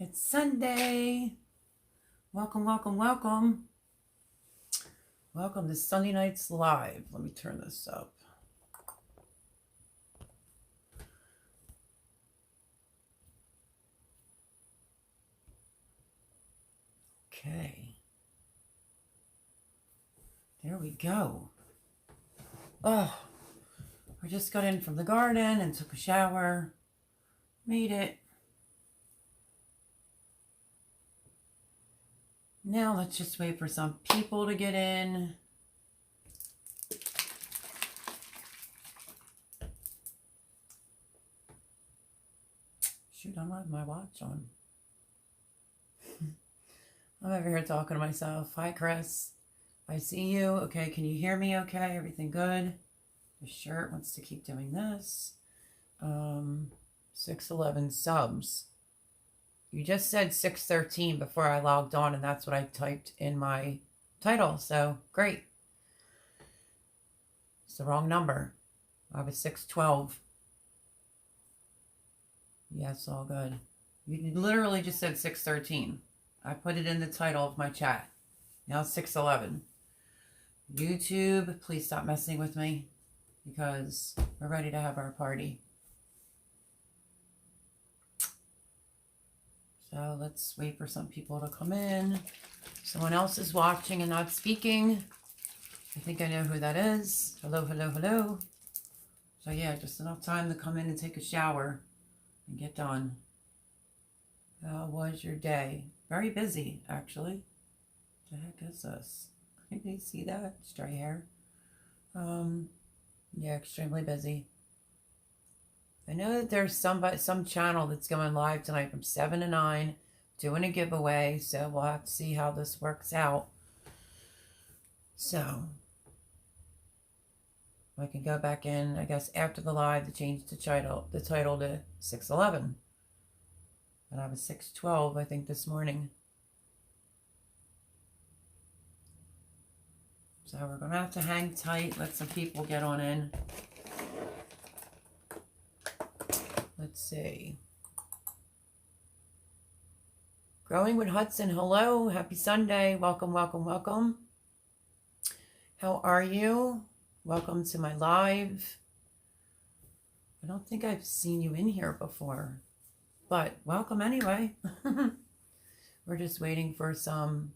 It's Sunday. Welcome, welcome, welcome. Welcome to Sunday Nights Live. Let me turn this up. Okay. There we go. Oh, I just got in from the garden and took a shower. Made it. Now let's just wait for some people to get in. Shoot, I don't have my watch on. I'm over here talking to myself. Hi, Chris. I see you. Okay, can you hear me okay? Everything good? The shirt wants to keep doing this. 611 subs. You just said 613 before I logged on, and that's what I typed in my title, so great. It's the wrong number. I was 612. Yeah, it's all good. You literally just said 613. I put it in the title of my chat. Now it's 611. YouTube, please stop messing with me because we're ready to have our party. So let's wait for some people to come in. Someone else is watching and not speaking. I think I know who that is. Hello, hello, hello. So yeah, just enough time to come in and take a shower and get done. How was your day? Very busy, actually. What the heck is this? Can you see that? Stray hair. Yeah, extremely busy. I know that there's some channel that's going live tonight from 7 to 9 doing a giveaway, so we'll have to see how this works out. So I can go back in, I guess, after the live to change the title to 611. And I was 612, I think, this morning. So we're going to have to hang tight, let some people get on in. Let's see. Growing with Hudson, hello. Happy Sunday. Welcome, welcome, welcome. How are you? Welcome to my live. I don't think I've seen you in here before, but welcome anyway. We're just waiting for some.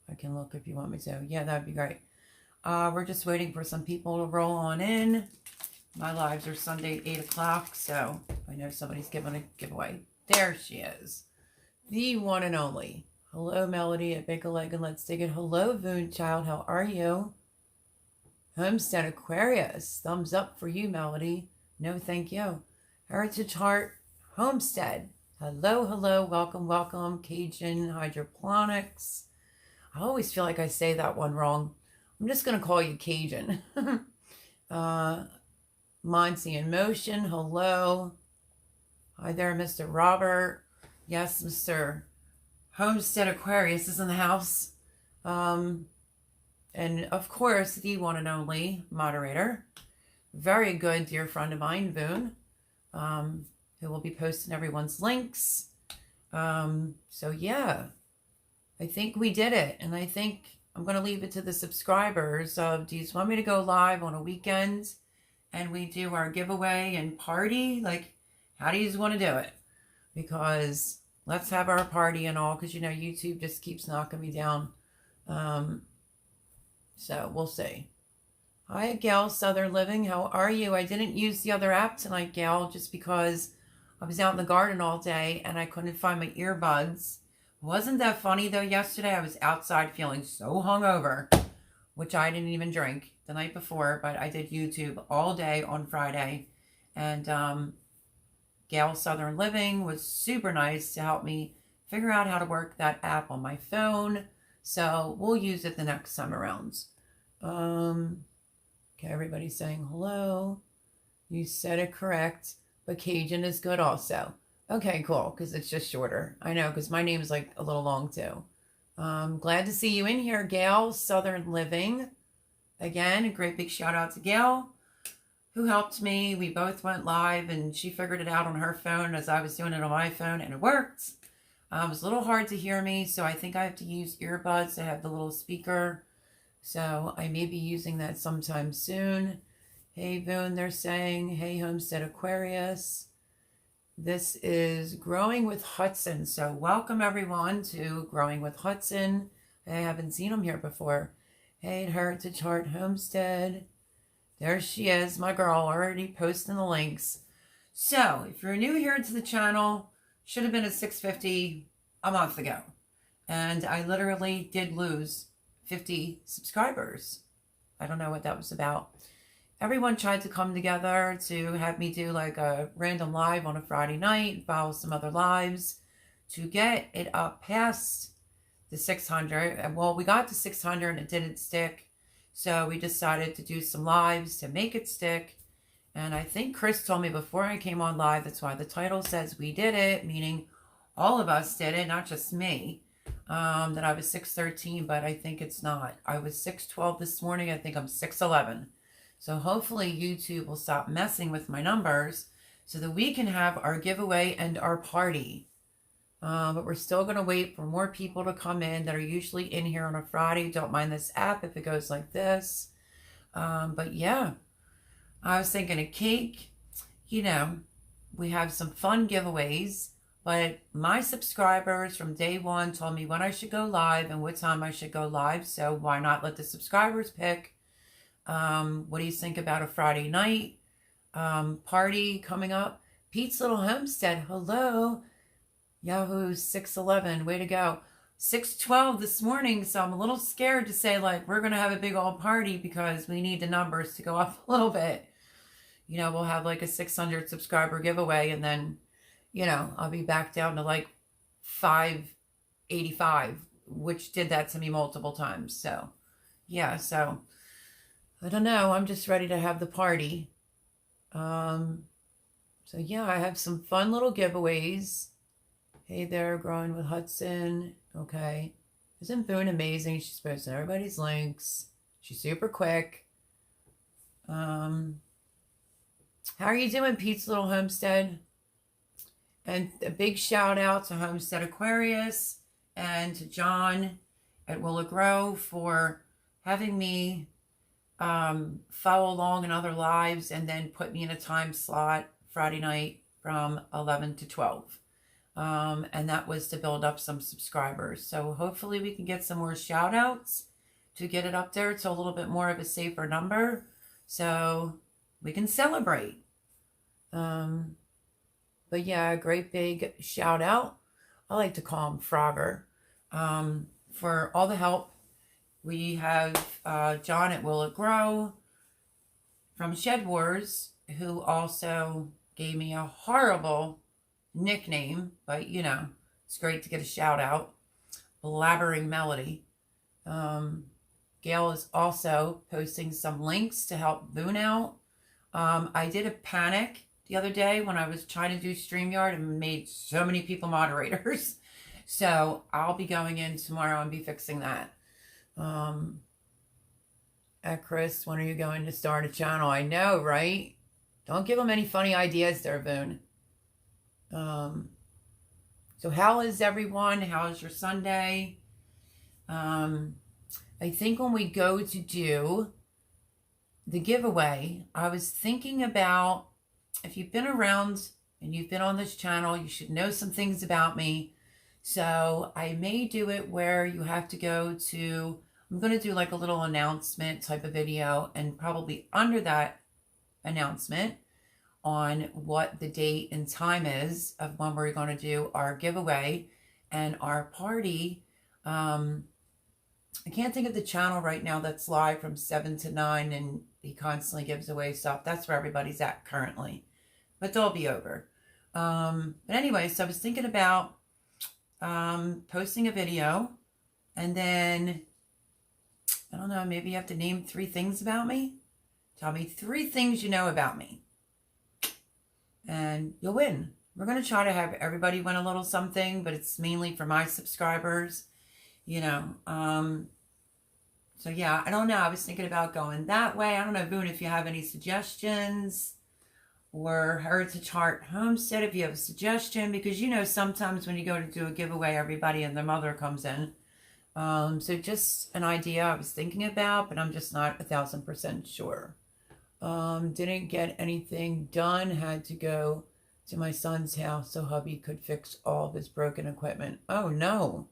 I can look if you want me to. Yeah, that'd be great. We're just waiting for some people to roll on in. My lives are Sunday at 8 o'clock, so I know somebody's giving a giveaway. There she is. The one and only. Hello, Melody at Bake a Leg and Let's Dig It. Hello, Voon Child. How are you? Homestead Aquarius. Thumbs up for you, Melody. No, thank you. Heritage Heart Homestead. Hello, hello. Welcome, welcome. Cajun Hydroponics. I always feel like I say that one wrong. I'm just going to call you Cajun. Monty in Motion, hello. Hi there, Mr. Robert. Yes, Mr. Homestead Aquarius is in the house. And of course, the one and only moderator. Very good dear friend of mine, Boone, who will be posting everyone's links. So yeah, I think we did it. And I think I'm going to leave it to the subscribers of, do you want me to go live on a weekend? And we do our giveaway and party? Like, how do you want to do it? Because let's have our party and all, because, you know, YouTube just keeps knocking me down. So we'll see. Hi, Gail, Southern Living. How are you? I didn't use the other app tonight, Gail, just because I was out in the garden all day and I couldn't find my earbuds. Wasn't that funny, though? Yesterday I was outside feeling so hungover, which I didn't even drink the night before, but I did YouTube all day on Friday. And Gail Southern Living was super nice to help me figure out how to work that app on my phone. So we'll use it the next time around. Okay, everybody's saying hello. You said it correct, but Cajun is good also. Okay, cool, because it's just shorter. I know, because my name is like a little long too. Glad to see you in here, Gail Southern Living. Again, a great big shout out to Gail, who helped me. We both went live and she figured it out on her phone as I was doing it on my phone, and it worked. It was a little hard to hear me, so I think I have to use earbuds. I have the little speaker, so I may be using that sometime soon. Hey, Boone, they're saying. Hey, Homestead Aquarius. This is Growing with Hudson. So welcome, everyone, to Growing with Hudson. I haven't seen him here before. Hey, Heritage Heart Homestead. There she is, my girl, already posting the links. So, if you're new here to the channel, should have been at 650 a month ago. And I literally did lose 50 subscribers. I don't know what that was about. Everyone tried to come together to have me do like a random live on a Friday night, follow some other lives to get it up past the 600. And well, we got to 600 and it didn't stick. So we decided to do some lives to make it stick. And I think Chris told me before I came on live, that's why the title says we did it, meaning all of us did it, not just me, that I was 613, but I think it's not. I was 612 this morning. I think I'm 611. So hopefully YouTube will stop messing with my numbers so that we can have our giveaway and our party. But we're still going to wait for more people to come in that are usually in here on a Friday. Don't mind this app if it goes like this. But yeah, I was thinking a cake. You know, we have some fun giveaways. But my subscribers from day one told me when I should go live and what time I should go live. So why not let the subscribers pick? What do you think about a Friday night party coming up? Pete's Little Homestead, hello. Yahoo 611, way to go. 612 this morning, so I'm a little scared to say like we're gonna have a big old party because we need the numbers to go up a little bit. You know, we'll have like a 600 subscriber giveaway, and then, you know, I'll be back down to like 585, which did that to me multiple times. So yeah, so I don't know. I'm just ready to have the party. So yeah, I have some fun little giveaways. Hey there, Growing with Hudson. Okay. Isn't Boone amazing? She's posting everybody's links. She's super quick. How are you doing, Pete's Little Homestead? And a big shout out to Homestead Aquarius and to John at Willow Grove for having me follow along in other lives and then put me in a time slot Friday night from 11 to 12. And that was to build up some subscribers. So hopefully we can get some more shout outs to get it up there to a little bit more of a safer number so we can celebrate. But yeah, a great big shout out. I like to call him Frogger, for all the help. We have John at Will It Grow from Shed Wars, who also gave me a horrible nickname, but you know, it's great to get a shout out. Blabbering Melody. Gail is also posting some links to help Boone out. I did a panic the other day when I was trying to do StreamYard and made so many people moderators. So I'll be going in tomorrow and be fixing that. Chris, when are you going to start a channel? I know, right? Don't give them any funny ideas there, Boone. So how is everyone? How is your Sunday? I think when we go to do the giveaway, I was thinking about, if you've been around and you've been on this channel, you should know some things about me. So I may do it where you have to go to, I'm going to do like a little announcement type of video, and probably under that announcement on what the date and time is of when we're going to do our giveaway and our party. I can't think of the channel right now that's live from 7 to 9 and he constantly gives away stuff. That's where everybody's at currently, but they'll be over. But anyway, so I was thinking about posting a video, and then I don't know, maybe you have to name 3 things about me. Tell me 3 things you know about me, and you'll win. We're going to try to have everybody win a little something, but it's mainly for my subscribers, you know. So yeah, I don't know. I was thinking about going that way. I don't know, Boone, if you have any suggestions or Heritage Heart Homestead if you have a suggestion, because you know sometimes when you go to do a giveaway, everybody and their mother comes in. So just an idea I was thinking about, but I'm just not 1,000% sure. Didn't get anything done, had to go to my son's house so hubby could fix all of his broken equipment. Oh no.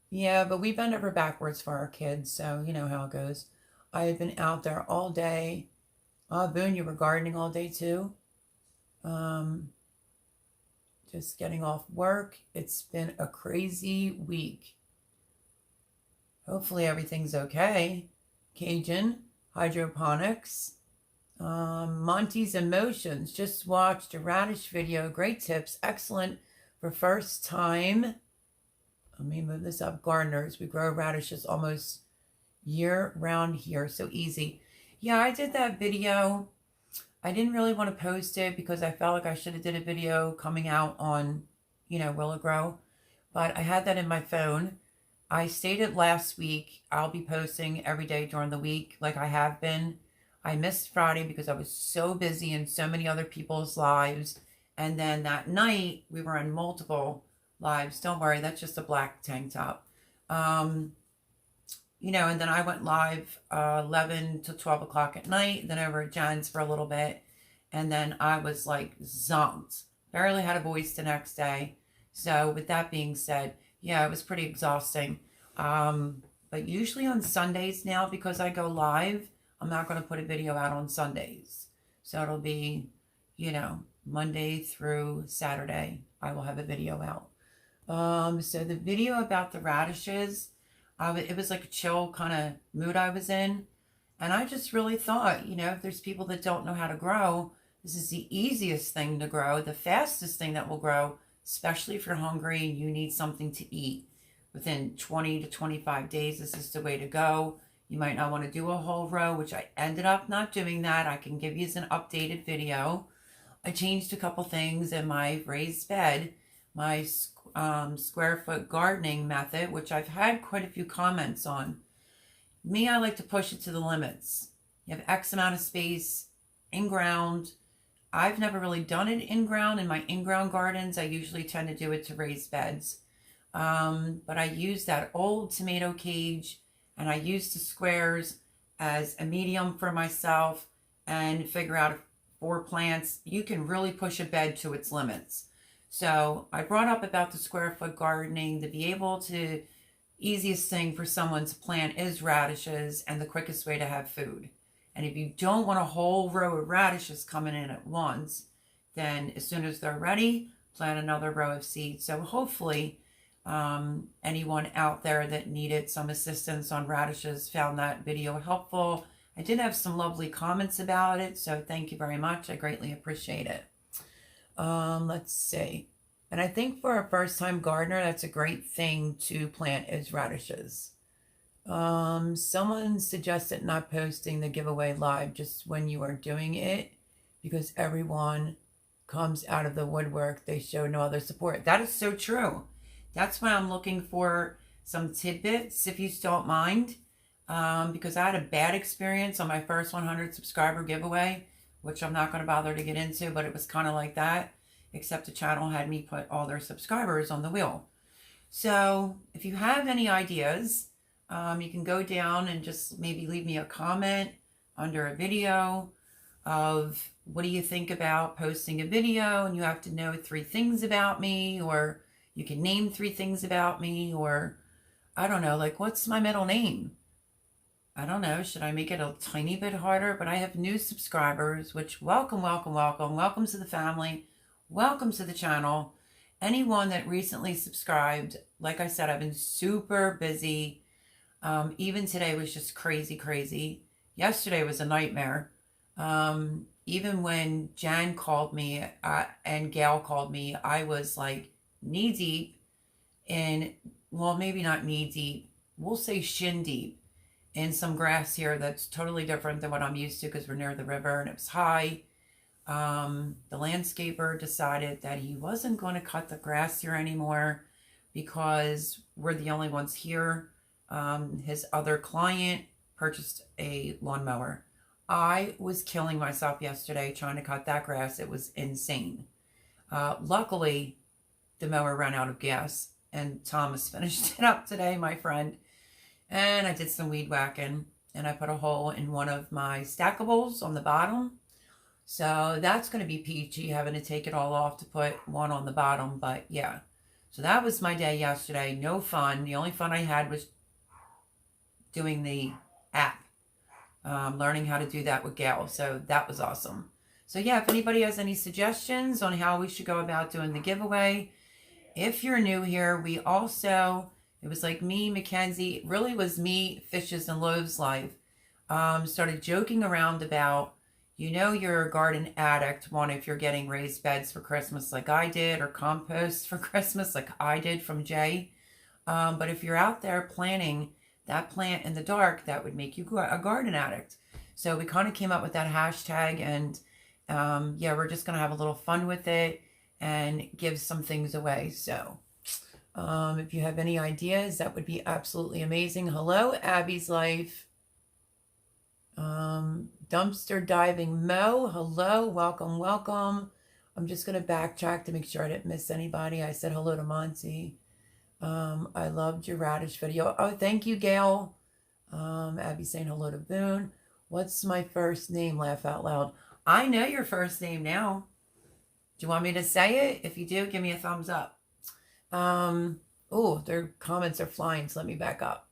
Yeah, but we bend over backwards for our kids, so you know how it goes. I had been out there all day. Boone, you were gardening all day too. Just getting off work. It's been a crazy week. Hopefully everything's okay. Cajun, hydroponics, Monty's Emotions. Just watched a radish video. Great tips. Excellent for first time. Let me move this up. Gardeners. We grow radishes almost year round here. So easy. Yeah, I did that video. I didn't really want to post it because I felt like I should have did a video coming out on, Willow Grow. But I had that in my phone. I stated last week I'll be posting every day during the week like I have been. I missed Friday because I was so busy in so many other people's lives. And then that night we were on multiple lives. Don't worry, that's just a black tank top. And then I went live 11 to 12 o'clock at night, then over at Jen's for a little bit. And then I was like zonked. Barely had a voice the next day. So with that being said, yeah, it was pretty exhausting. But usually on Sundays now, because I go live, I'm not going to put a video out on Sundays. So it'll be, Monday through Saturday, I will have a video out. So the video about the radishes, it was like a chill kind of mood I was in. And I just really thought, if there's people that don't know how to grow, this is the easiest thing to grow, the fastest thing that will grow, especially if you're hungry and you need something to eat. Within 20 to 25 days, this is the way to go. You might not want to do a whole row, which I ended up not doing that. I can give you an updated video. I changed a couple things in my raised bed, my square foot gardening method, which I've had quite a few comments on. Me, I like to push it to the limits. You have X amount of space in ground. I've never really done it in ground. In my in-ground gardens, I usually tend to do it to raised beds. But I use that old tomato cage and I use the squares as a medium for myself and figure out if for plants, you can really push a bed to its limits. So I brought up about the square foot gardening to be able to, easiest thing for someone to plant is radishes and the quickest way to have food. And if you don't want a whole row of radishes coming in at once, then as soon as they're ready, plant another row of seeds. So hopefully anyone out there that needed some assistance on radishes found that video helpful. I did have some lovely comments about it, so thank you very much. I greatly appreciate it. Let's see. And I think for a first-time gardener, that's a great thing to plant is radishes. Someone suggested not posting the giveaway live just when you are doing it because everyone comes out of the woodwork. They show no other support. That is so true. That's why I'm looking for some tidbits, if you don't mind, because I had a bad experience on my first 100 subscriber giveaway, which I'm not going to bother to get into, but it was kind of like that, except the channel had me put all their subscribers on the wheel. So if you have any ideas, you can go down and just maybe leave me a comment under a video of what do you think about posting a video, and you have to know 3 things about me, or you can name 3 things about me, or I don't know, like what's my middle name? I don't know, should I make it a tiny bit harder? But I have new subscribers, which welcome, welcome, welcome. Welcome to the family. Welcome to the channel. Anyone that recently subscribed, like I said, I've been super busy. Even today was just crazy, crazy. Yesterday was a nightmare. Even when Jan called me and Gail called me, I was like knee deep in, well, maybe not knee deep, we'll say shin deep in some grass here that's totally different than what I'm used to because we're near the river and it was high. The landscaper decided that he wasn't going to cut the grass here anymore because we're the only ones here. His other client purchased a lawnmower. I was killing myself yesterday trying to cut that grass. It was insane. Luckily, the mower ran out of gas, and Thomas finished it up today, my friend. And I did some weed whacking, and I put a hole in one of my stackables on the bottom. So that's going to be peachy, having to take it all off to put one on the bottom. But yeah, so that was my day yesterday. No fun. The only fun I had was doing the app, learning how to do that with Gail. So that was awesome. So yeah, if anybody has any suggestions on how we should go about doing the giveaway, if you're new here, we also, it was like me, Mackenzie, it really was me, Fishes and Loaves Life, started joking around about, you know, you're a garden addict, one, if you're getting raised beds for Christmas like I did, or compost for Christmas like I did from Jay. But if you're out there planting that plant in the dark, that would make you a garden addict. So we kind of came up with that hashtag, and yeah, we're just going to have a little fun with it and give some things away. So if you have any ideas, that would be absolutely amazing. Hello, Abby's Life. Dumpster Diving Mo, hello, welcome, welcome. I'm just going to backtrack to make sure I didn't miss anybody. I said hello to Monty. I loved your radish video. Oh, thank you, Gail. Abby saying hello to Boone. What's my first name? Laugh out loud. I know your first name now. Do you want me to say it? If you do, give me a thumbs up. Oh, their comments are flying, so let me back up.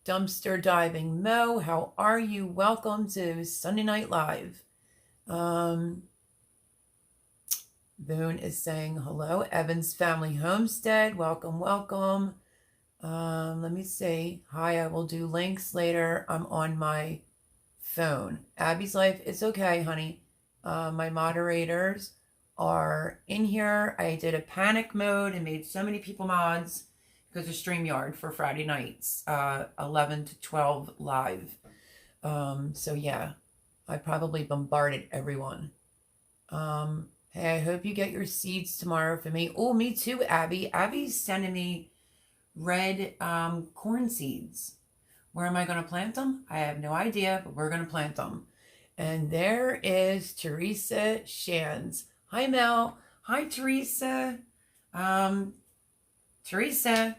Dumpster Diving Mo, how are you? Welcome to Sunday Night Live. Boone is saying hello. Evans Family Homestead, welcome, welcome. Let me see. Hi, I will do links later. I'm on my phone. Abby's Life, it's okay, honey. My moderators are in here. I did a panic mode and made so many people mods because of StreamYard for Friday nights, 11 to 12 live. So yeah, I probably bombarded everyone. Hey, I hope you get your seeds tomorrow for me. Oh, me too, Abby. Abby's sending me red corn seeds. Where am I going to plant them? I have no idea, but we're going to plant them. And there is Teresa Shands. Hi, Mel. Hi, Teresa. Teresa,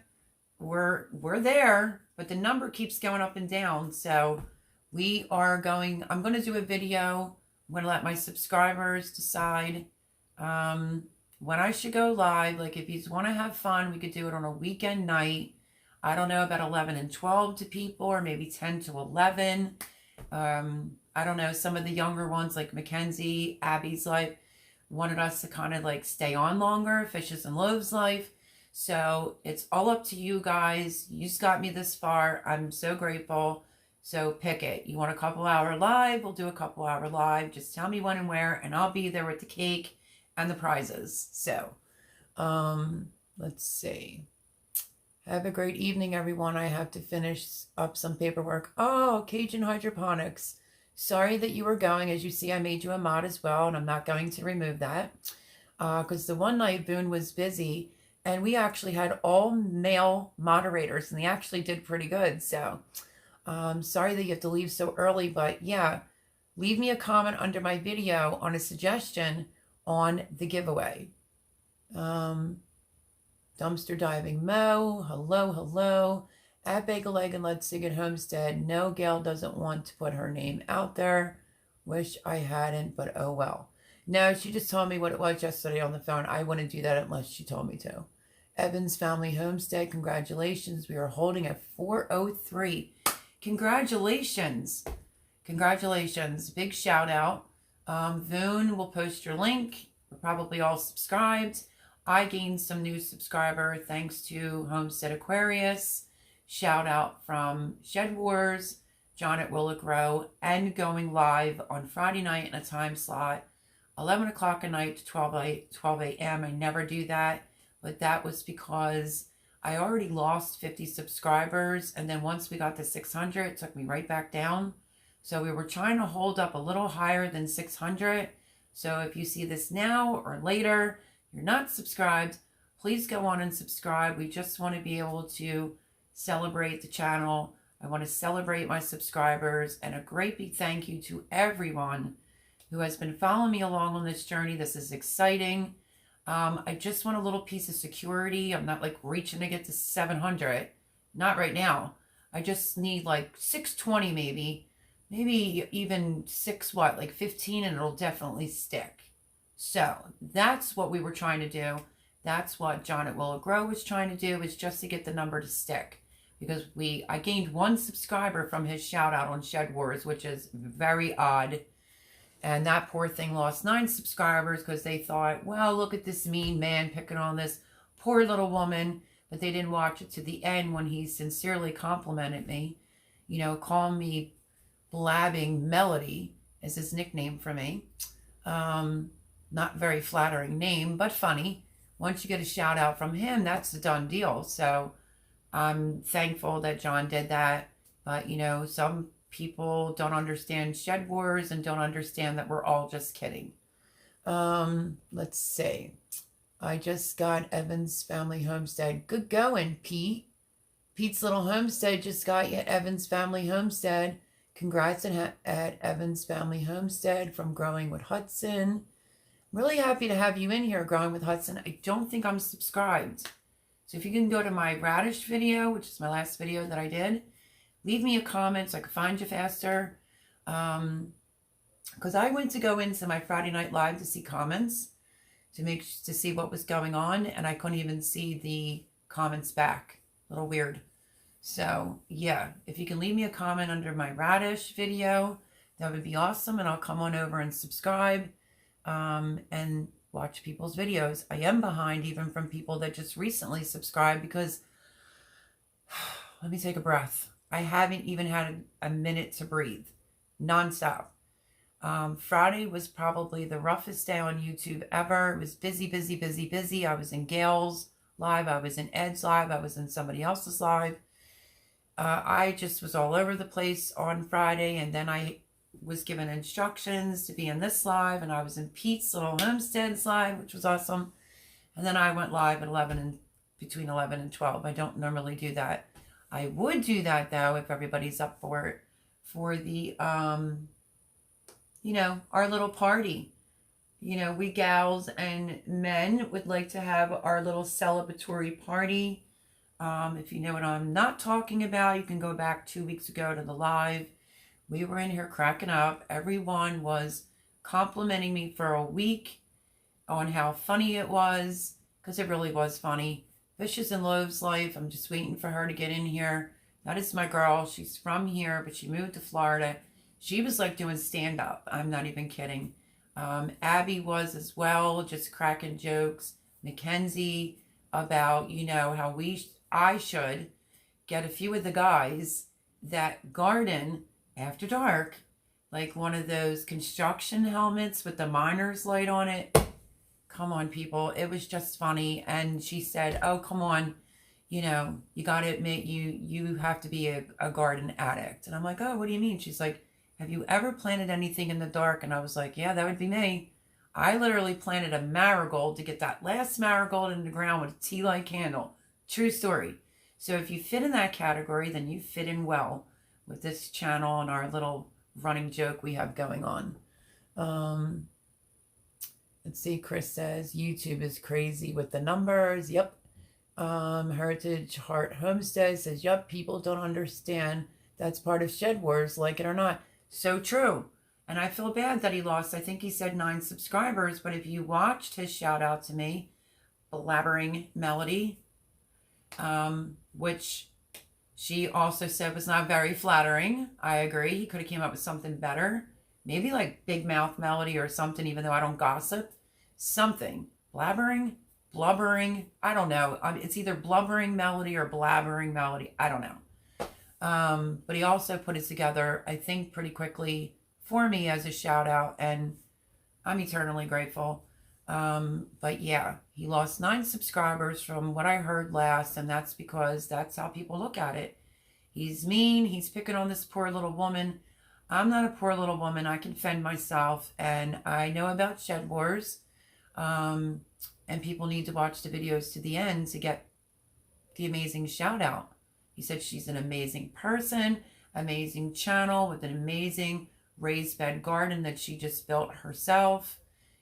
we're there, but the number keeps going up and down. So we are going, I'm going to do a video. I'm going to let my subscribers decide when I should go live. Like if you want to have fun, we could do it on a weekend night. I don't know, about 11 and 12 to people, or maybe 10 to 11. I don't know, some of the younger ones like Mackenzie, Abby's Life, wanted us to kind of like stay on longer, Fishes and Loaves Life. So it's all up to you guys. You just got me this far. I'm so grateful. So pick it. You want a couple hour live? We'll do a couple hour live. Just tell me when and where, and I'll be there with the cake and the prizes. So let's see. Have a great evening, everyone. I have to finish up some paperwork. Oh, Cajun Hydroponics. Sorry that you were going. As you see, I made you a mod as well, and I'm not going to remove that. Because the one night Boone was busy, and we actually had all male moderators, and they actually did pretty good. So, sorry that you have to leave so early, but yeah, leave me a comment under my video on a suggestion on the giveaway. Dumpster Diving Mo, hello, hello. At Bagel Egg and Let's Sing It Homestead, no, Gail doesn't want to put her name out there. Wish I hadn't, but oh well. No, she just told me what it was yesterday on the phone. I wouldn't do that unless she told me to. Evans Family Homestead, congratulations. We are holding at 403. Congratulations. Congratulations. Big shout out. Voon will post your link. We're probably all subscribed. I gained some new subscriber thanks to Homestead Aquarius. Shout out from Shed Wars, John at Willock Row, and going live on Friday night in a time slot, 11 o'clock at night to 12 a.m. I never do that, but that was because I already lost 50 subscribers, and then once we got to 600, it took me right back down. So we were trying to hold up a little higher than 600. So if you see this now or later, you're not subscribed, please go on and subscribe. We just want to be able to celebrate the channel I want to celebrate my subscribers, and a great big thank you to everyone who has been following me along on this journey. This is exciting. I just want a little piece of security. I'm not like reaching to get to 700. Not right now. I just need like 620 maybe even 15, and it'll definitely stick. So that's what we were trying to do. That's what John at Willow Grow was trying to do, is just to get the number to stick. Because I gained 1 subscriber from his shout out on Shed Wars, which is very odd. And that poor thing lost 9 subscribers because they thought, well, look at this mean man picking on this poor little woman. But they didn't watch it to the end when he sincerely complimented me. You know, calling me Blabbing Melody is his nickname for me. Not very flattering name, but funny. Once you get a shout out from him, that's a done deal. So I'm thankful that John did that. But, you know, some people don't understand Shed Wars and don't understand that we're all just kidding. Let's see. I just got Evan's Family Homestead. Good going, Pete. Pete's Little Homestead just got you Evan's Family Homestead. Congrats at Evan's Family Homestead from Growing with Hudson. I'm really happy to have you in here, Growing with Hudson. I don't think I'm subscribed. So if you can go to my radish video, which is my last video that I did, leave me a comment so I can find you faster. Because I went to go into my Friday Night Live to see comments, to see what was going on, and I couldn't even see the comments back. A little weird. So yeah, if you can leave me a comment under my radish video, that would be awesome, and I'll come on over and subscribe and watch people's videos. I am behind even from people that just recently subscribed because, let me take a breath. I haven't even had a minute to breathe, nonstop. Friday was probably the roughest day on YouTube ever. It was busy, busy, busy, busy. I was in Gail's live. I was in Ed's live. I was in somebody else's live. I just was all over the place on Friday, and then I was given instructions to be in this live, and I was in Pete's Little Homestead's live, which was awesome. And then I went live at between 11 and 12. I don't normally do that. I would do that though if everybody's up for it, for the you know, our little party. You know, we gals and men would like to have our little celebratory party. If you know what I'm not talking about, you can go back 2 weeks ago to the live. We were in here cracking up. Everyone was complimenting me for a week on how funny it was, because it really was funny. Fishes and Loaves life, I'm just waiting for her to get in here. That is my girl. She's from here, but she moved to Florida. She was like doing stand-up. I'm not even kidding. Abby was as well, just cracking jokes. Mackenzie about, you know, how I should get a few of the guys that garden after dark, like one of those construction helmets with the miner's light on it. Come on, people. It was just funny. And she said, oh, come on. You know, you got to admit, you have to be a garden addict. And I'm like, oh, what do you mean? She's like, have you ever planted anything in the dark? And I was like, yeah, that would be me. I literally planted a marigold to get that last marigold in the ground with a tea light candle. True story. So if you fit in that category, then you fit in well with this channel and our little running joke we have going on. Let's see, Chris says, YouTube is crazy with the numbers. Yep. Heritage Heart Homestead says, yep, people don't understand. That's part of Shed Wars, like it or not. So true. And I feel bad that he lost, I think he said 9 subscribers, but if you watched his shout out to me, Blabbering Melody, which she also said was not very flattering. I agree. He could have came up with something better. Maybe like Big Mouth Melody or something, even though I don't gossip. Something. Blabbering? Blubbering? I don't know. It's either Blubbering Melody or Blabbering Melody. I don't know. But he also put it together, I think, pretty quickly for me as a shout out, and I'm eternally grateful. But yeah, he lost 9 subscribers from what I heard last, and that's because that's how people look at it. He's mean. He's picking on this poor little woman. I'm not a poor little woman. I can fend myself, and I know about Shed Wars. And people need to watch the videos to the end to get the amazing shout out. He said she's an amazing person, amazing channel with an amazing raised bed garden that she just built herself.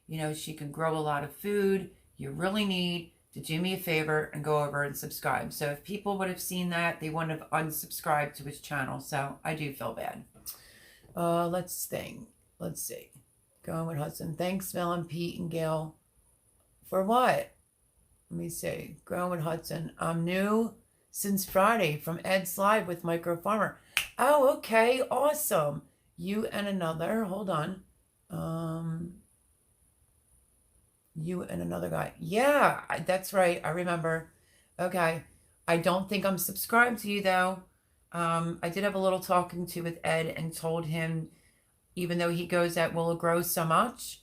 You know, she can grow a lot of food. You really need to do me a favor and go over and subscribe. So if people would have seen that, they wouldn't have unsubscribed to his channel. So I do feel bad. Let's think. Let's see. Going with Hudson. Thanks, Mel and Pete and Gail. For what? Let me see. Growing with Hudson. I'm new since Friday from Ed's Live with Micro Farmer. Oh, okay. Awesome. You and another. Hold on. You and another guy. Yeah, that's right. I remember. Okay. I don't think I'm subscribed to you, though. I did have a little talking to with Ed and told him, even though he goes at Willow Grow so much,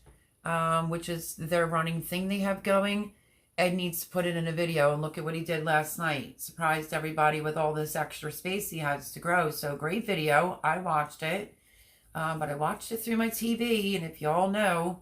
which is their running thing they have going, Ed needs to put it in a video. And look at what he did last night. Surprised everybody with all this extra space he has to grow. So great video. I watched it. But I watched it through my TV. And if y'all know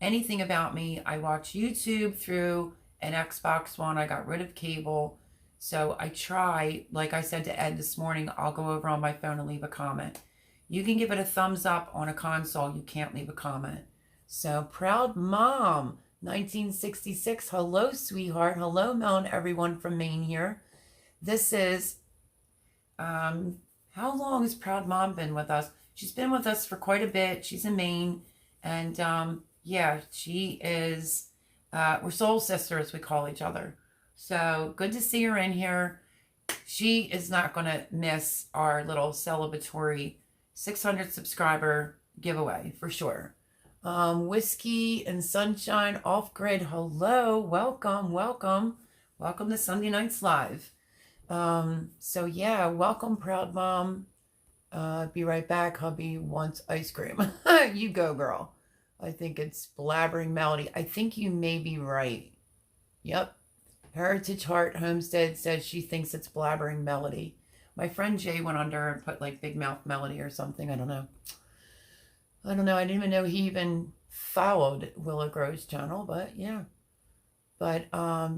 anything about me, I watch YouTube through an Xbox One. I got rid of cable. So I try, like I said to Ed this morning, I'll go over on my phone and leave a comment. You can give it a thumbs up on a console. You can't leave a comment. So Proud Mom, 1966. Hello, sweetheart. Hello, Mel and everyone from Maine here. This is, how long has Proud Mom been with us? She's been with us for quite a bit. She's in Maine. And yeah, she is, we're soul sisters, we call each other. So good to see her in here. She is not going to miss our little celebratory 600 subscriber giveaway for sure. Whiskey and Sunshine Off Grid. Hello. Welcome. Welcome. Welcome to Sunday Nights Live. So yeah, welcome, Proud Mom. Be right back. Hubby wants ice cream. You go, girl. I think it's Blabbering Melody. I think you may be right. Yep. Heritage Heart Homestead says she thinks it's Blabbering Melody. My friend Jay went under and put like Big Mouth Melody or something. I don't know. I didn't even know he even followed Willow Grow's channel, but yeah. But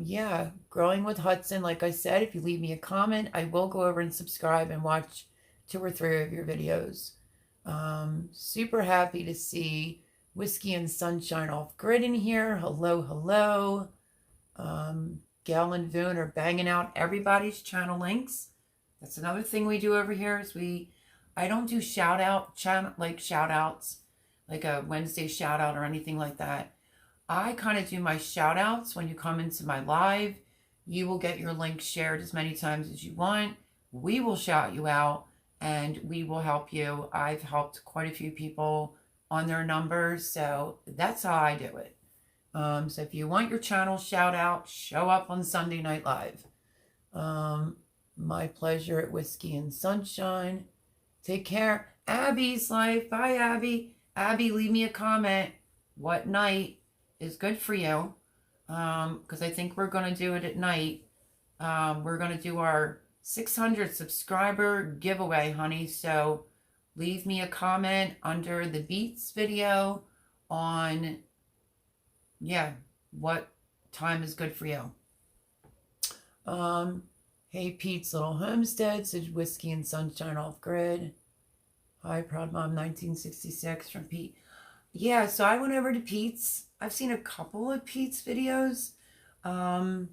yeah, Growing with Hudson, like I said, if you leave me a comment, I will go over and subscribe and watch 2 or 3 of your videos. Super happy to see Whiskey and Sunshine Off Grid in here. Hello, hello. Gail and Voon are banging out everybody's channel links. That's another thing we do over here is I don't do shout outs, like a Wednesday shout out or anything like that. I kind of do my shout outs when you come into my live. You will get your link shared as many times as you want. We will shout you out and we will help you. I've helped quite a few people on their numbers, so that's how I do it. So if you want your channel shout out, show up on Sunday Night Live. My pleasure at Whiskey and Sunshine. Take care. Abby's Life. Bye, Abby. Abby, leave me a comment. What night is good for you? Because I think we're going to do it at night. We're going to do our 600 subscriber giveaway, honey. So leave me a comment under the Beats video on, yeah, what time is good for you. Hey, Pete's Little Homestead, says Whiskey and Sunshine Off Grid. Hi, Proud Mom 1966 from Pete. Yeah, so I went over to Pete's. I've seen a couple of Pete's videos. And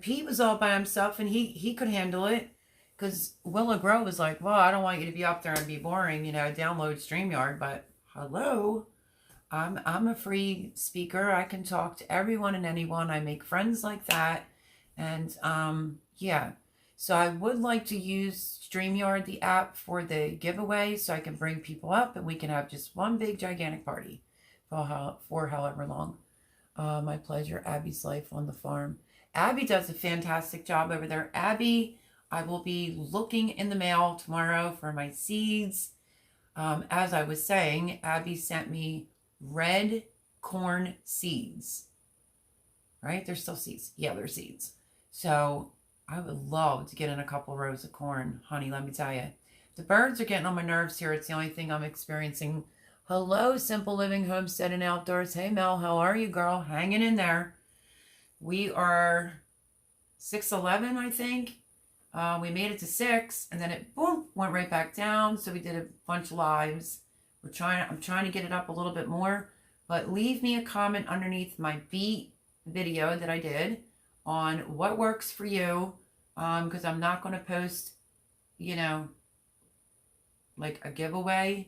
Pete was all by himself and he could handle it. Because Willow Grow was like, well, I don't want you to be up there and be boring, you know, download StreamYard. But hello, I'm a free speaker. I can talk to everyone and anyone. I make friends like that. And yeah, so I would like to use StreamYard, the app, for the giveaway so I can bring people up and we can have just one big gigantic party for however long. My pleasure. Abby's Life on the Farm. Abby does a fantastic job over there. Abby, I will be looking in the mail tomorrow for my seeds. As I was saying, Abby sent me red corn seeds. Right? They're still seeds. Yeah, they're seeds. So I would love to get in a couple rows of corn, honey, let me tell you. The birds are getting on my nerves here. It's the only thing I'm experiencing. Hello, Simple Living Homestead and Outdoors. Hey, Mel, how are you, girl? Hanging in there. We are 611, I think. We made it to 6, and then it, boom, went right back down. So we did a bunch of lives. I'm trying to get it up a little bit more. But leave me a comment underneath my beat video that I did on what works for you. Because I'm not going to post, you know, like a giveaway.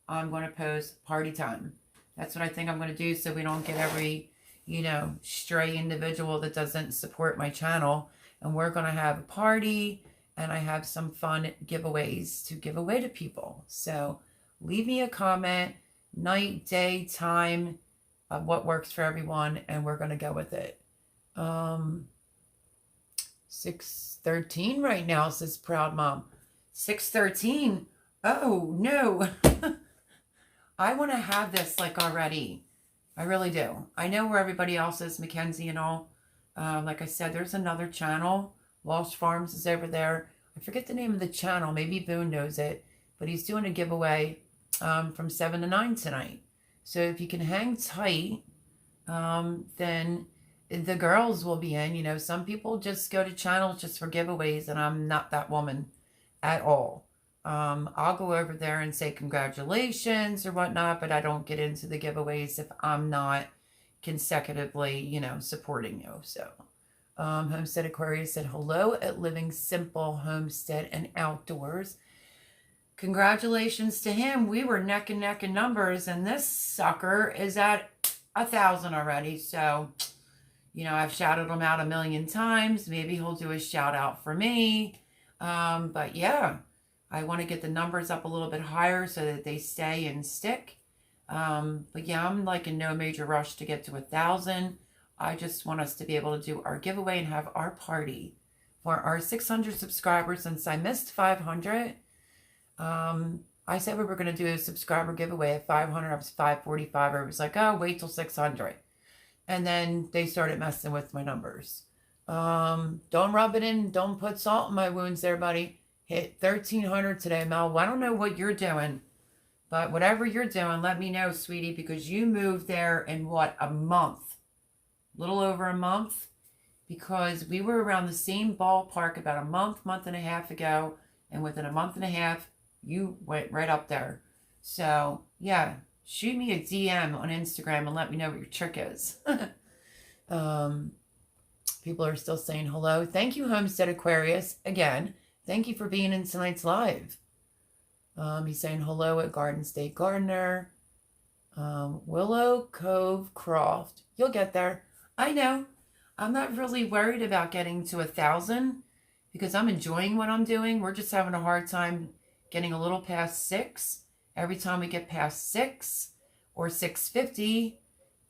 I'm going to post party time. That's what I think I'm going to do, so we don't get every, you know, stray individual that doesn't support my channel. And we're going to have a party, and I have some fun giveaways to give away to people. So leave me a comment, night, day, time, of what works for everyone, and we're going to go with it. 6:13 right now, says Proud Mom. 6:13. Oh, no. I want to have this like already. I really do. I know where everybody else is, Mackenzie and all. Like I said, there's another channel. Walsh Farms is over there. I forget the name of the channel. Maybe Boone knows it. But he's doing a giveaway from 7 to 9 tonight. So if you can hang tight, then the girls will be in. You know, some people just go to channels just for giveaways, and I'm not that woman at all. I'll go over there and say congratulations or whatnot, but I don't get into the giveaways if I'm not consecutively, you know, supporting you. So, Homestead Aquarius said, hello at Living Simple Homestead and Outdoors. Congratulations to him. We were neck and neck in numbers, and this sucker is at 1,000 already. So, you know, I've shouted him out a million times. Maybe he'll do a shout out for me. But yeah, I want to get the numbers up a little bit higher so that they stay and stick. But yeah, I'm like in no major rush to get to 1,000. I just want us to be able to do our giveaway and have our party for our 600 subscribers. Since I missed 500, I said we were going to do a subscriber giveaway at 500. I was 545. I was like, oh, wait till 600. And then they started messing with my numbers. Don't rub it in. Don't put salt in my wounds there, buddy. Hit 1,300 today, Mel. Well, I don't know what you're doing, but whatever you're doing, let me know, sweetie, because you moved there in, what, a month? A little over a month? Because we were around the same ballpark about a month and a half ago, and within a month and a half, you went right up there. So, yeah, shoot me a DM on Instagram and let me know what your trick is. People are still saying hello. Thank you, Homestead Aquarius, again. Thank you for being in tonight's live. He's saying hello at Garden State Gardener. Willow Cove Croft. You'll get there. I know. I'm not really worried about getting to 1,000 because I'm enjoying what I'm doing. We're just having a hard time getting a little past 6. Every time we get past 6 or 650,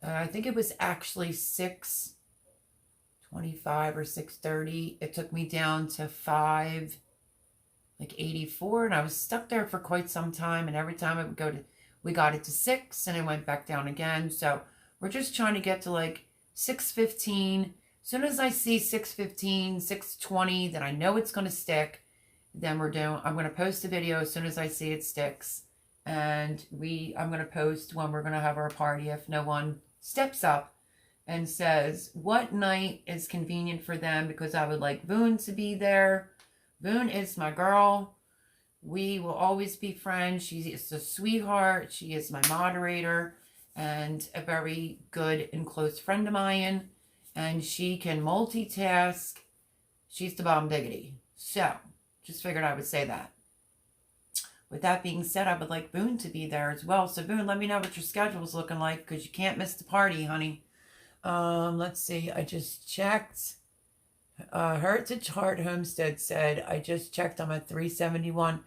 I think it was actually 625 or 630. It took me down to 584, and I was stuck there for quite some time. And every time I would go to, we got it to 6, and it went back down again. So we're just trying to get to like 615. As soon as I see 615, 620, then I know it's going to stick. Then I'm going to post a video as soon as I see it sticks. And I'm going to post when we're going to have our party if no one steps up and says what night is convenient for them, because I would like Boone to be there. Boone is my girl. We will always be friends. She is a sweetheart. She is my moderator and a very good and close friend of mine. And she can multitask. She's the bomb diggity. So, just figured I would say that. With that being said, I would like Boone to be there as well. So, Boone, let me know what your schedule is looking like, because you can't miss the party, honey. Let's see. I just checked. Heritage Heart Homestead said, I just checked. I'm at 371.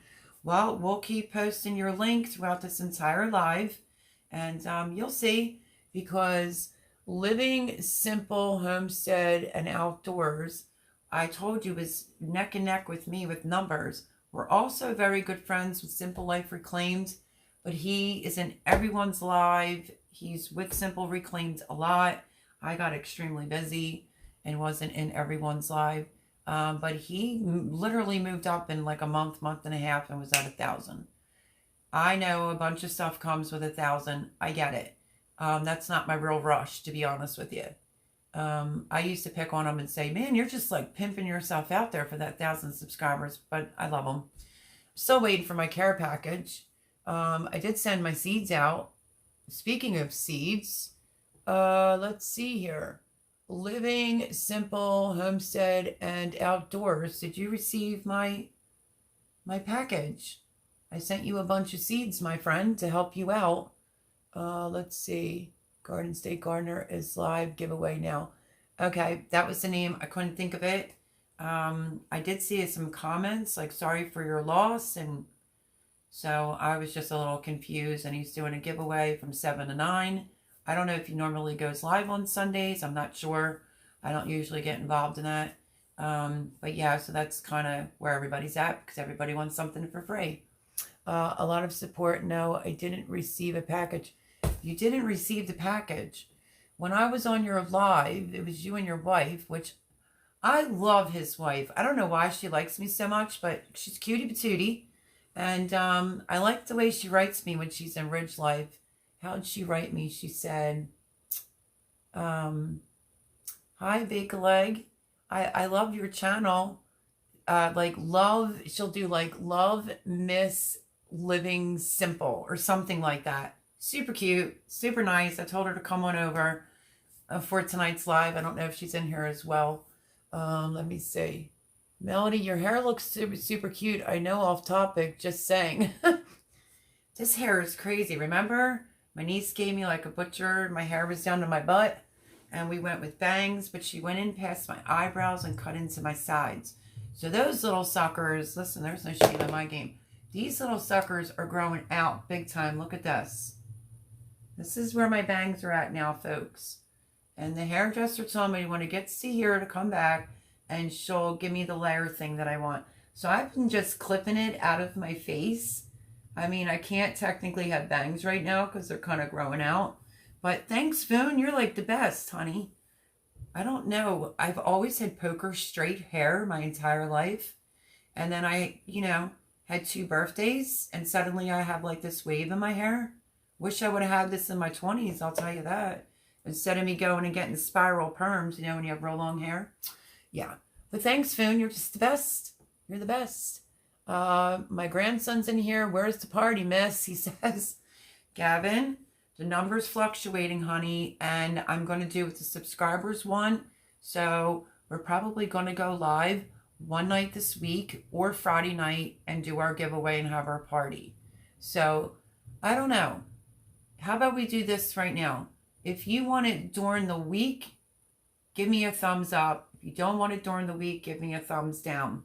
Well, we'll keep posting your link throughout this entire live. And you'll see, because Living Simple Homestead and Outdoors, I told you, was neck and neck with me with numbers. We're also very good friends with Simple Life Reclaimed, but he is in everyone's live. He's with Simple Reclaimed a lot. I got extremely busy and wasn't in everyone's live. But he literally moved up in like a month and a half and was at 1,000. I know a bunch of stuff comes with 1,000. I get it. That's not my real rush, to be honest with you. I used to pick on them and say, man, you're just like pimping yourself out there for that 1,000 subscribers, but I love them. Still waiting for my care package. I did send my seeds out. Speaking of seeds, let's see here. Living Simple, Homestead, and Outdoors. Did you receive my package? I sent you a bunch of seeds, my friend, to help you out. Let's see. Garden State Gardener is live giveaway now. Okay, that was the name. I couldn't think of it. I did see some comments like, sorry for your loss. And so I was just a little confused. And he's doing a giveaway from 7 to 9. I don't know if he normally goes live on Sundays. I'm not sure. I don't usually get involved in that. But yeah, so that's kind of where everybody's at because everybody wants something for free. A lot of support. No, I didn't receive a package. You didn't receive the package. When I was on your live, it was you and your wife, which I love his wife. I don't know why she likes me so much, but she's cutie patootie. And I like the way she writes me when she's in Ridge Life. How'd she write me? She said, hi, Bake a Leg. I love your channel. Like love, she'll do like love, miss living simple or something like that. Super cute, super nice. I told her to come on over for tonight's live. I don't know if she's in here as well. Let me see. Melody, your hair looks super, super cute. I know, off topic, just saying. This hair is crazy. Remember? My niece gave me like a butcher. My hair was down to my butt. And we went with bangs, but she went in past my eyebrows and cut into my sides. So those little suckers, listen, there's no shame in my game. These little suckers are growing out big time. Look at this. This is where my bangs are at now, folks. And the hairdresser told me when it gets to here to come back and she'll give me the layer thing that I want. So I've been just clipping it out of my face. I mean, I can't technically have bangs right now because they're kind of growing out. But thanks, Boone. You're like the best, honey. I don't know. I've always had poker straight hair my entire life. And then I, had 2 birthdays. And suddenly I have like this wave in my hair. Wish I would have had this in my 20s, I'll tell you that. Instead of me going and getting spiral perms, when you have real long hair. Yeah. But thanks, Foon. You're just the best. You're the best. My grandson's in here. Where's the party, miss? He says. Gavin, the number's fluctuating, honey. And I'm going to do what the subscribers want. So we're probably going to go live one night this week or Friday night and do our giveaway and have our party. So I don't know. How about we do this right now? If you want it during the week, give me a thumbs up. If you don't want it during the week, give me a thumbs down.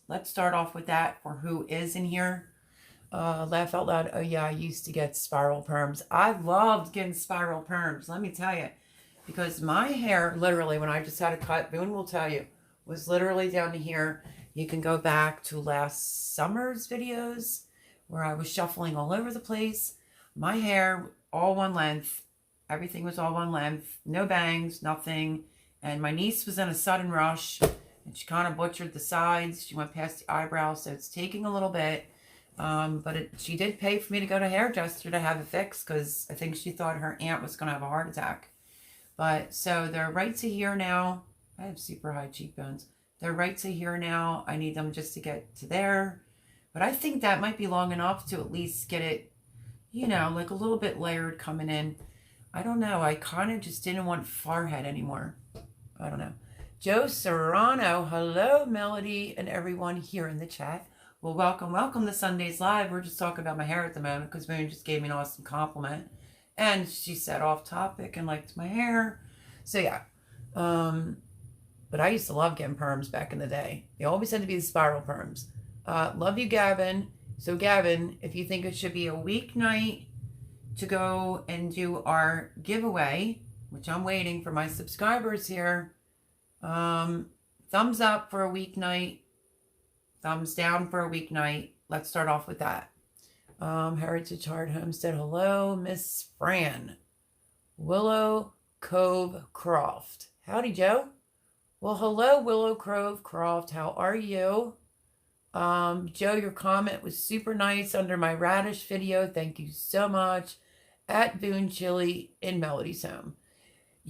Let's start off with that for who is in here. Laugh out loud. Oh yeah, I used to get spiral perms. I loved getting spiral perms, let me tell you. Because my hair, literally, when I just had a cut, Boone will tell you, was literally down to here. You can go back to last summer's videos where I was shuffling all over the place. My hair, all one length. Everything was all one length. No bangs, nothing. And my niece was in a sudden rush. And she kind of butchered the sides. She went past the eyebrows. So it's taking a little bit. But she did pay for me to go to a hairdresser to have it fixed. Because I think she thought her aunt was going to have a heart attack. But so they're right to here now. I have super high cheekbones. They're right to here now. I need them just to get to there. But I think that might be long enough to at least get it, like a little bit layered coming in. I don't know. I kind of just didn't want forehead anymore. I don't know. Joe Serrano. Hello, Melody, and everyone here in the chat. Well, welcome to Sunday's Live. We're just talking about my hair at the moment because Moon just gave me an awesome compliment. And she said off topic and liked my hair. So, yeah. But I used to love getting perms back in the day. They always had to be the spiral perms. Love you, Gavin. So, Gavin, if you think it should be a weeknight to go and do our giveaway, which I'm waiting for my subscribers here, thumbs up for a weeknight, thumbs down for a weeknight. Let's start off with that. Heritage Heart Homestead. Hello, Miss Fran. Willow Cove Croft. Howdy, Joe. Well, hello, Willow Cove Croft. How are you? Joe, your comment was super nice under my radish video. Thank you so much. At Boone Chili in Melody's home.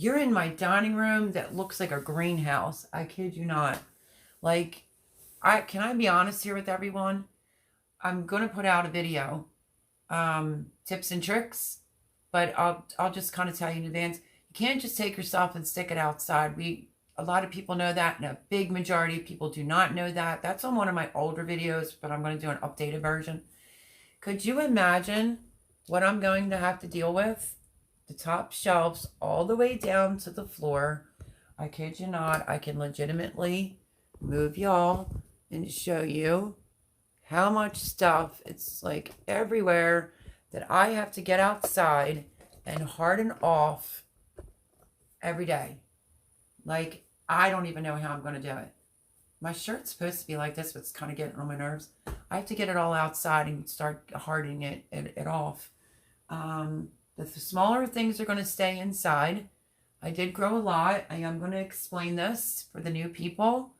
You're in my dining room that looks like a greenhouse. I kid you not. Like, can I be honest here with everyone? I'm going to put out a video, tips and tricks, but I'll just kind of tell you in advance. You can't just take your stuff and stick it outside. A lot of people know that, and a big majority of people do not know that. That's on one of my older videos, but I'm going to do an updated version. Could you imagine what I'm going to have to deal with? The top shelves all the way down to the floor. I kid you not, I can legitimately move y'all and show you how much stuff, it's like everywhere, that I have to get outside and harden off every day. Like, I don't even know how I'm going to do it. My shirt's supposed to be like this, but it's kind of getting on my nerves. I have to get it all outside and start hardening it off. The smaller things are going to stay inside. I did grow a lot. I am going to explain this for the new people.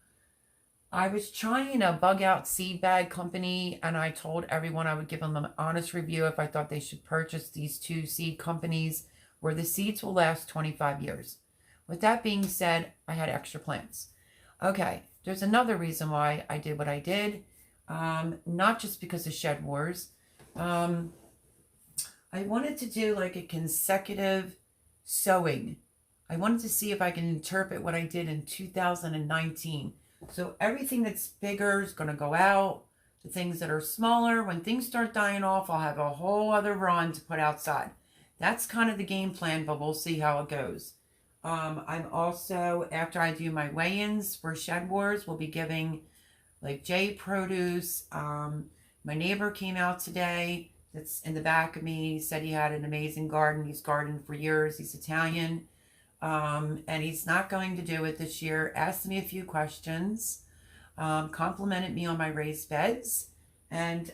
I was trying a bug out seed bag company, and I told everyone I would give them an honest review if I thought they should purchase these 2 seed companies where the seeds will last 25 years. With that being said, I had extra plants. Okay, there's another reason why I did what I did. Not just because of shed wars. I wanted to do like a consecutive sowing. I wanted to see if I can interpret what I did in 2019. So everything that's bigger is going to go out. The things that are smaller, when things start dying off, I'll have a whole other run to put outside. That's kind of the game plan, but we'll see how it goes. I'm also, after I do my weigh-ins for Shed Wars, we'll be giving like J produce. My neighbor came out today. That's in the back of me. He said he had an amazing garden. He's gardened for years. He's Italian. And he's not going to do it this year. Asked me a few questions. Complimented me on my raised beds. And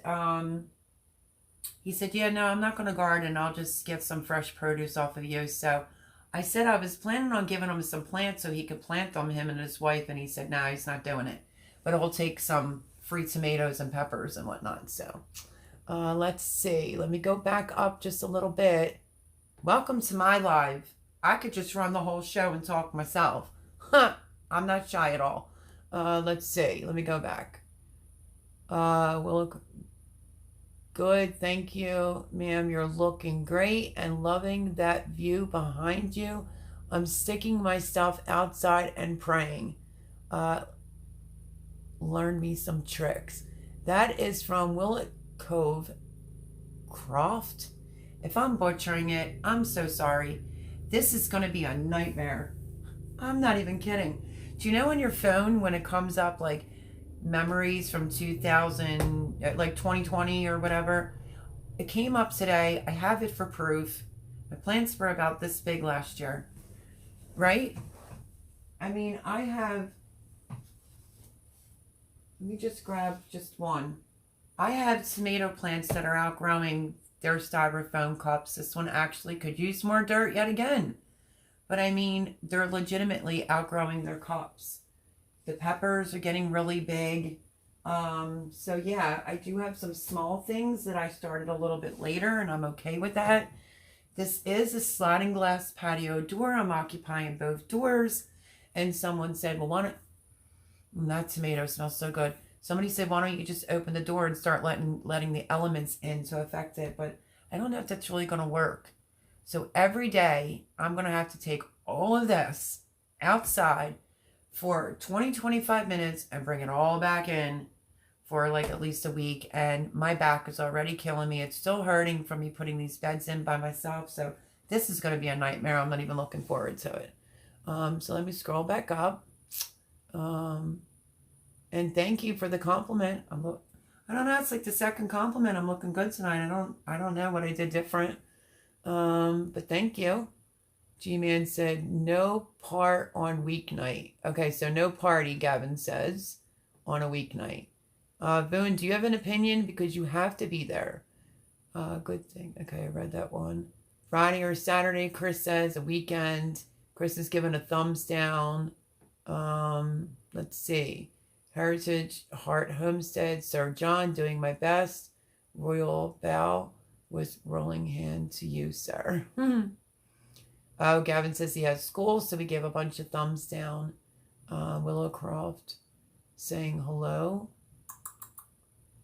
he said, yeah, no, I'm not going to garden. I'll just get some fresh produce off of you. So I said I was planning on giving him some plants so he could plant them, him and his wife. And he said, no, he's not doing it. But it'll take some free tomatoes and peppers and whatnot. So let's see. Let me go back up just a little bit. Welcome to my live. I could just run the whole show and talk myself. I'm not shy at all. Let's see. Let me go back. We'll look good. Thank you, ma'am. You're looking great and loving that view behind you. I'm sticking my stuff outside and praying. Learn me some tricks. That is from Willet Cove Croft. If I'm butchering it, I'm so sorry. This is going to be a nightmare. I'm not even kidding. Do you know on your phone when it comes up like memories from 2000, like 2020 or whatever? It came up today. I have it for proof. My plants were about this big last year. Right? I mean, I have... Let me just grab just one. I have tomato plants that are outgrowing their styrofoam cups. This one actually could use more dirt yet again. But I mean, they're legitimately outgrowing their cups. The peppers are getting really big. So yeah, I do have some small things that I started a little bit later, and I'm okay with that. This is a sliding glass patio door. I'm occupying both doors. And someone said, well, why don't... That tomato smells so good. Somebody said, why don't you just open the door and start letting the elements in to affect it? But I don't know if that's really going to work. So every day, I'm going to have to take all of this outside for 20-25 minutes and bring it all back in for like at least a week. And my back is already killing me. It's still hurting from me putting these beds in by myself. So this is going to be a nightmare. I'm not even looking forward to it. So let me scroll back up. And thank you for the compliment. I don't know. It's like the second compliment. I'm looking good tonight. I don't know what I did different. But thank you. G-Man said, no part on weeknight. Okay, so no party, Gavin says, on a weeknight. Boone, do you have an opinion? Because you have to be there. Good thing. Okay, I read that one. Friday or Saturday, Chris says, a weekend. Chris is giving a thumbs down. Let's see. Heritage Heart Homestead, Sir John, doing my best. Royal bow with rolling hand to you, sir. Oh, Gavin says he has school, so we gave a bunch of thumbs down. Willowcroft saying hello.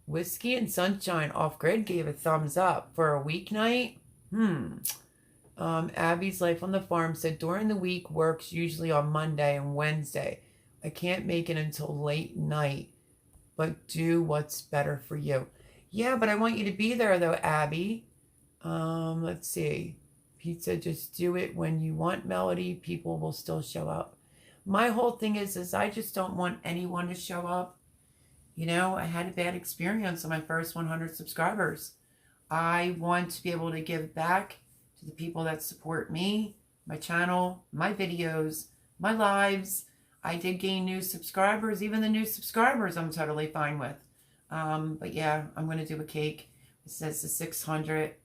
Whiskey and Sunshine Off Grid gave a thumbs up for a weeknight. Abby's Life on the Farm said during the week works usually on Monday and Wednesday. I can't make it until late night, but do what's better for you. Yeah, but I want you to be there though, Abby. Let's see. Pizza, just do it when you want, Melody. People will still show up. My whole thing is I just don't want anyone to show up. You know, I had a bad experience on my first 100 subscribers. I want to be able to give back to the people that support me, my channel, my videos, my lives. I did gain new subscribers. Even the new subscribers I'm totally fine with. But yeah, I'm going to do a cake. It says the 600,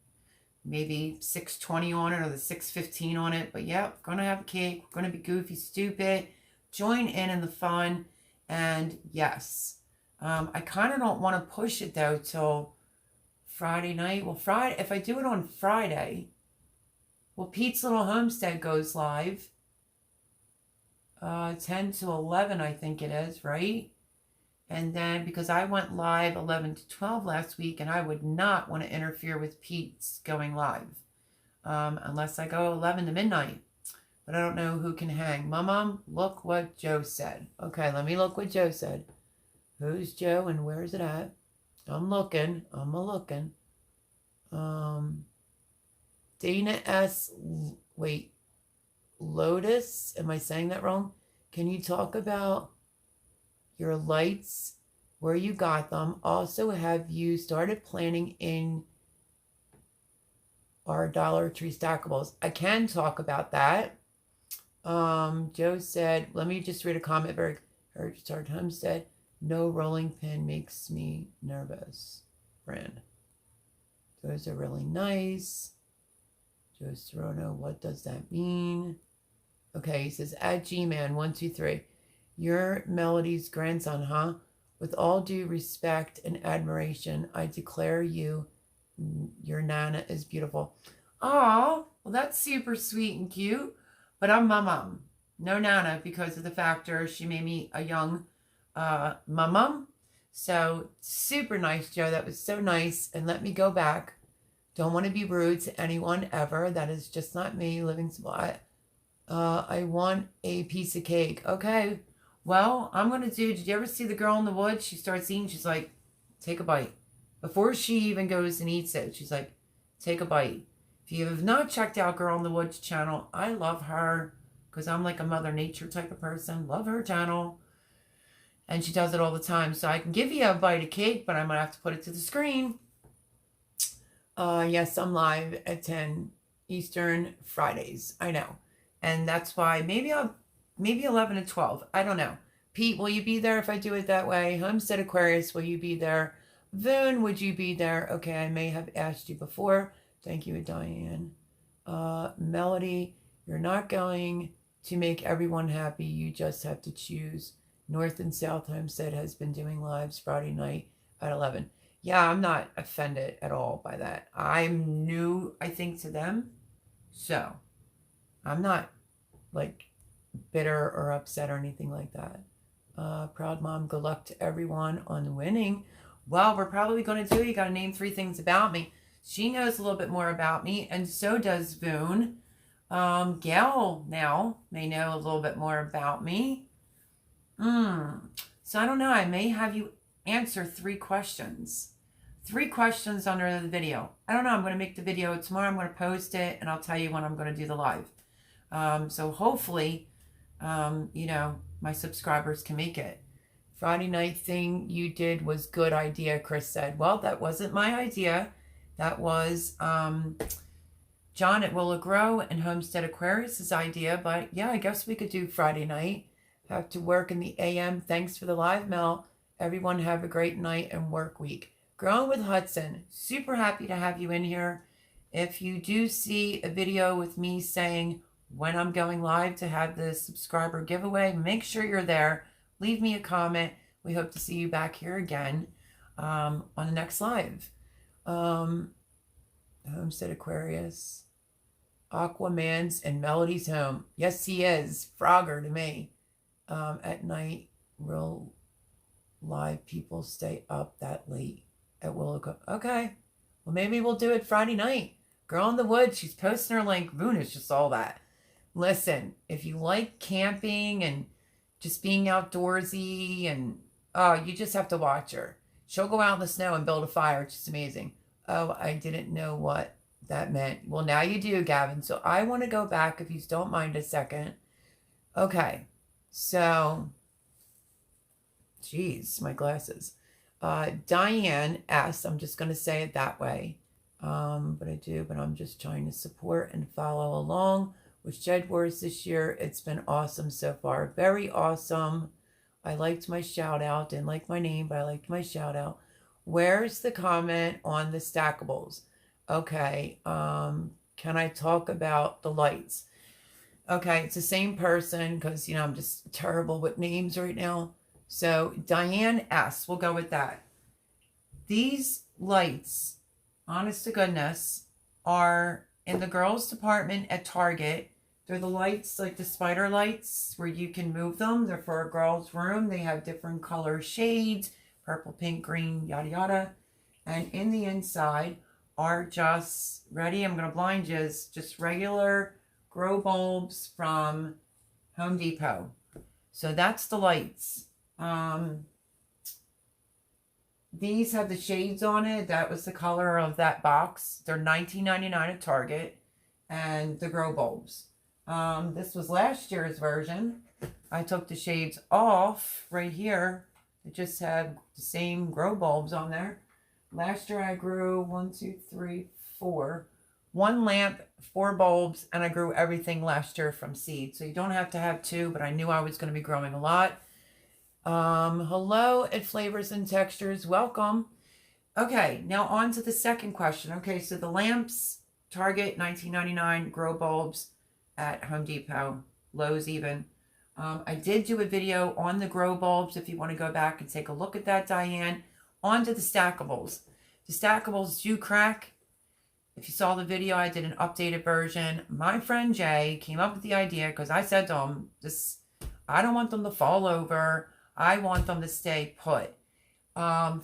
maybe 620 on it or the 615 on it. But yeah, going to have a cake. We're going to be goofy, stupid. Join in the fun. And yes, I kind of don't want to push it though till Friday night. Well, Friday, if I do it on Friday, well, Pete's Little Homestead goes live 10 to 11, I think it is, right? And then because I went live 11 to 12 last week, and I would not want to interfere with Pete's going live unless I go 11 to midnight. But I don't know who can hang. Mom, look what Joe said. Okay, let me look what Joe said. Who's Joe and where is it at? I'm looking. I'm a-looking. Dana S. Wait. Lotus. Am I saying that wrong? Can you talk about your lights, where you got them? Also, have you started planning in our Dollar Tree stackables? I can talk about that. Joe said, let me just read a comment. Start Homestead. No rolling pin makes me nervous. Friend. Those are really nice. Joe Serrano, what does that mean? Okay, he says, at Gman123. You're Melody's grandson, huh? With all due respect and admiration, I declare your Nana is beautiful. Oh, well, that's super sweet and cute. But I'm mum. No Nana because of the factor she made me a young mum. So super nice, Joe. That was so nice. And let me go back. Don't want to be rude to anyone ever. That is just not me. Living spot. I want a piece of cake. Okay. Well, I'm going to do, did you ever see the girl in the woods? She starts eating. She's like, take a bite. Before she even goes and eats it, she's like, take a bite. If you have not checked out Girl in the Woods channel, I love her because I'm like a Mother Nature type of person. Love her channel. And she does it all the time. So I can give you a bite of cake, but I'm going to have to put it to the screen. Yes, I'm live at 10 Eastern Fridays. I know. And that's why maybe 11 to 12. I don't know. Pete, will you be there if I do it that way? Homestead Aquarius, will you be there? Voon, would you be there? Okay, I may have asked you before. Thank you, Diane. Melody, you're not going to make everyone happy. You just have to choose. North and South Homestead has been doing lives Friday night at 11. Yeah, I'm not offended at all by that. I'm new, I think, to them. So, I'm not, like, bitter or upset or anything like that. Proud mom, good luck to everyone on winning. Well, we're probably going to do, you got to name 3 things about me. She knows a little bit more about me, and so does Voon. Gail now may know a little bit more about me. So I don't know. I may have you answer 3 questions. 3 questions under the video. I don't know. I'm going to make the video tomorrow. I'm going to post it, and I'll tell you when I'm going to do the live. So hopefully, you know, my subscribers can make it. Friday night thing you did was good idea, Chris said. Well, that wasn't my idea. That was John at Willow Grow and Homestead Aquarius' idea. But yeah, I guess we could do Friday night. Have to work in the AM. Thanks for the live, Mel. Everyone have a great night and work week. Growing with Hudson. Super happy to have you in here. If you do see a video with me saying when I'm going live to have the subscriber giveaway, make sure you're there. Leave me a comment. We hope to see you back here again on the next live. Homestead Aquarius. Aquaman's in Melody's home. Yes, he is. Frogger to me. At night, real live people stay up that late at Willow. Okay. Well, maybe we'll do it Friday night. Girl in the Woods, she's posting her link. Runa's just all that. Listen, if you like camping and just being outdoorsy and, oh, you just have to watch her. She'll go out in the snow and build a fire. It's just amazing. Oh, I didn't know what that meant. Well, now you do, Gavin. So I want to go back, if you don't mind a second. Okay. So, geez, my glasses. Diane S. I'm just going to say it that way. But I'm just trying to support and follow along with Shed Wars this year. It's been awesome so far. Very awesome. I liked my shout out. Didn't like my name, but I liked my shout out. Where's the comment on the stackables? Okay. Can I talk about the lights? Okay, it's the same person because, I'm just terrible with names right now. So Diane S. We'll go with that. These lights, honest to goodness, are in the girls' department at Target. They're the lights, like the spider lights, where you can move them. They're for a girl's room. They have different color shades, purple, pink, green, yada, yada. And in the inside are just, ready, I'm going to blind you, just regular grow bulbs from Home Depot. So that's the lights. These have the shades on it. That was the color of that box. They're $19.99 at Target. And the grow bulbs. This was last year's version. I took the shades off right here. It just had the same grow bulbs on there. Last year I grew 1, 2, 3, 4. 1 lamp, 4 bulbs, and I grew everything last year from seed. So you don't have to have 2, but I knew I was going to be growing a lot. Hello at Flavors and Textures. Welcome. Okay, now on to the second question. Okay, so the lamps, Target, $19.99, grow bulbs at Home Depot, Lowe's even. I did do a video on the grow bulbs if you want to go back and take a look at that, Diane. On to the stackables. The stackables do crack. If you saw the video, I did an updated version. My friend Jay came up with the idea because I said to him, I don't want them to fall over. I want them to stay put.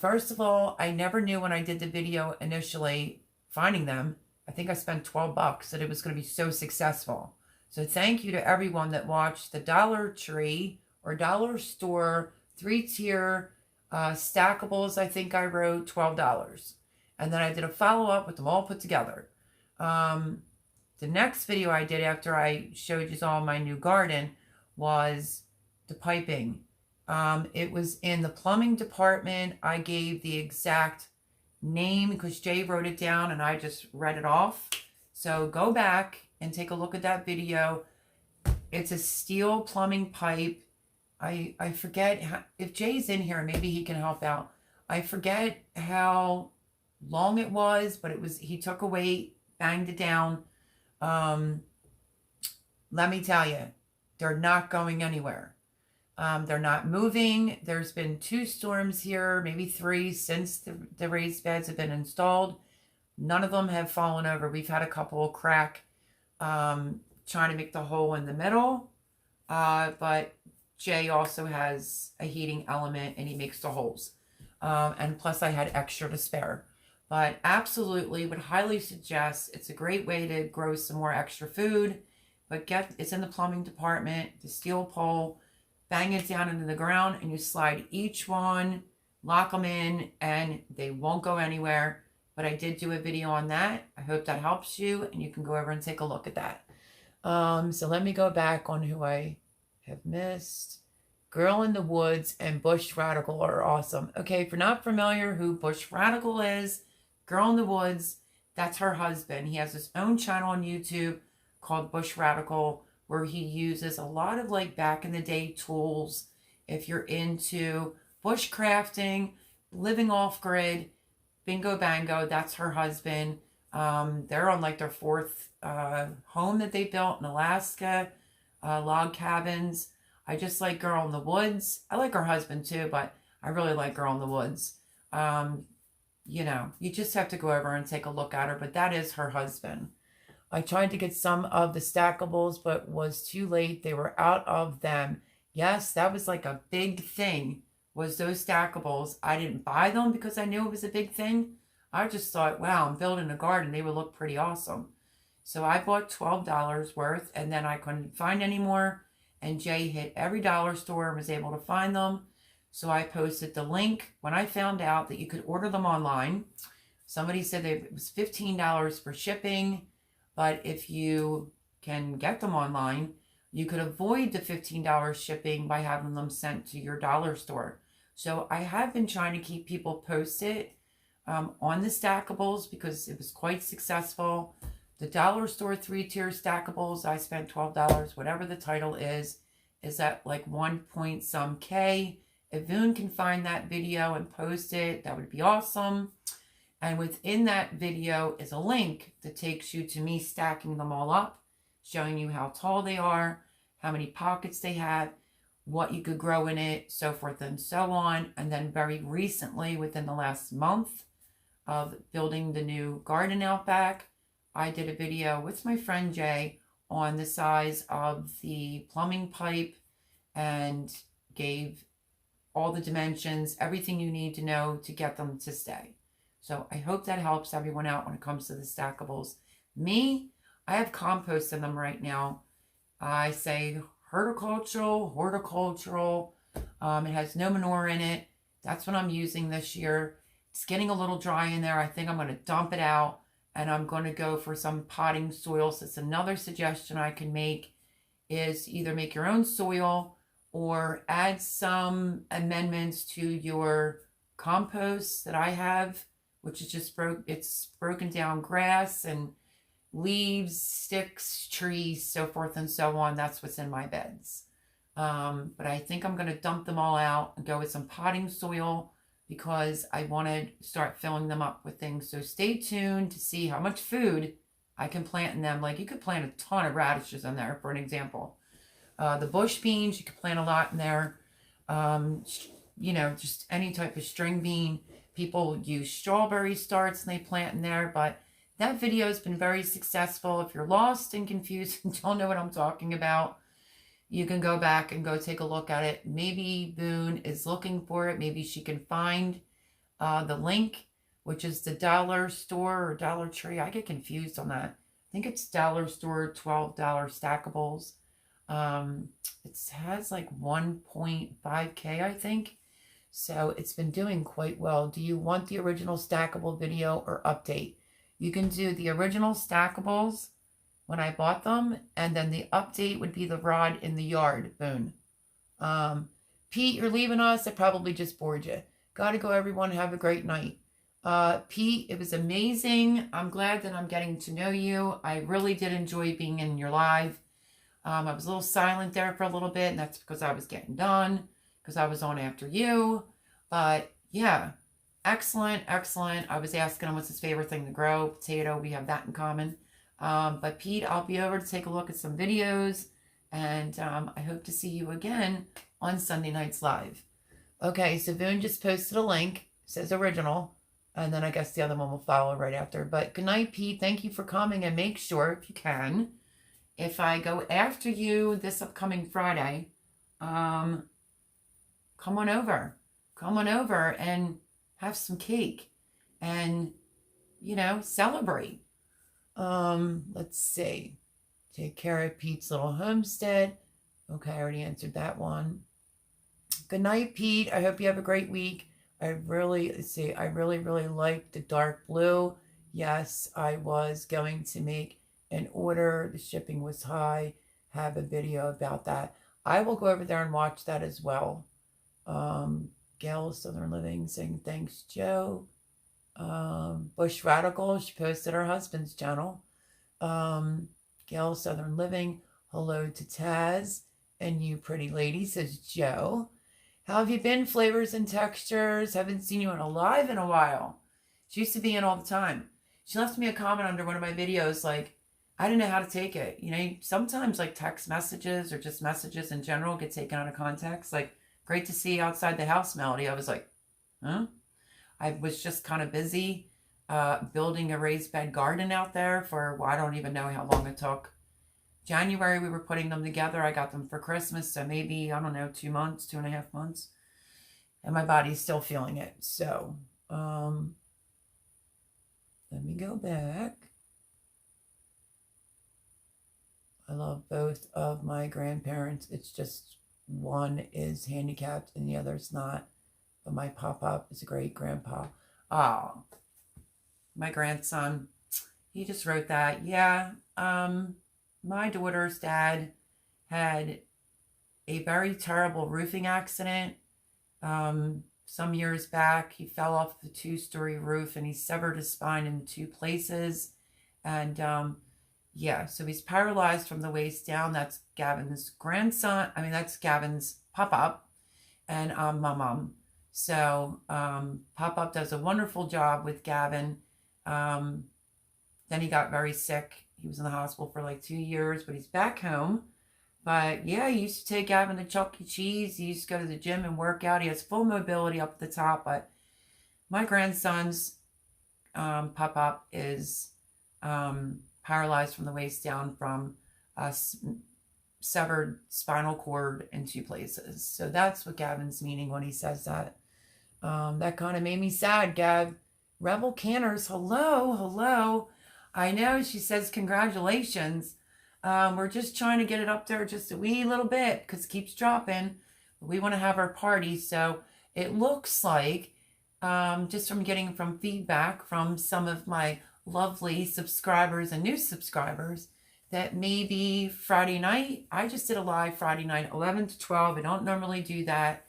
First of all, I never knew when I did the video initially finding them. I think I spent $12 that it was going to be so successful. So thank you to everyone that watched the Dollar Tree or Dollar Store 3-tier stackables. I think I wrote $12. And then I did a follow-up with them all put together. The next video I did after I showed you all my new garden was the piping. It was in the plumbing department. I gave the exact name because Jay wrote it down and I just read it off. So go back and take a look at that video. It's a steel plumbing pipe. I forget if Jay's in here, maybe he can help out. I forget how long it was, but he took a weight, banged it down. Let me tell you, they're not going anywhere. They're not moving. There's been 2 storms here, maybe 3 since the raised beds have been installed. None of them have fallen over. We've had a couple crack, trying to make the hole in the middle. But Jay also has a heating element and he makes the holes. And plus I had extra to spare. But absolutely would highly suggest, it's a great way to grow some more extra food. But it's in the plumbing department, the steel pole, bang it down into the ground and you slide each one, lock them in, and they won't go anywhere. But I did do a video on that. I hope that helps you and you can go over and take a look at that. So let me go back on who I have missed. Girl in the Woods and Bush Radical are awesome. Okay, if you're not familiar who Bush Radical is, Girl in the Woods, that's her husband. He has his own channel on YouTube called Bush Radical, where he uses a lot of like back in the day tools. If you're into bushcrafting, living off grid, bingo bango, that's her husband. They're on like their 4th home that they built in Alaska, log cabins. I just like Girl in the Woods. I like her husband too, but I really like Girl in the Woods. You just have to go over and take a look at her, but that is her husband. I tried to get some of the stackables, but was too late. They were out of them. Yes, that was like a big thing, was those stackables. I didn't buy them because I knew it was a big thing. I just thought, wow, I'm building a garden. They would look pretty awesome. So I bought $12 worth, and then I couldn't find any more. And Jay hit every dollar store and was able to find them. So I posted the link when I found out that you could order them online. Somebody said that it was $15 for shipping, but if you can get them online, you could avoid the $15 shipping by having them sent to your dollar store. So I have been trying to keep people posted on the stackables because it was quite successful. The dollar store 3-tier stackables, I spent $12, whatever the title is at like 1 point some K. If Voon can find that video and post it, that would be awesome. And within that video is a link that takes you to me stacking them all up, showing you how tall they are, how many pockets they have, what you could grow in it, so forth and so on. And then very recently, within the last month of building the new garden out back, I did a video with my friend Jay on the size of the plumbing pipe and gave all the dimensions, everything you need to know to get them to stay. So I hope that helps everyone out when it comes to the stackables. Me, I have compost in them right now. I say horticultural. It has no manure in it. That's what I'm using this year. It's getting a little dry in there. I think I'm going to dump it out, and I'm going to go for some potting soil. So it's another suggestion I can make is either make your own soil or add some amendments to your compost that I have, which is just it's broken down grass and leaves, sticks, trees, so forth and so on. That's what's in my beds. But I think I'm going to dump them all out and go with some potting soil because I want to start filling them up with things. So stay tuned to see how much food I can plant in them. Like you could plant a ton of radishes in there, for an example. The bush beans, you could plant a lot in there. You know, just any type of string bean. People use strawberry starts and they plant in there, but that video has been very successful. If you're lost and confused and don't know what I'm talking about, you can go back and go take a look at it. Maybe Boone is looking for it. Maybe she can find the link, which is the dollar store or Dollar Tree. I get confused on that. I think it's dollar store, $12 stackables. It has like 1.5K, I think. So it's been doing quite well. Do you want the original stackable video or update? You can do the original stackables when I bought them, and then the update would be the rod in the yard, Boone. Pete, you're leaving us. I probably just bored you. Gotta go, everyone. Have a great night. Pete, it was amazing. I'm glad that I'm getting to know you. I really did enjoy being in your live. I was a little silent there for a little bit, and that's because I was getting done, because I was on after you. But yeah, excellent. I was asking him what's his favorite thing to grow. Potato, we have that in common. But Pete, I'll be over to take a look at some videos, and I hope to see you again on Sunday nights live. Okay, so Boone just posted a link, says original, and then I guess the other one will follow right after. But good night, Pete. Thank you for coming, and make sure, if you can, if I go after you this upcoming Friday, come on over and have some cake and, you know, celebrate. Let's see. Take care of Pete's little homestead. Okay, I already answered that one. Good night, Pete. I hope you have a great week. I really like the dark blue. Yes, I was going to make an order. The shipping was high. Have a video about that. I will go over there and watch that as well. Gail Southern Living saying thanks, Joe. Bush Radical, she posted her husband's channel. Gail Southern Living, hello to Taz. And you pretty lady, says Joe. How have you been, Flavors and Textures? Haven't seen you in a live in a while. She used to be in all the time. She left me a comment under one of my videos like, I didn't know how to take it. You know, sometimes like text messages or just messages in general get taken out of context. Like, great to see you outside the house, Melody. I was like, huh? I was just kind of busy. building a raised bed garden out there for, well, I don't even know how long it took. January, we were putting them together. I got them for Christmas, so maybe, I don't know, 2 months, 2.5 months. And my body's still feeling it. So, let me go back. I love both of my grandparents. It's just one is handicapped and the other's not. But my pop-up is a great grandpa. Oh, my grandson, he just wrote that. Yeah, my daughter's dad had a very terrible roofing accident some years back. He fell off the 2-story roof and he severed his spine in 2 places. And yeah, so he's paralyzed from the waist down. That's Gavin's grandson. I mean, that's Gavin's pop-up and my mom. So pop-up does a wonderful job with Gavin. Then he got very sick. He was in the hospital for like 2 years, but he's back home. But yeah, he used to take Gavin to Chuck E. Cheese. He used to go to the gym and work out. He has full mobility up at the top. But my grandson's pop-up is paralyzed from the waist down from a severed spinal cord in 2 places. So that's what Gavin's meaning when he says that. That kind of made me sad, Gav. Rebel Canners, hello, hello. I know she says congratulations. We're just trying to get it up there just a wee little bit because it keeps dropping. We want to have our party. So it looks like, just from getting from feedback from some of my lovely subscribers and new subscribers, that maybe Friday night, I just did a live Friday night, 11 to 12. I don't normally do that.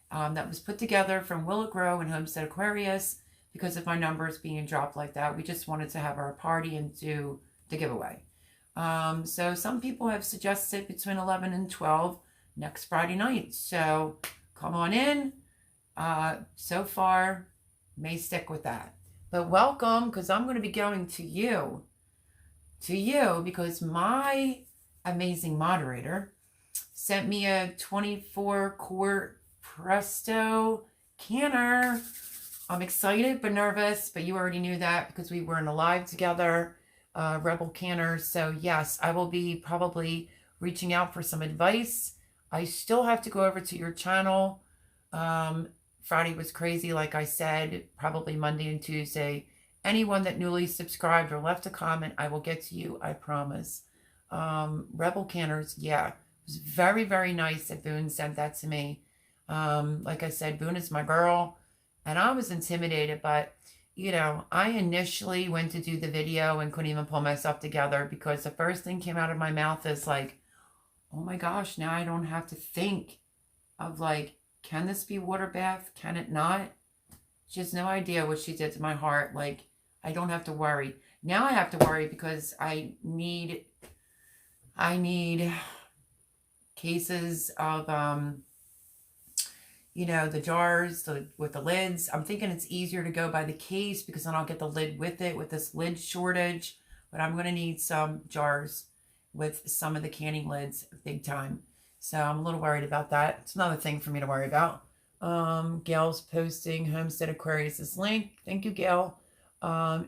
That was put together from Willow Grow and Homestead Aquarius because of my numbers being dropped like that. We just wanted to have our party and do the giveaway. So some people have suggested between 11 and 12 next Friday night. So come on in. So far, may stick with that. But welcome, because I'm going to be going to you, because my amazing moderator sent me a 24-quart Presto canner. I'm excited but nervous, but you already knew that because we were in a live together, Rebel Canners. So yes, I will be probably reaching out for some advice. I still have to go over to your channel. Friday was crazy, like I said, probably Monday and Tuesday. Anyone that newly subscribed or left a comment, I will get to you, I promise. Rebel Canners, yeah. It was very, very nice that Boone sent that to me. Like I said, Boone is my girl. And I was intimidated, but, you know, I initially went to do the video and couldn't even pull myself together because the first thing came out of my mouth is like, oh my gosh, now I don't have to think of like, can this be water bath? Can it not? She has no idea what she did to my heart. Like, I don't have to worry. Now I have to worry because I need cases of, you know, the jars with the lids. I'm thinking it's easier to go by the case because then I'll get the lid with it with this lid shortage. But I'm going to need some jars with some of the canning lids big time. So I'm a little worried about that. It's another thing for me to worry about. Gail's posting Homestead Aquarius' link. Thank you, Gail.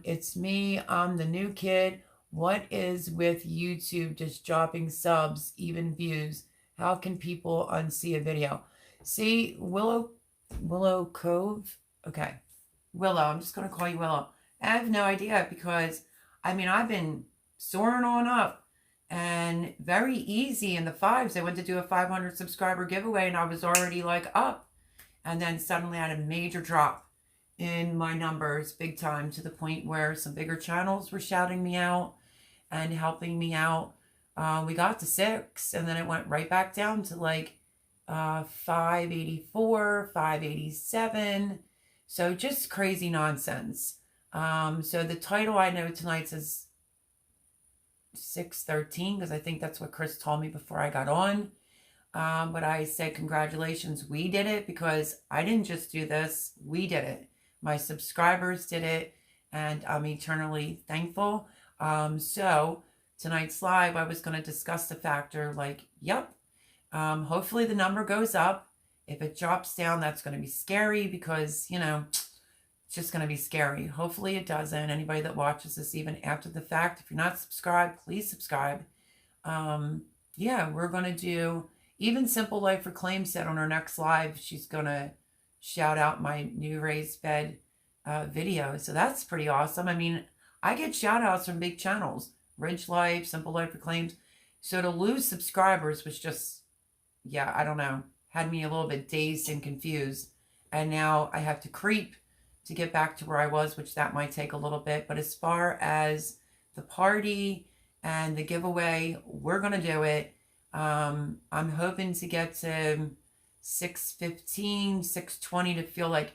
It's me. I'm the new kid. What is with YouTube just dropping subs, even views? How can people unsee a video? See, Willow Cove? Okay. Willow. I'm just going to call you Willow. I have no idea because, I mean, I've been soaring on up and very easy in the 5s. I went to do a 500 subscriber giveaway and I was already like up. And then suddenly I had a major drop in my numbers big time to the point where some bigger channels were shouting me out and helping me out. We got to 6 and then it went right back down to like 584, 587. So just crazy nonsense. So the title I know tonight says 613 because I think that's what Chris told me before I got on. But I said, congratulations, we did it because I didn't just do this. We did it. My subscribers did it. And I'm eternally thankful. So tonight's live, I was going to discuss the factor like, yep. Hopefully the number goes up. If it drops down, that's going to be scary because, you know, it's just going to be scary. Hopefully it doesn't. Anybody that watches this even after the fact, if you're not subscribed, please subscribe. Yeah, we're going to do, even Simple Life Reclaim said on our next live, she's going to shout out my new raised bed video. So that's pretty awesome. I mean, I get shout outs from big channels, Ridge Life, Simple Life Reclaimed. So to lose subscribers was just, yeah, I don't know, had me a little bit dazed and confused. And now I have to creep to get back to where I was, which that might take a little bit. But as far as the party and the giveaway, we're going to do it. I'm hoping to get to 6:15, 6:20 to feel like,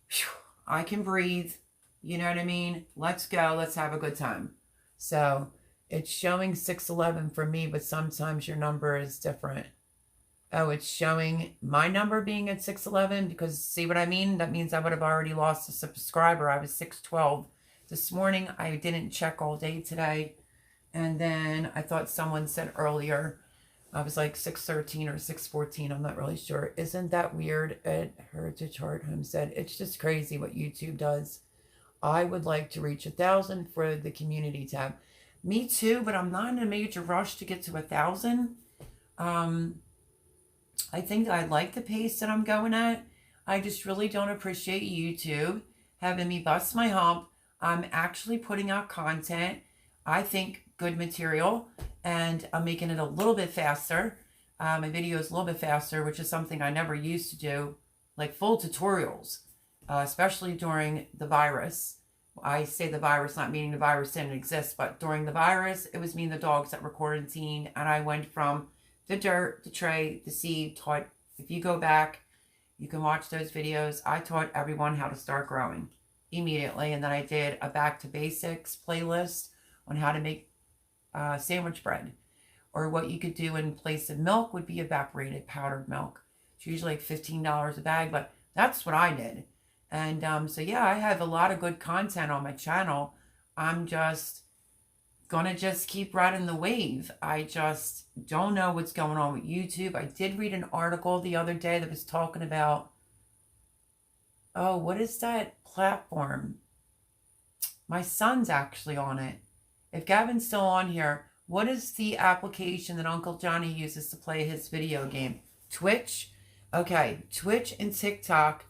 whew, I can breathe. You know what I mean? Let's go. Let's have a good time. So it's showing 6:11 for me, but sometimes your number is different. Oh, it's showing my number being at 6:11 because see what I mean? That means I would have already lost a subscriber. I was 6:12 this morning. I didn't check all day today. And then I thought someone said earlier, I was like 6:13 or 6:14. I'm not really sure. Isn't that weird at Heritage Heart Homestead? It's just crazy what YouTube does. I would like to reach 1,000 for the community tab. Me too, but I'm not in a major rush to get to 1,000. I think I like the pace that I'm going at. I just really don't appreciate YouTube having me bust my hump. I'm actually putting out content. I think good material, and I'm making it a little bit faster. My video is a little bit faster, which is something I never used to do, like full tutorials, especially during the virus. I say the virus, not meaning the virus didn't exist, but during the virus, it was me and the dogs that were quarantined, and I went from the dirt, the tray, the seed, taught, if you go back, you can watch those videos. I taught everyone how to start growing immediately, and then I did a back to basics playlist on how to make sandwich bread, or what you could do in place of milk would be evaporated powdered milk. It's usually like $15 a bag, but that's what I did. And so yeah, I have a lot of good content on my channel. I'm just gonna keep riding the wave. I just don't know what's going on with YouTube. I did read an article the other day that was talking about, oh, what is that platform? My son's actually on it. If Gavin's still on here, what is the application that Uncle Johnny uses to play his video game? Twitch? Okay, Twitch and TikTok,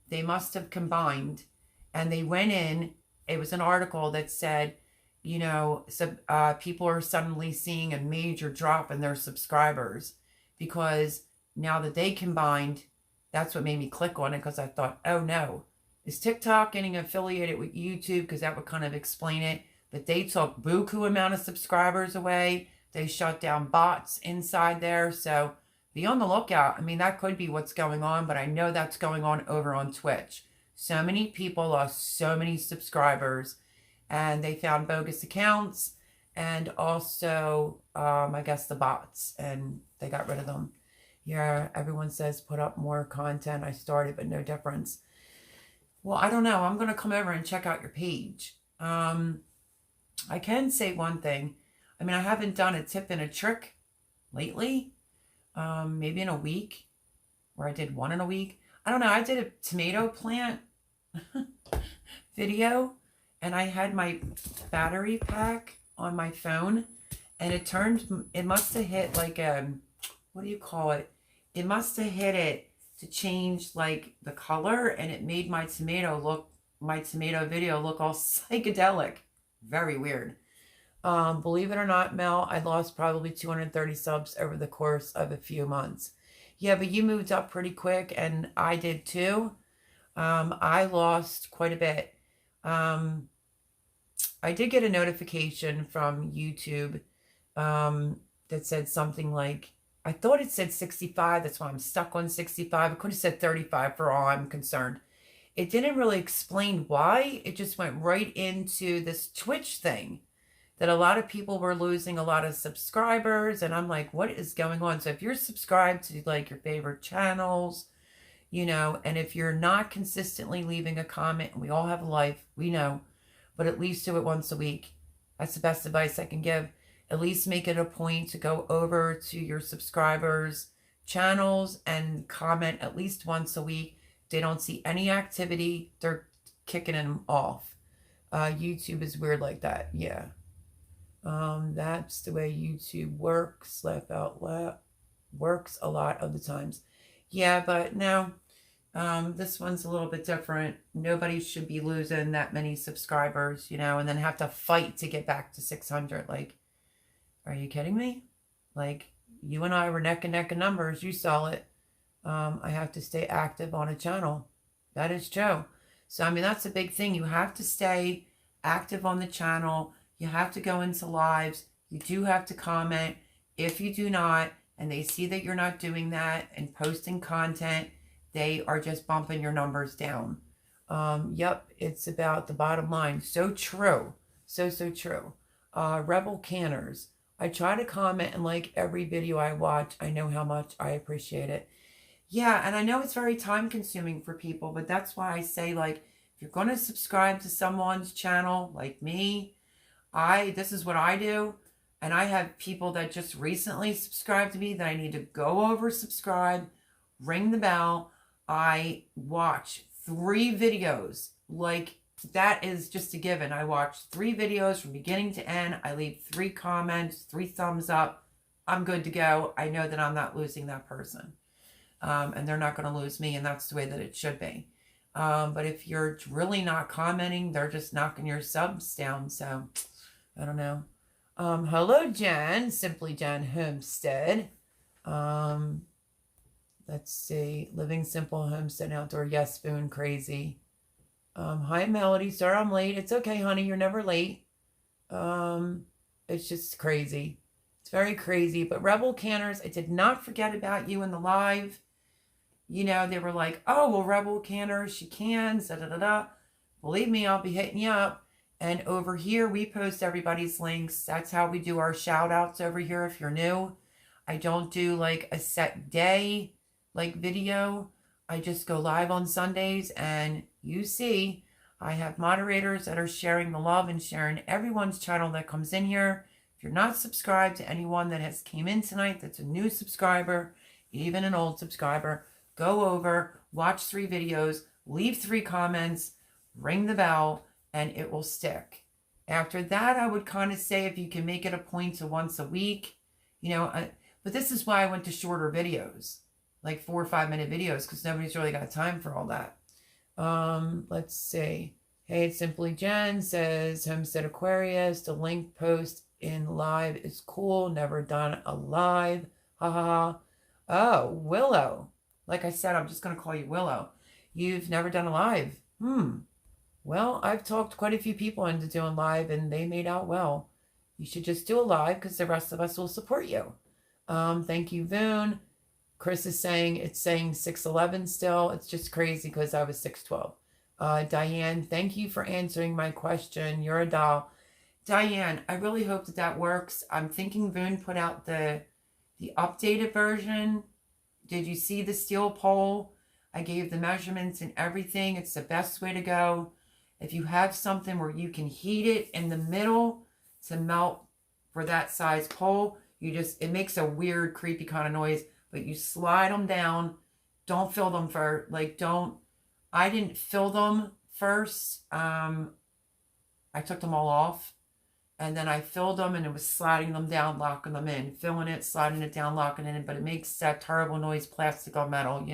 they must have combined, and they went in, it was an article that said, you know, people are suddenly seeing a major drop in their subscribers because now that they combined, that's what made me click on it, because I thought, oh no, is TikTok getting affiliated with YouTube? Because that would kind of explain it. But they took buku amount of subscribers away. They shut down bots inside there. So be on the lookout. I mean, that could be what's going on, but I know that's going on over on Twitch. So many people lost so many subscribers, and they found bogus accounts, and also, I guess, the bots, and they got rid of them. Yeah, everyone says put up more content. I started, but no difference. Well, I don't know. I'm going to come over and check out your page. I can say one thing. I mean, I haven't done a tip and a trick lately. Maybe in a week, or I did one in a week. I don't know. I did a tomato plant video, and I had my battery pack on my phone, and it must have hit like what do you call it? It must have hit it to change like the color, and it made my tomato video look all psychedelic. Very weird. Believe it or not, Mel, I lost probably 230 subs over the course of a few months. Yeah, but you moved up pretty quick, and I did too. I lost quite a bit. I did get a notification from YouTube that said something like, I thought it said 65. That's why I'm stuck on 65. It could have said 35 for all I'm concerned. It didn't really explain why. It just went right into this Twitch thing that a lot of people were losing a lot of subscribers. And I'm like, what is going on? So if you're subscribed to like your favorite channels, you know, and if you're not consistently leaving a comment, and we all have a life, we know, but at least do it once a week. That's the best advice I can give. At least make it a point to go over to your subscribers' channels and comment at least once a week. They don't see any activity. They're kicking them off. YouTube is weird like that. Yeah. That's the way YouTube works. Laugh out loud. Works a lot of the times. Yeah, but no. This one's a little bit different. Nobody should be losing that many subscribers, and then have to fight to get back to 600. Like, are you kidding me? Like, you and I were neck and neck in numbers. You saw it. I have to stay active on a channel. That is true. So, I mean, that's a big thing. You have to stay active on the channel. You have to go into lives. You do have to comment. If you do not, and they see that you're not doing that and posting content, they are just bumping your numbers down. Yep, it's about the bottom line. So true. So true. Rebel Canners. I try to comment and like every video I watch. I know how much I appreciate it. Yeah, and I know it's very time consuming for people, but that's why I say, like, if you're going to subscribe to someone's channel like me, this is what I do. And I have people that just recently subscribed to me that I need to go over subscribe, ring the bell. I watch 3 videos. Like, that is just a given. I watch 3 videos from beginning to end. I leave 3 comments, 3 thumbs up. I'm good to go. I know that I'm not losing that person. And they're not going to lose me, and that's the way that it should be. But if you're really not commenting, they're just knocking your subs down. So, I don't know. Hello, Jen. Simply Jen Homestead. Let's see. Living Simple Homestead Outdoor. Yes, Spoon Crazy. Hi, Melody. Sorry I'm late. It's okay, honey. You're never late. It's just crazy. It's very crazy. But Rebel Canners, I did not forget about you in the live. They were like, oh, well, Rebel Canners, she cans, da-da-da-da. Believe me, I'll be hitting you up. And over here, we post everybody's links. That's how we do our shout-outs over here if you're new. I don't do, like, a set day, like, video. I just go live on Sundays, and you see, I have moderators that are sharing the love and sharing everyone's channel that comes in here. If you're not subscribed to anyone that has came in tonight that's a new subscriber, even an old subscriber, go over, watch 3 videos, leave 3 comments, ring the bell, and it will stick. After that, I would kind of say if you can make it a point to once a week, but this is why I went to shorter videos, like 4 or 5 minute videos, because nobody's really got time for all that. Let's see. Hey, it's Simply Jen says, Homestead Aquarius, the link post in live is cool. Never done a live. Ha ha ha. Oh, Willow. Like I said, I'm just going to call you Willow. You've never done a live. Well, I've talked quite a few people into doing live, and they made out well. You should just do a live, because the rest of us will support you. Thank you, Voon. Chris is saying it's saying 6'11" still. It's just crazy because I was 6'12". Diane, thank you for answering my question. You're a doll. Diane, I really hope that works. I'm thinking Voon put out the updated version. Did you see the steel pole? I gave the measurements and everything. It's the best way to go. If you have something where you can heat it in the middle to melt for that size pole, it makes a weird, creepy kind of noise, but you slide them down. Don't fill them I didn't fill them first. I took them all off, and then I filled them, and it was sliding them down, locking them in, filling it, sliding it down, locking it in, but it makes that terrible noise, plastic or metal,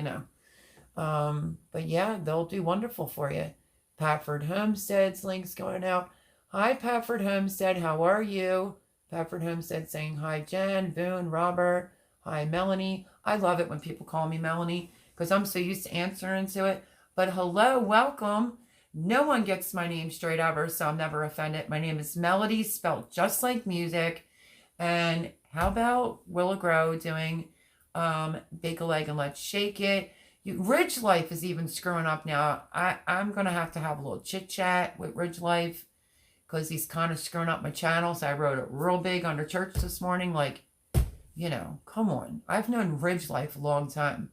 But yeah, they'll do wonderful for you. Patford Homestead's links going out. Hi, Patford Homestead. How are you? Patford Homestead saying hi, Jen, Boone, Robert. Hi, Melanie. I love it when people call me Melanie because I'm so used to answering to it. But hello, welcome. No one gets my name straight ever, so I'm never offended. My name is Melody, spelled just like music. And how about Willow Grow doing Bake a Leg and Let's Shake It? Ridge Life is even screwing up now. I'm going to have a little chit-chat with Ridge Life because he's kind of screwing up my channel. So I wrote it real big under church this morning. Like, come on. I've known Ridge Life a long time.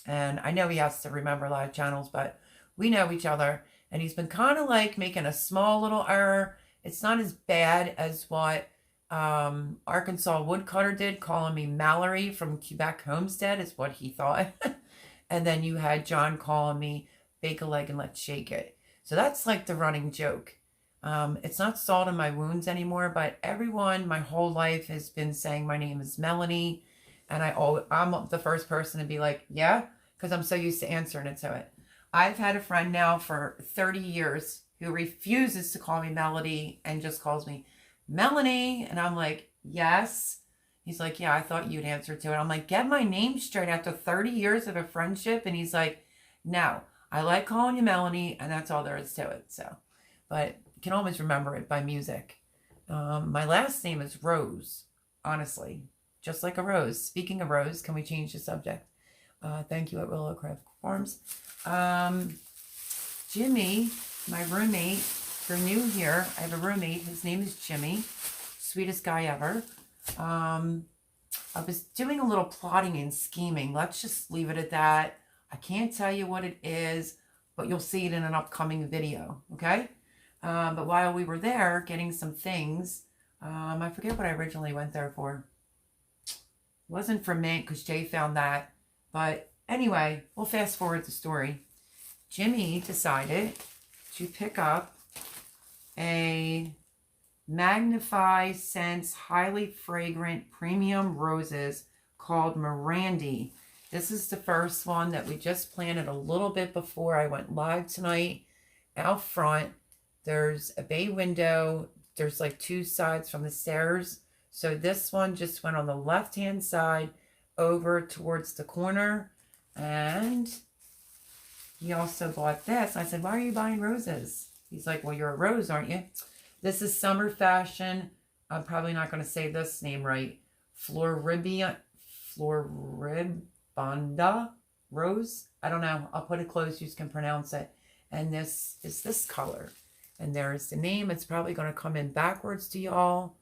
And I know he has to remember a lot of channels, but we know each other. And he's been kind of like making a small little error. It's not as bad as what Arkansas Woodcutter did, calling me Mallory from Quebec Homestead is what he thought. And then you had John calling me Bake a Leg and Let's Shake It. So that's like the running joke. It's not salt in my wounds anymore, but everyone my whole life has been saying my name is Melanie. And I'm the first person to be like, yeah, because I'm so used to answering it to it. I've had a friend now for 30 years who refuses to call me Melody and just calls me Melanie. And I'm like, yes. He's like, yeah, I thought you'd answer to it. I'm like, get my name straight after 30 years of a friendship. And he's like, no, I like calling you Melanie, and that's all there is to it. So, but you can always remember it by music. My last name is Rose, honestly, just like a rose. Speaking of Rose, can we change the subject? Thank you at Willowcraft Farms. Jimmy, my roommate, if you're new here, I have a roommate. His name is Jimmy. Sweetest guy ever. I was doing a little plotting and scheming. Let's just leave it at that. I can't tell you what it is, but you'll see it in an upcoming video, okay? But while we were there getting some things, I forget what I originally went there for. It wasn't for mint because Jay found that. But anyway, we'll fast forward the story. Jimmy decided to pick up a Magnify Scents highly fragrant premium roses called Mirandy. This is the first one that we just planted a little bit before I went live tonight. Out front, there's a bay window. There's like two sides from the stairs. So this one just went on the left-hand side over towards the corner. And he also bought this. I said, why are you buying roses? He's like, well, you're a rose, aren't you? This is summer fashion. I'm probably not going to say this name right. Floribunda rose. I don't know. I'll put it close. You can pronounce it. And this is this color. And there's the name. It's probably going to come in backwards to y'all.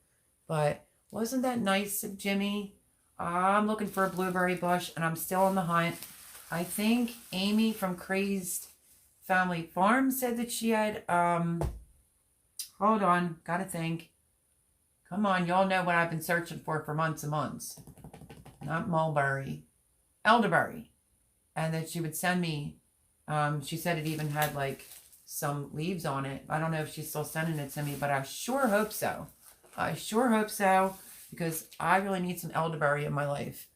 But wasn't that nice of Jimmy? I'm looking for a blueberry bush, and I'm still on the hunt. I think Amy from Crazed Family Farm said that she had... hold on. Gotta think. Come on. Y'all know what I've been searching for months and months. Not mulberry. Elderberry. And that she would send me... she said it even had like some leaves on it. I don't know if she's still sending it to me, but I sure hope so. I sure hope so, because I really need some elderberry in my life.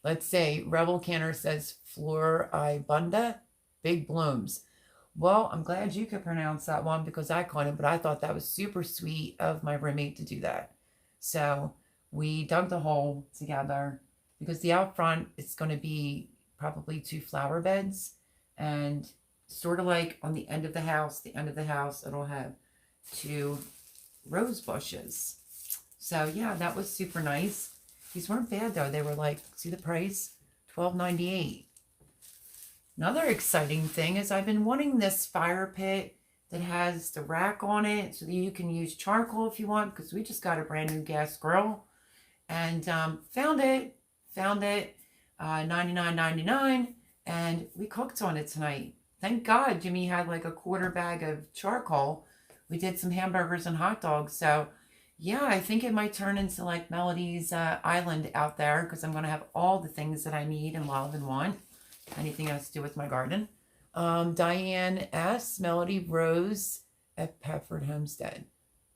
Let's say Rebel Canner says Floribunda, big blooms. Well, I'm glad you could pronounce that one because I couldn't, but I thought that was super sweet of my roommate to do that. So we dug the hole together because the out front is going to be probably 2 flower beds, and sort of like on the end of the house, it'll have 2 rose bushes. So yeah, that was super nice. These weren't bad though. They were like, see the price? $12.98. Another exciting thing is I've been wanting this fire pit that has the rack on it so that you can use charcoal if you want, because we just got a brand new gas grill and found it $99.99, and we cooked on it tonight. Thank God Jimmy had like a quarter bag of charcoal. We did some hamburgers and hot dogs. So yeah, I think it might turn into like Melody's island out there, because I'm going to have all the things that I need and love and want. Anything else to do with my garden. Diane S. Melody Rose at Pefford Homestead.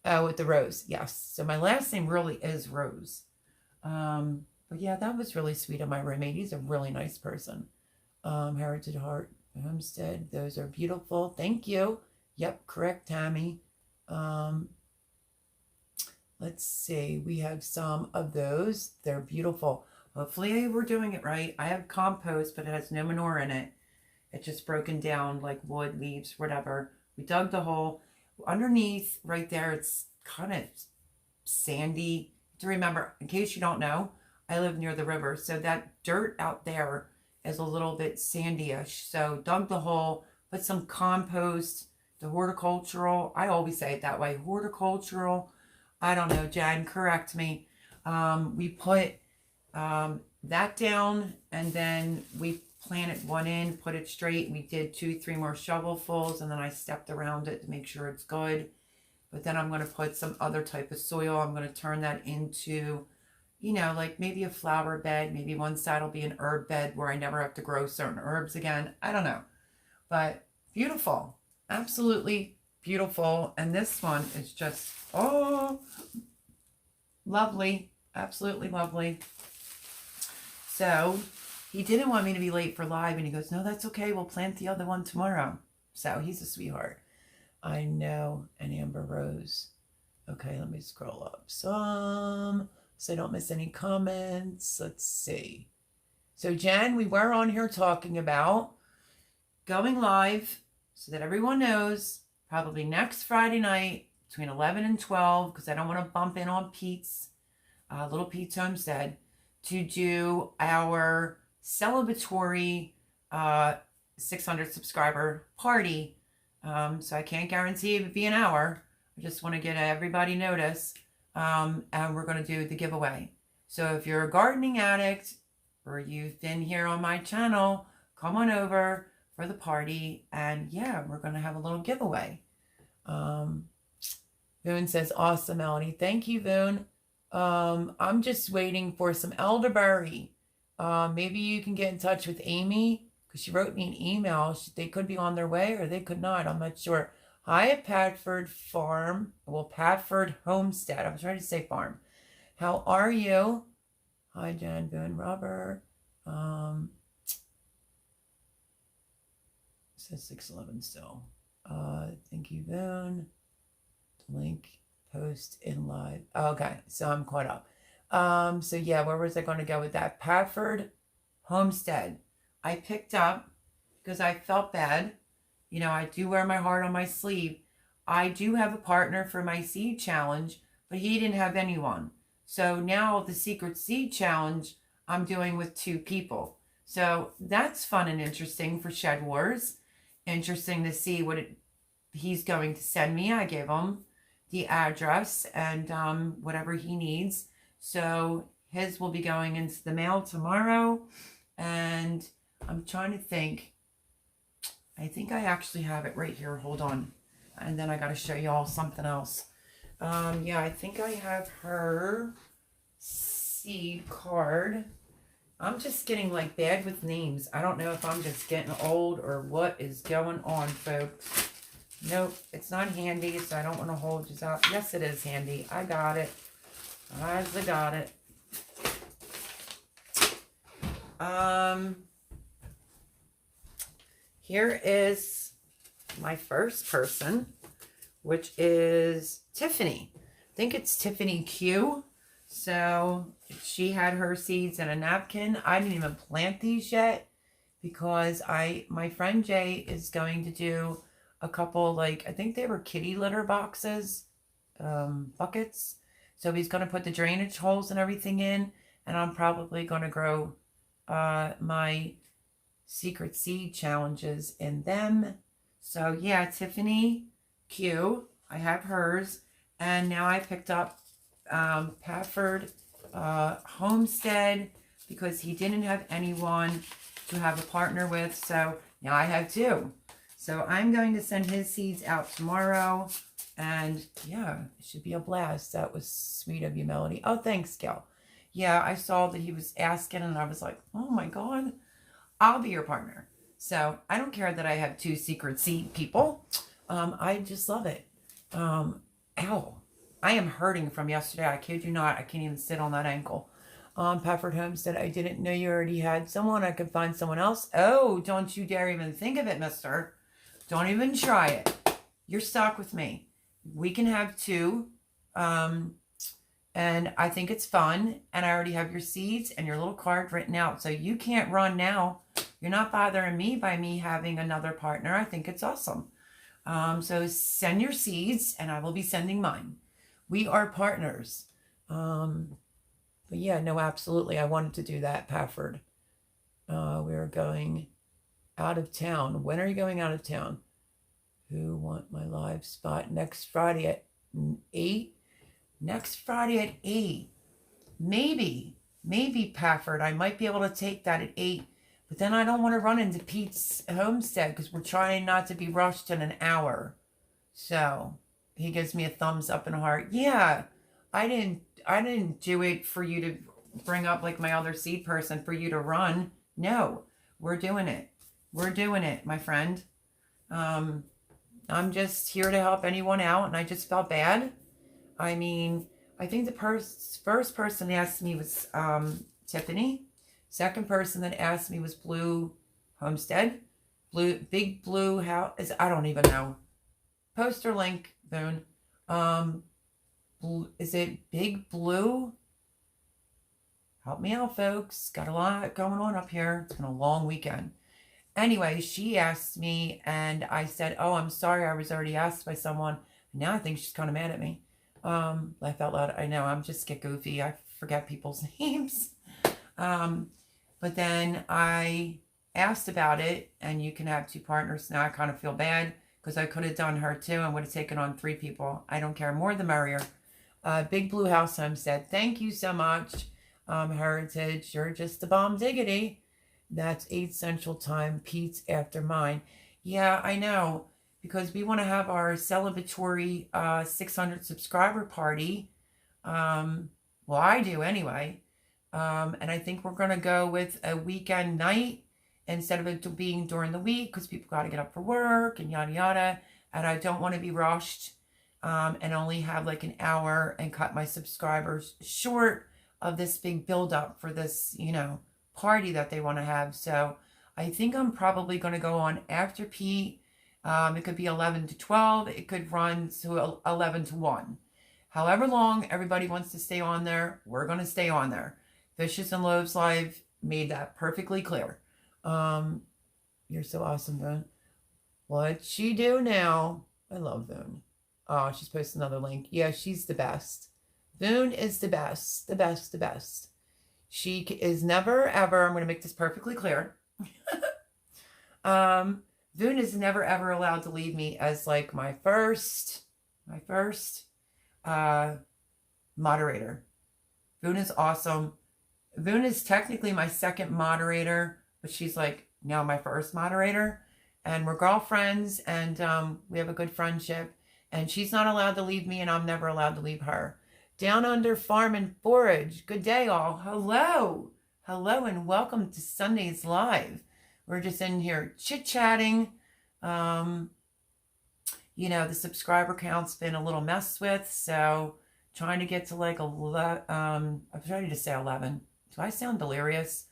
Oh, with the Rose. Yes. So my last name really is Rose. But yeah, that was really sweet of my roommate. He's a really nice person. Heritage Heart Homestead. Those are beautiful. Thank you. Yep, correct, Tammy. Let's see. We have some of those. They're beautiful. Hopefully we're doing it right. I have compost, but it has no manure in it. It's just broken down like wood, leaves, whatever. We dug the hole. Underneath, right there, it's kind of sandy. To remember, in case you don't know, I live near the river, so that dirt out there is a little bit sandy-ish. So dug the hole, put some compost, the horticultural, I always say it that way, horticultural, I don't know, Jan, correct me. We put that down, and then we planted one in, put it straight. We did 2-3 more shovelfuls, and then I stepped around it to make sure it's good. But then I'm going to put some other type of soil. I'm going to turn that into, you know, like maybe a flower bed. Maybe one side will be an herb bed where I never have to grow certain herbs again. I don't know. But Beautiful. Absolutely beautiful. And this one is just, oh, lovely. Absolutely lovely. So he didn't want me to be late for live, and he goes, no, that's okay. We'll plant the other one tomorrow. So he's a sweetheart. I know. And Amber Rose. Okay, let me scroll up some so I don't miss any comments. Let's see. So Jen, we were on here talking about going live so that everyone knows, probably next Friday night between 11 and 12, because I don't want to bump in on Pete's, little Pete's Homestead, to do our celebratory 600 subscriber party. So I can't guarantee it would be an hour. I just want to get everybody notice. And we're going to do the giveaway. So if you're a gardening addict or you've been here on my channel, come on over for the party. And yeah, we're going to have a little giveaway. Voon says, awesome, Melanie. Thank you, Voon. I'm just waiting for some elderberry. Maybe you can get in touch with Amy, because she wrote me an email. They could be on their way or they could not. I'm not sure. Hi at Patford Farm. Well, Patford Homestead. I was trying to say farm. How are you? Hi, Jan, Boone, Robert. Says 611 still. Thank you, Boone. Link post in live. Okay, so I'm caught up. So yeah, where was I going to go with that? Patford Homestead. I picked up because I felt bad. You know, I do wear my heart on my sleeve. I do have a partner for my seed challenge, but he didn't have anyone. So now the secret seed challenge I'm doing with 2 people. So that's fun and interesting for Shed Wars. Interesting to see what he's going to send me. I gave him the address and whatever he needs. So his will be going into the mail tomorrow. And I'm trying to think. I think I actually have it right here. Hold on. And then I got to show you all something else. Yeah, I think I have her seed card. I'm just getting like bad with names. I don't know if I'm just getting old or what is going on, folks. Nope, it's not handy, so I don't want to hold you up. Yes, it is handy. I got it. I got it. Here is my first person, which is Tiffany. I think it's Tiffany Q. So she had her seeds in a napkin. I didn't even plant these yet because my friend Jay is going to do a couple, like, I think they were kitty litter boxes, buckets. So he's going to put the drainage holes and everything in, and I'm probably going to grow my secret seed challenges in them. So yeah, Tiffany Q, I have hers, and now I picked up Patford Homestead because he didn't have anyone to have a partner with, so now I have 2. So I'm going to send his seeds out tomorrow, and yeah, it should be a blast. That was sweet of you, Melody. Oh, thanks, Gail. Yeah, I saw that he was asking, and I was like, oh my God, I'll be your partner. So I don't care that I have 2 secret seed people. I just love it. Ow. I am hurting from yesterday. I kid you not. I can't even sit on that ankle. Patford Homestead, I didn't know you already had someone. I could find someone else. Oh, don't you dare even think of it, mister. Don't even try it. You're stuck with me. We can have 2. And I think it's fun. And I already have your seeds and your little card written out. So you can't run now. You're not bothering me by me having another partner. I think it's awesome. So send your seeds and I will be sending mine. We are partners. But yeah, no, absolutely. I wanted to do that, Patford. We're going out of town. When are you going out of town? Who want my live spot next Friday at 8? Next Friday at 8. Maybe, Patford. I might be able to take that at 8. But then I don't want to run into Pete's Homestead because we're trying not to be rushed in an hour. So he gives me a thumbs up and a heart. Yeah, I didn't do it for you to bring up like my other seed person for you to run. No, we're doing it. We're doing it, my friend. I'm just here to help anyone out, and I just felt bad. I mean, I think the first person that asked me was Tiffany. Second person that asked me was Blue Homestead. Big Blue House. I don't even know. Poster link, Boone. Is it Big Blue? Help me out, folks. Got a lot going on up here. It's been a long weekend. Anyway, she asked me, and I said, oh, I'm sorry, I was already asked by someone. Now I think she's kind of mad at me. Laugh out loud. I know, I'm just get goofy. I forget people's names. But then I asked about it, and you can have 2 partners. Now I kind of feel bad because I could have done her too and would have taken on 3 people. I don't care. More the merrier. Big Blue House Homestead. Thank you so much, Heritage. You're just the bomb diggity. That's 8 Central Time. Pete's after mine. Yeah, I know. Because we want to have our celebratory 600 subscriber party. Well, I do anyway. And I think we're going to go with a weekend night instead of it being during the week because people got to get up for work and yada yada. And I don't want to be rushed and only have like an hour and cut my subscribers short of this big build up for this, you know, party that they want to have. So I think I'm probably going to go on after Pete. It could be 11 to 12. It could run to 11 to 1. However long everybody wants to stay on there, we're going to stay on there. Fishes and Loaves Live made that perfectly clear. You're so awesome, Boone. What'd she do now? I love Boone. Oh, she's posted another link. Yeah, she's the best. Boone is the best. The best, the best. She is never, ever, I'm going to make this perfectly clear. Boone is never, ever allowed to leave me as like my first moderator. Boone is awesome. Boone is technically my second moderator, but she's like now my first moderator. And we're girlfriends, and we have a good friendship. And she's not allowed to leave me, and I'm never allowed to leave her. Down Under Farm and Forage. Good day, all. Hello. Hello, and welcome to Sunday's Live. We're just in here chit-chatting. You know, the subscriber count's been a little messed with, so trying to get to like 11. I'm ready to say 11. Do I sound delirious?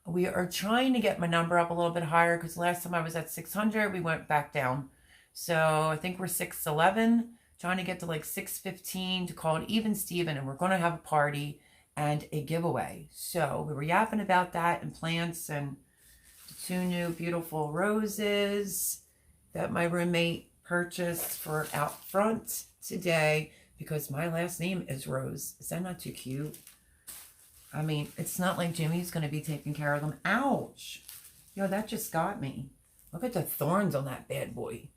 We are trying to get my number up a little bit higher because last time I was at 600, we went back down. So I think we're 611. Trying to get to like 615 to call it even Steven, and we're going to have a party and a giveaway. So we were yapping about that and plants and 2 new beautiful roses that my roommate purchased for out front today because my last name is Rose. Is that not too cute? I mean, it's not like Jimmy's going to be taking care of them. Ouch. Yo, that just got me. Look at the thorns on that bad boy.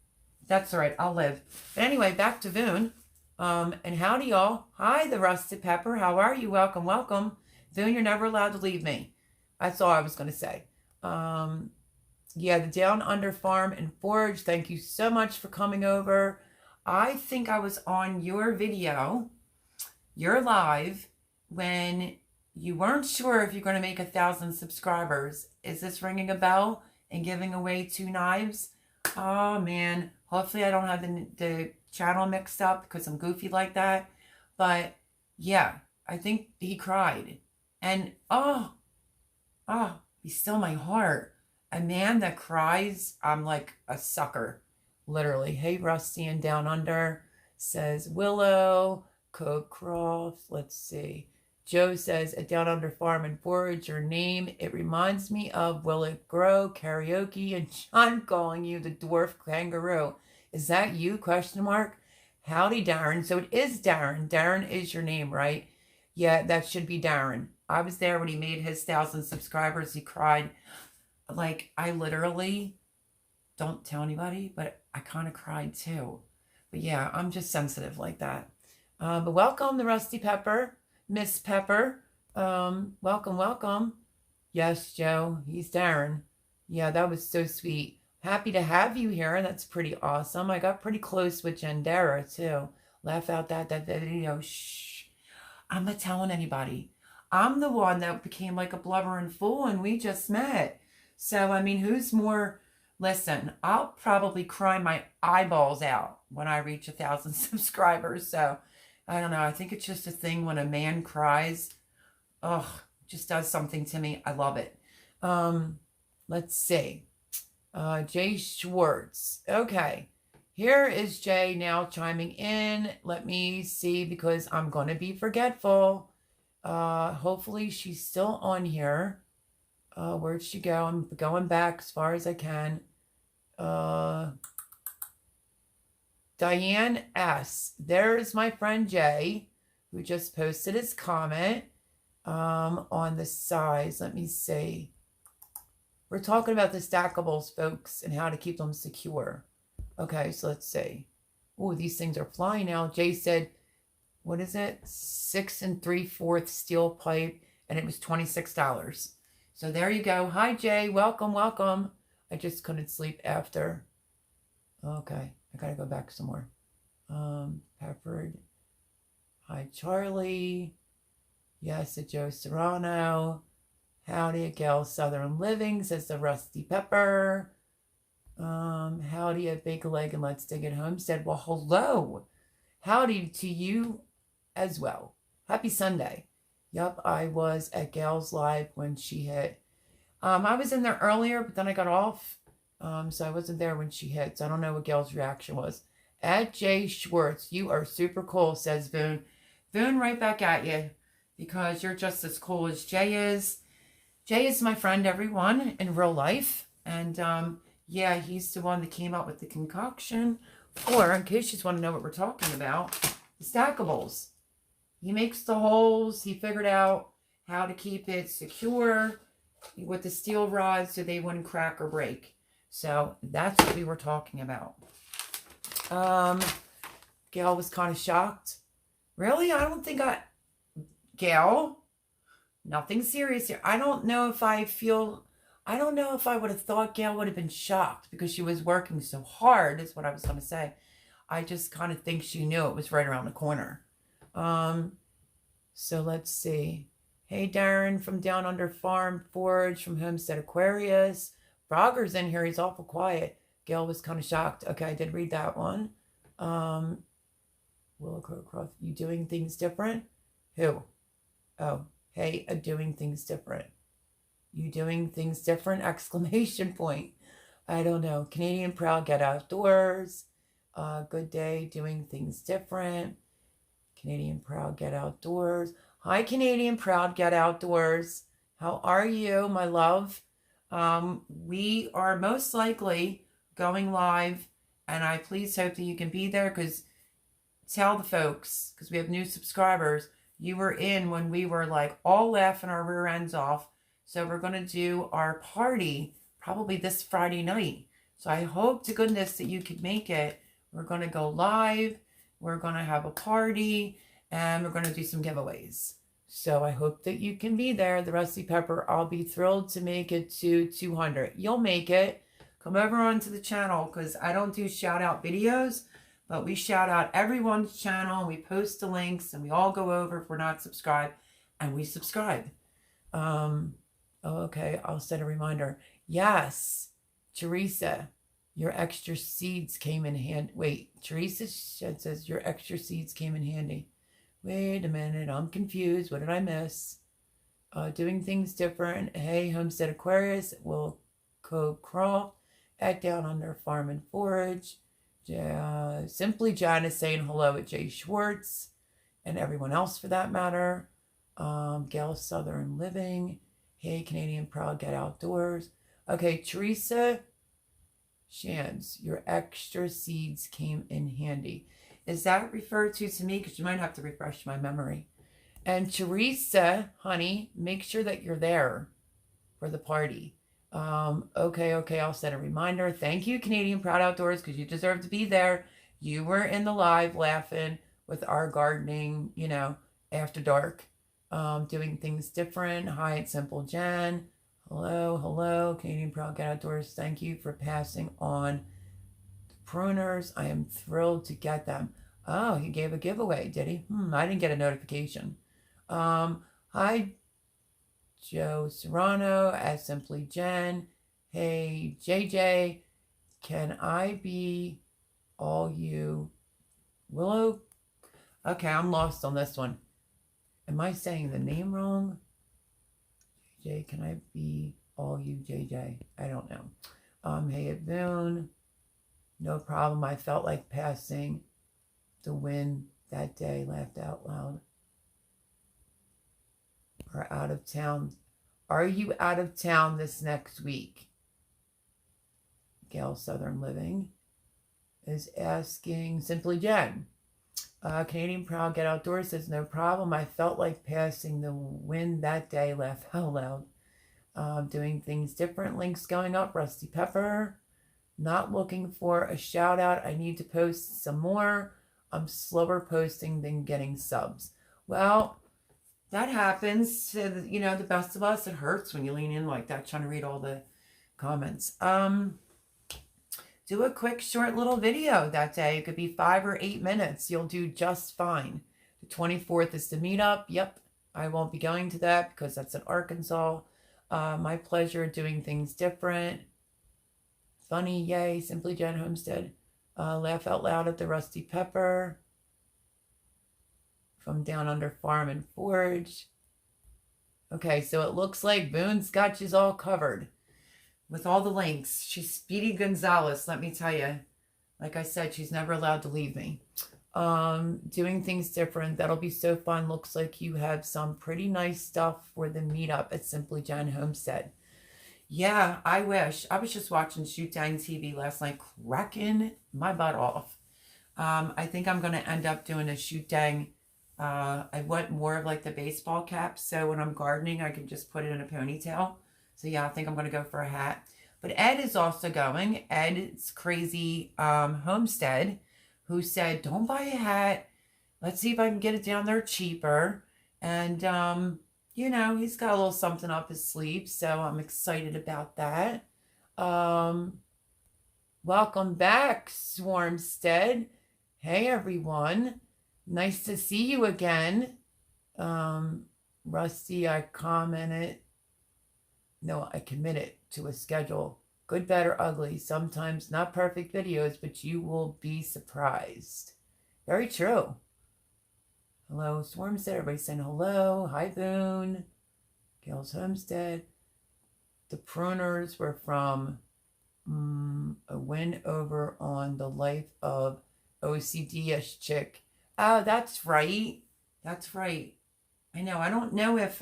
That's all right. I'll live. But anyway, back to Boone. And howdy, y'all. Hi, the Rusted Pepper. How are you? Welcome, welcome. Boone, you're never allowed to leave me. That's all I was going to say. Yeah, the Down Under Farm and Forage. Thank you so much for coming over. I think I was on your video, your live, when you weren't sure if you're going to make 1,000 subscribers. Is this ringing a bell and giving away 2 knives? Oh, man. Hopefully I don't have the channel mixed up because I'm goofy like that. But, yeah, I think he cried. And, oh, he's still my heart. A man that cries, I'm like a sucker. Literally. Hey, Rusty and Down Under, says Willow. Cookcroft. Let's see. Joe says, at Down Under Farm and Forage, your name, it reminds me of Will It Grow karaoke and John calling you the dwarf kangaroo. Is that you? Question mark. Howdy, Darren. So it is Darren. Darren is your name, right? Yeah, that should be Darren. I was there when he made his 1,000 subscribers. He cried. Like, I literally, don't tell anybody, but I kind of cried too. But yeah, I'm just sensitive like that. But welcome, the Rusty Pepper. Miss Pepper, welcome, welcome. Yes, Joe, he's Darren. Yeah, that was so sweet. Happy to have you here. That's pretty awesome. I got pretty close with Jendera, too. Laugh out that video. Shh. I'm not telling anybody. I'm the one that became like a blubbering fool, and we just met. So, I mean, who's more Listen, I'll probably cry my eyeballs out when I reach 1,000 subscribers. So I don't know. I think it's just a thing when a man cries. Ugh, just does something to me. I love it. Let's see. Jay Schwartz. Okay. Here is Jay now chiming in. Let me see, because I'm going to be forgetful. Hopefully she's still on here. Where'd she go? I'm going back as far as I can. Diane S. There's my friend Jay, who just posted his comment on the size. Let me see. We're talking about the stackables, folks, and how to keep them secure. Okay, so let's see. Oh, these things are flying now. Jay said, what is it? 6 3/4 steel pipe, and it was $26. So there you go. Hi, Jay. Welcome, welcome. I just couldn't sleep after. Okay, I gotta go back some more. Peppered. Hi, Charlie. Yes, a Joe Serrano. Howdy, Gail Southern Living, says the Rusty Pepper. Howdy, a Big Leg and Let's Dig It Homestead. Well, hello. Howdy to you as well. Happy Sunday. Yep, I was at Gail's live when she hit. I was in there earlier, but then I got off. So I wasn't there when she hit. So I don't know what Gail's reaction was. At Jay Schwartz, you are super cool, says Boone. Boone, right back at you, because you're just as cool as Jay is. Jay is my friend, everyone, in real life. And yeah, he's the one that came up with the concoction for, in case you just want to know what we're talking about, the stackables. He makes the holes. He figured out how to keep it secure with the steel rods so they wouldn't crack or break. So that's what we were talking about. Gail was kind of shocked. Really? I don't think Gail, nothing serious here. I don't know if I would have thought Gail would have been shocked because she was working so hard, is what I was going to say. I just kind of think she knew it was right around the corner. So let's see. Hey, Darren from Down Under Farm Forge from Homestead Aquarius. Frogger's in here. He's awful quiet. Gail was kind of shocked. Okay, I did read that one. Willow Crowcroft, you doing things different? Who? Oh, hey, doing things different. You doing things different? Exclamation point. I don't know. Canadian Proud, get outdoors. Good day, doing things different. Canadian Proud, get outdoors. Hi, Canadian Proud, get outdoors. How are you, my love? We are most likely going live, and I please hope that you can be there, because tell the folks, because we have new subscribers, you were in when we were like all laughing our rear ends off. So we're going to do our party probably this Friday night. So I hope to goodness that you could make it. We're going to go live. We're going to have a party, and we're going to do some giveaways. So I hope that you can be there. The Rusty Pepper, I'll be thrilled to make it to 200. You'll make it. Come over onto the channel, because I don't do shout out videos, but we shout out everyone's channel, and we post the links, and we all go over if we're not subscribed, and we subscribe. Okay, I'll set a reminder. Yes, Teresa, your extra seeds came in handy. Wait, Teresa says your extra seeds came in handy. Wait a minute, I'm confused. What did I miss? Doing things different. Hey, Homestead Aquarius, Will Co-Crawl, at Down Under Farm and Forage. Simply Janice saying hello at Jay Schwartz, and everyone else for that matter. Gail Southern Living. Hey, Canadian Proud, get outdoors. Okay, Teresa Shands, your extra seeds came in handy. Is that referred to me? Because you might have to refresh my memory. And Teresa, honey, make sure that you're there for the party. Okay, I'll set a reminder. Thank you, Canadian Proud Outdoors, because you deserve to be there. You were in the live laughing with our gardening, after dark. Doing things different. Hi, it's Simple Jen. Hello, Canadian Proud Get Outdoors. Thank you for passing on the pruners. I am thrilled to get them. Oh, he gave a giveaway, did he? I didn't get a notification. Hi, Joe Serrano, as Simply Jen. Hey, JJ. Can I be all you, Willow? Okay, I'm lost on this one. Am I saying the name wrong? JJ, can I be all you, JJ? I don't know. Hey, at Boone. No problem. I felt like passing the wind that day. Laughed out loud. Or out of town. Are you out of town this next week? Gail Southern Living is asking. Simply Jen. Canadian Proud Get Outdoors says, no problem. I felt like passing the wind that day. Laugh out loud. Doing things different. Links going up. Rusty Pepper. Not looking for a shout out. I need to post some more. I'm slower posting than getting subs. Well, that happens to, the best of us. It hurts when you lean in like that, trying to read all the comments. Do a quick, short little video that day. It could be 5 or 8 minutes. You'll do just fine. The 24th is the meetup. Yep, I won't be going to that because that's in Arkansas. My pleasure doing things different. Funny, yay. Simply Jen Homestead. Laugh out loud at the Rusty Pepper. From Down Under Farm and Forge. Okay, so it looks like Boone's got you all covered with all the links. She's Speedy Gonzalez, let me tell you. Like I said, she's never allowed to leave me. Doing things different. That'll be so fun. Looks like you have some pretty nice stuff for the meetup at Simply Jen Homestead. Yeah, I wish. I was just watching Shoot Dang TV last night, cracking my butt off. I think I'm going to end up doing a Shoot Dang. I want more of like the baseball cap, so when I'm gardening, I can just put it in a ponytail. So yeah, I think I'm going to go for a hat. But Ed is also going. Ed's Crazy Homestead, who said, don't buy a hat. Let's see if I can get it down there cheaper. And, he's got a little something up his sleeve, so I'm excited about that. Welcome back, Swarmstead. Hey, everyone. Nice to see you again. Rusty, I committed to a schedule. Good, bad, or ugly. Sometimes not perfect videos, but you will be surprised. Very true. Hello, Swarmstead. Everybody's saying hello. Hi, Boone. Gail's Homestead. The pruners were from a win over on the life of OCD-ish chick. Oh, that's right. That's right. I know. I don't know if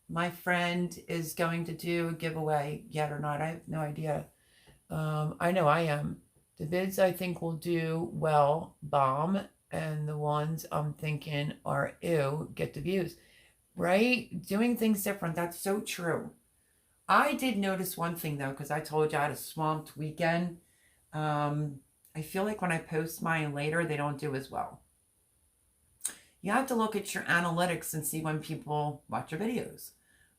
my friend is going to do a giveaway yet or not. I have no idea. I know I am. The bids I think will do well, bomb. And the ones I'm thinking are ew, get the views. Right? Doing things different. That's so true. I did notice one thing, though, because I told you I had a swamped weekend. I feel like when I post mine later, they don't do as well. You have to look at your analytics and see when people watch your videos.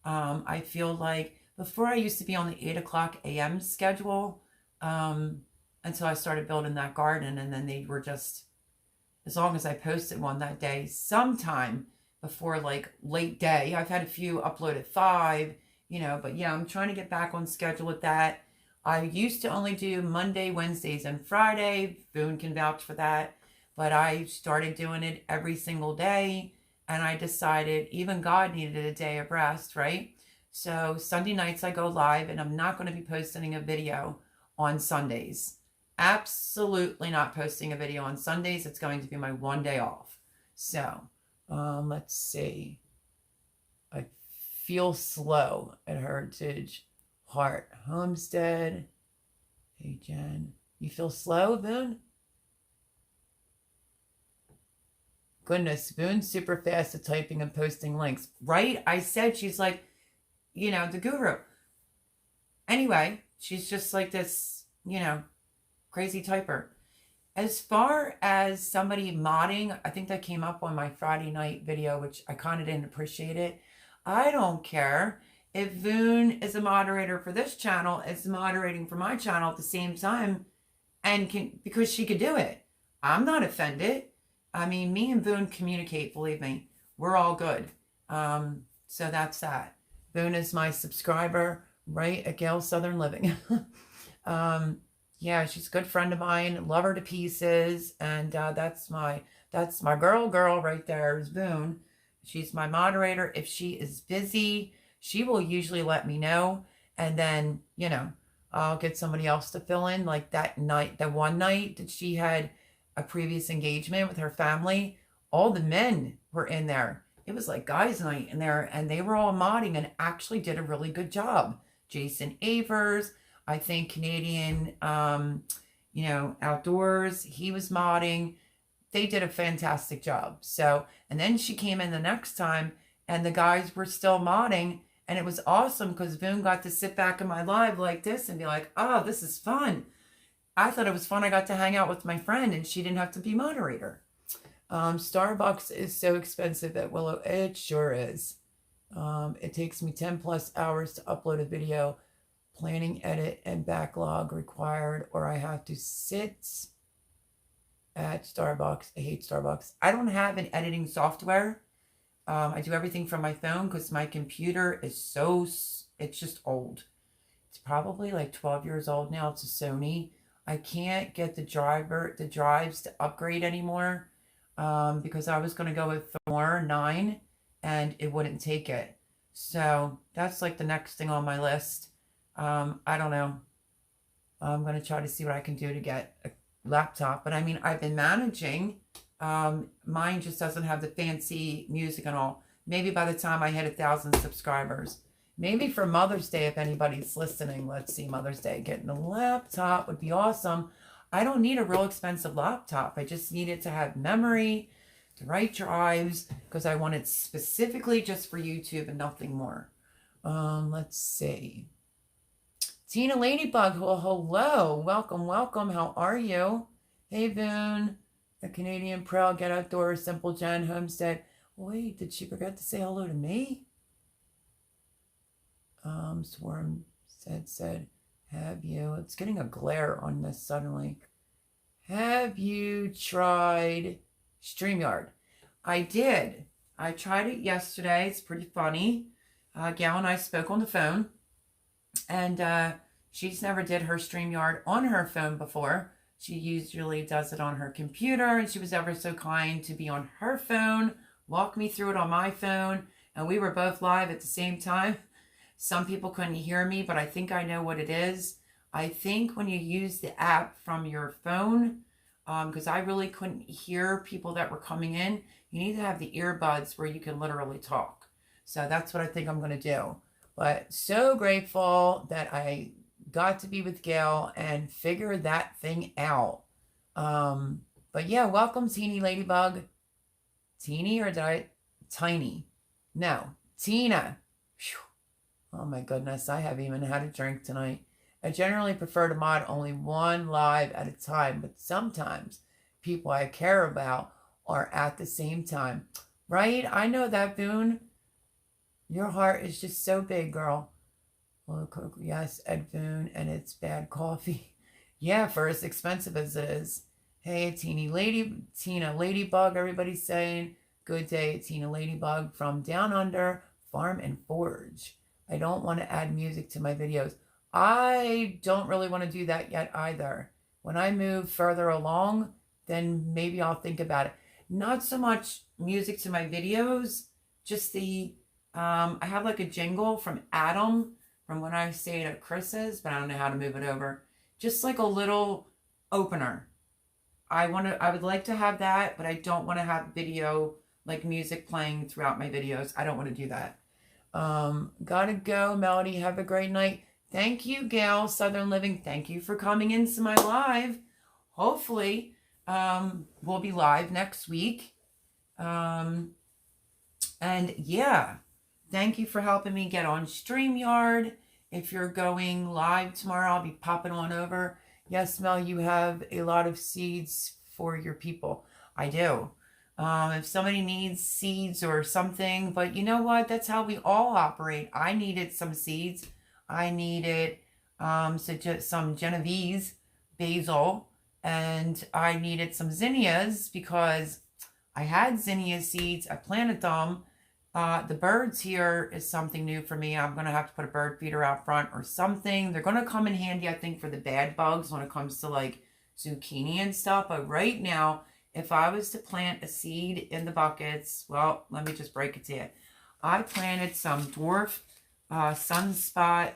I feel like before I used to be on the 8 o'clock a.m. schedule until I started building that garden. And then they were just, as long as I posted one that day, sometime before like late day. I've had a few upload at 5, but yeah, I'm trying to get back on schedule with that. I used to only do Monday, Wednesdays, and Friday. Boone can vouch for that. But I started doing it every single day. And I decided even God needed a day of rest, right? So Sunday nights I go live, and I'm not going to be posting a video on Sundays. Absolutely not posting a video on Sundays. It's going to be my one day off. So let's see. I feel slow at Heritage Heart Homestead. Hey, Jen. You feel slow, Boone? Goodness, Boone's super fast at typing and posting links. Right? I said she's like, the guru. Anyway, she's just like this, crazy typer. As far as somebody modding, I think that came up on my Friday night video, which I kind of didn't appreciate it. I don't care. If Boone is a moderator for this channel, it's moderating for my channel at the same time, and because she could do it. I'm not offended. I mean, me and Boone communicate, believe me. We're all good. So that's that. Boone is my subscriber, right, at Gail Southern Living. Yeah, she's a good friend of mine. Love her to pieces. And that's my girl right there is Boone. She's my moderator. If she is busy, she will usually let me know. And then, I'll get somebody else to fill in. Like that one night that she had a previous engagement with her family, all the men were in there. It was like guys' night in there, and they were all modding and actually did a really good job. Jason Avers, I think Canadian, Outdoors, he was modding. They did a fantastic job. So, and then she came in the next time and the guys were still modding. And it was awesome because Boone got to sit back in my live like this and be like, oh, this is fun. I thought it was fun. I got to hang out with my friend and she didn't have to be moderator. Starbucks is so expensive at Willow. It sure is. It takes me 10 plus hours to upload a video. Planning, edit, and backlog required, or I have to sit at Starbucks. I hate Starbucks. I don't have an editing software. I do everything from my phone because my computer is it's just old. It's probably like 12 years old now. It's a Sony. I can't get the drives to upgrade anymore because I was going to go with 9 and it wouldn't take it. So that's like the next thing on my list. I don't know. I'm going to try to see what I can do to get a laptop. But I mean, I've been managing. Mine just doesn't have the fancy music and all. Maybe by the time I hit 1,000 subscribers. Maybe for Mother's Day, if anybody's listening. Let's see, Mother's Day. Getting a laptop would be awesome. I don't need a real expensive laptop. I just need it to have memory, the right drives, because I want it specifically just for YouTube and nothing more. Let's see. Tina Ladybug, well, hello. Welcome. How are you? Hey, Boone. The Canadian Proud, Get Outdoors, Simple Jen, Homestead. Wait, did she forget to say hello to me? Swarm said, have you? It's getting a glare on this suddenly. Have you tried StreamYard? I did. I tried it yesterday. It's pretty funny. Gal and I spoke on the phone. And she's never did her StreamYard on her phone before. She usually does it on her computer, and she was ever so kind to be on her phone, walk me through it on my phone, and we were both live at the same time. Some people couldn't hear me, but I think I know what it is. I think when you use the app from your phone, because I really couldn't hear people that were coming in, you need to have the earbuds where you can literally talk. So that's what I think I'm going to do. But so grateful that I got to be with Gail and figure that thing out. But yeah, welcome, Teeny Ladybug. Teeny or Tiny? No, Tina. Whew. Oh my goodness, I haven't even had a drink tonight. I generally prefer to mod only one live at a time, but sometimes people I care about are at the same time. Right? I know that, Boone. Your heart is just so big, girl. Well, yes, Ed Boone, and it's bad coffee. Yeah, for as expensive as it is. Hey, Tina Ladybug, everybody's saying. Good day, Tina Ladybug from Down Under, Farm and Forge. I don't want to add music to my videos. I don't really want to do that yet either. When I move further along, then maybe I'll think about it. Not so much music to my videos, just the... I have like a jingle from Adam from when I stayed at Chris's, but I don't know how to move it over. Just like a little opener. I would like to have that, but I don't want to have video, like music playing throughout my videos. I don't want to do that. Gotta go, Melody. Have a great night. Thank you, Gail, Southern Living. Thank you for coming into my live. Hopefully, we'll be live next week. And yeah. Thank you for helping me get on StreamYard. If you're going live tomorrow, I'll be popping on over. Yes, Mel, you have a lot of seeds for your people. I do. If somebody needs seeds or something, but you know what? That's how we all operate. I needed some seeds. I needed some Genovese basil, and I needed some zinnias because I had zinnia seeds. I planted them. The birds here is something new for me. I'm going to have to put a bird feeder out front or something. They're going to come in handy, I think, for the bad bugs when it comes to like zucchini and stuff. But right now, if I was to plant a seed in the buckets, well, let me just break it to you. I planted some dwarf sunspot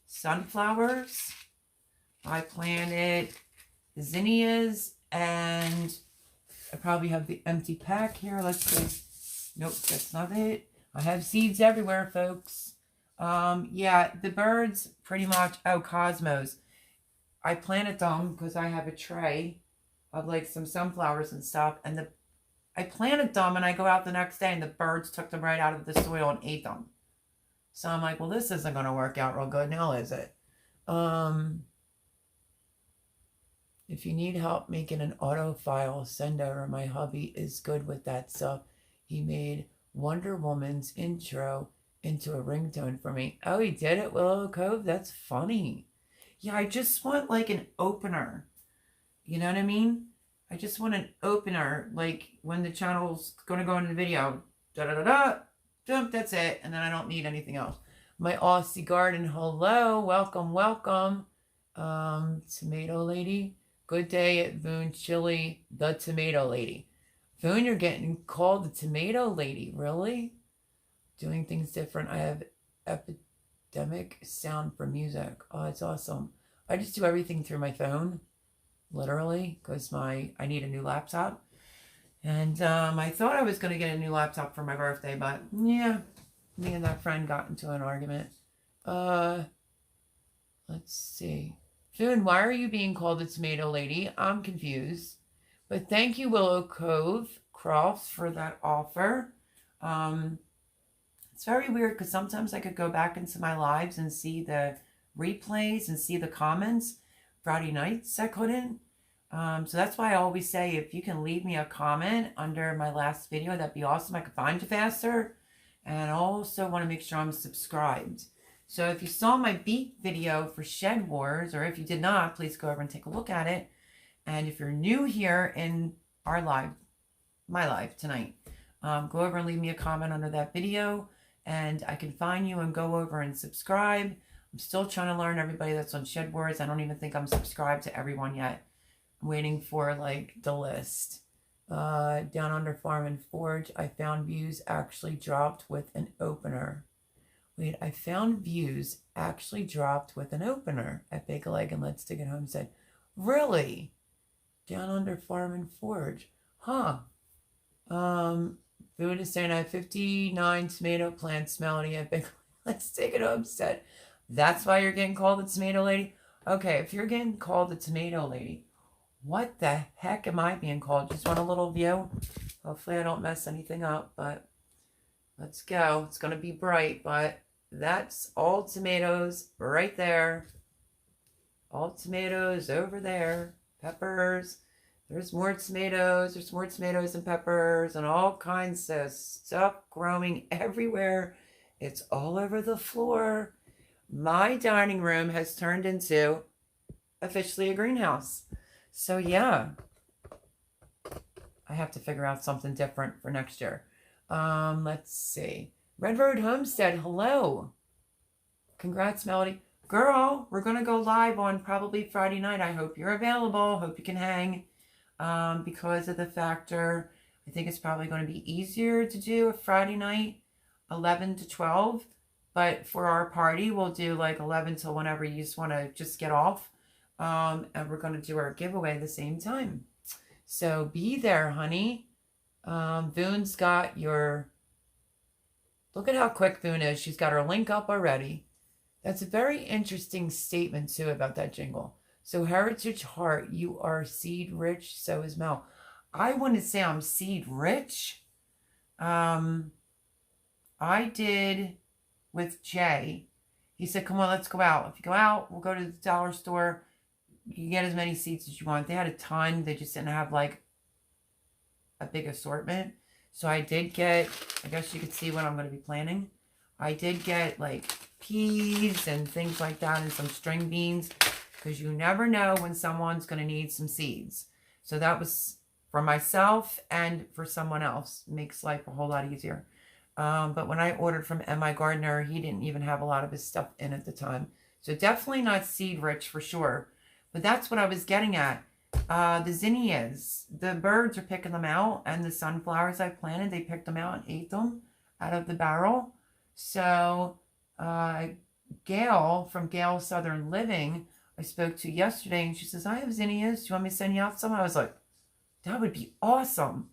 sunflowers. I planted zinnias, and I probably have the empty pack here. Let's see. Nope, that's not it. I have seeds everywhere, folks. Yeah, the birds pretty much, oh, cosmos. I planted them because I have a tray of like some sunflowers and stuff, and I planted them, and I go out the next day and the birds took them right out of the soil and ate them. So I'm like, well, this isn't going to work out real good now, is it? If you need help making an auto file, send over. My hubby is good with that stuff. He made Wonder Woman's intro into a ringtone for me. Oh, he did it, Willow Cove? That's funny. Yeah, I just want like an opener. You know what I mean? I just want an opener, like when the channel's going to go into the video. Da-da-da-da. That's it. And then I don't need anything else. My Aussie garden, hello. Welcome, welcome. Tomato lady. Good day at Boone Chili, the tomato lady. Boone, you're getting called the tomato lady. Really? Doing things different. I have epidemic sound for music. Oh, it's awesome. I just do everything through my phone, literally, because I need a new laptop. And I thought I was going to get a new laptop for my birthday, but yeah, me and that friend got into an argument. Let's see. Boone, why are you being called the tomato lady? I'm confused. But thank you, Willow Cove Crofts, for that offer. It's very weird because sometimes I could go back into my lives and see the replays and see the comments. Friday nights I couldn't. So that's why I always say, if you can leave me a comment under my last video, that'd be awesome. I could find you faster. And I also want to make sure I'm subscribed. So if you saw my beat video for Shed Wars, or if you did not, please go over and take a look at it. And if you're new here in our live, my live tonight, go over and leave me a comment under that video, and I can find you and go over and subscribe. I'm still trying to learn everybody that's on Shed Wars. I don't even think I'm subscribed to everyone yet. I'm waiting for like the list. Down under Farm and Forge, I found views actually dropped with an opener. Wait, I found views actually dropped with an opener at Bake a Leg and Let's Dig It Home said, really? Down under Farm and Forge. Huh. Food is saying I have 59 tomato plants smelling at Big Let's Dig It Home said. That's why you're getting called the tomato lady? Okay, if you're getting called the tomato lady, what the heck am I being called? Just want a little view? Hopefully I don't mess anything up, but let's go. It's going to be bright, but that's all tomatoes right there. All tomatoes over there. Peppers. There's more tomatoes. There's more tomatoes and peppers and all kinds of stuff growing everywhere. It's all over the floor. My dining room has turned into officially a greenhouse. So yeah, I have to figure out something different for next year. Let's see. Red Road Homestead, hello. Congrats, Melody. Girl, we're going to go live on probably Friday night. I hope you're available. Hope you can hang. Because of the factor, I think it's probably going to be easier to do a Friday night, 11 to 12. But for our party, we'll do like 11 till whenever you just want to just get off. And we're going to do our giveaway at the same time. So be there, honey. Boone's got your... Look at how quick Boone is. She's got her link up already. That's a very interesting statement, too, about that jingle. So Heritage Heart, you are seed rich, so is Mel. I want to say I'm seed rich. I did with Jay. He said, come on, let's go out. If you go out, we'll go to the dollar store. You can get as many seeds as you want. They had a ton. They just didn't have like a big assortment. So I did get, I guess you could see what I'm going to be planting. I did get like peas and things like that and some string beans, because you never know when someone's going to need some seeds. So that was for myself and for someone else. It makes life a whole lot easier. But when I ordered from M.I. Gardner, he didn't even have a lot of his stuff in at the time. So definitely not seed rich for sure. But that's what I was getting at. The zinnias, the birds are picking them out, and the sunflowers I planted, they picked them out and ate them out of the barrel. So Gail from Gail Southern Living, I spoke to yesterday, and she says, I have zinnias. Do you want me to send you out some? I was like, that would be awesome.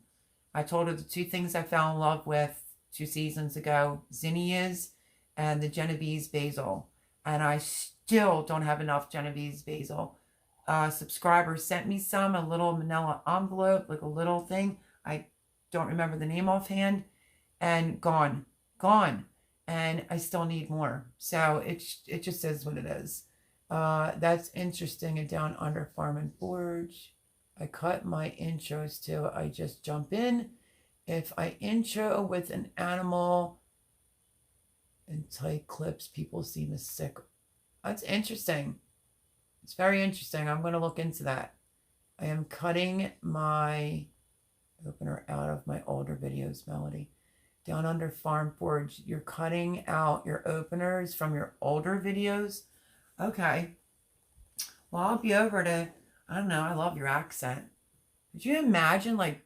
I told her the two things I fell in love with 2 seasons ago, zinnias and the Genovese basil. And I still don't have enough Genovese basil. Subscriber sent me some, a little manila envelope, like a little thing. I don't remember the name offhand. And gone. And I still need more. So it just is what it is. That's interesting. And down under Farm and Forge, I cut my intros too. I just jump in. If I intro with an animal in tight clips, people seem sick. That's interesting. It's very interesting. I'm going to look into that. I am cutting my opener out of my older videos, Melody. Down under Farm Forge, you're cutting out your openers from your older videos? Okay. Well, I'll be over to, I don't know, I love your accent. Could you imagine, like,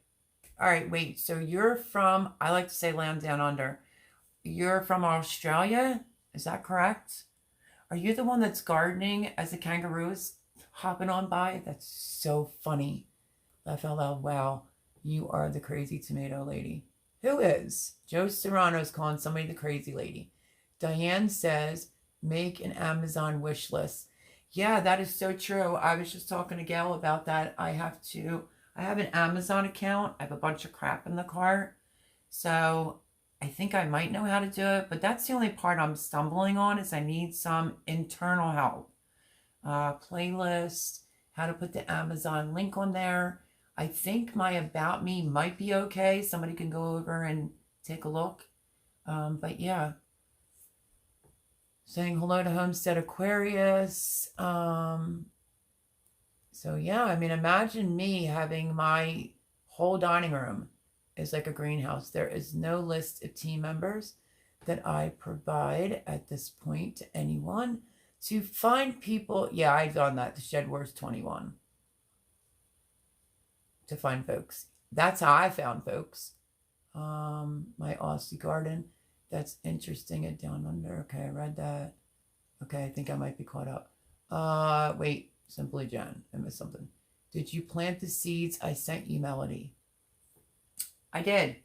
all right, wait, so you're from, I like to say land down under. You're from Australia? Is that correct? Are you the one that's gardening as the kangaroo is hopping on by? That's so funny. Laugh out loud. Wow, you are the crazy tomato lady. Who is? Joe Serrano's calling somebody the crazy lady. Diane says, make an Amazon wish list. Yeah, that is so true. I was just talking to Gail about that. I have an Amazon account. I have a bunch of crap in the cart. So I think I might know how to do it, but that's the only part I'm stumbling on is I need some internal help. Playlist, how to put the Amazon link on there. I think my About Me might be okay. Somebody can go over and take a look. But yeah. Saying hello to Homestead Aquarius. So yeah, I mean, imagine me having my whole dining room is like a greenhouse. There is no list of team members that I provide at this point to anyone. To find people, yeah, I've done that. The Shed Wars 21. To find folks. That's how I found folks. My Aussie garden. That's interesting. And down under. Okay, I read that. Okay, I think I might be caught up. Wait, Simply Jen. I missed something. Did you plant the seeds I sent you, Melody? I did.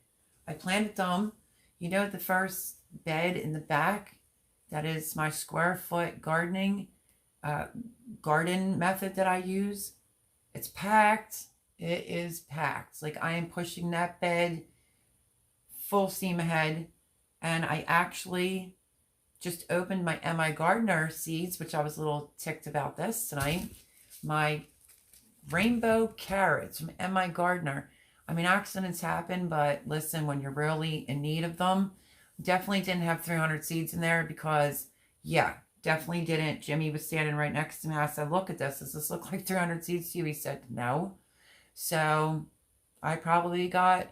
I planted them. You know, the first bed in the back, that is my square foot garden method that I use. It's packed. It is packed. Like I am pushing that bed full steam ahead. And I actually just opened my M.I. Gardner seeds, which I was a little ticked about this tonight. My rainbow carrots from M.I. Gardner. I mean, accidents happen, but listen, when you're really in need of them, definitely didn't have 300 seeds in there because, yeah, definitely didn't. Jimmy was standing right next to me. I said, look at this. Does this look like 300 seeds to you? He said, no. So I probably got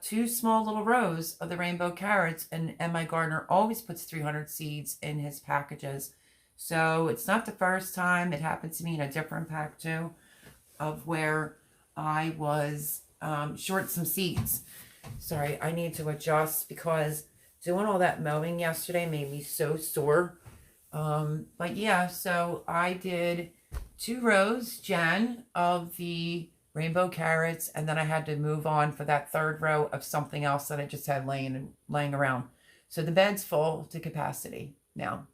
2 small little rows of the rainbow carrots, and M.I. Gardner always puts 300 seeds in his packages. So it's not the first time. It happened to me in a different pack too, of where I was short some seeds. Sorry, I need to adjust because doing all that mowing yesterday made me so sore. But yeah, so I did 2 rows, Jen, of the rainbow carrots, and then I had to move on for that 3rd row of something else that I just had laying around. So the bed's full to capacity now.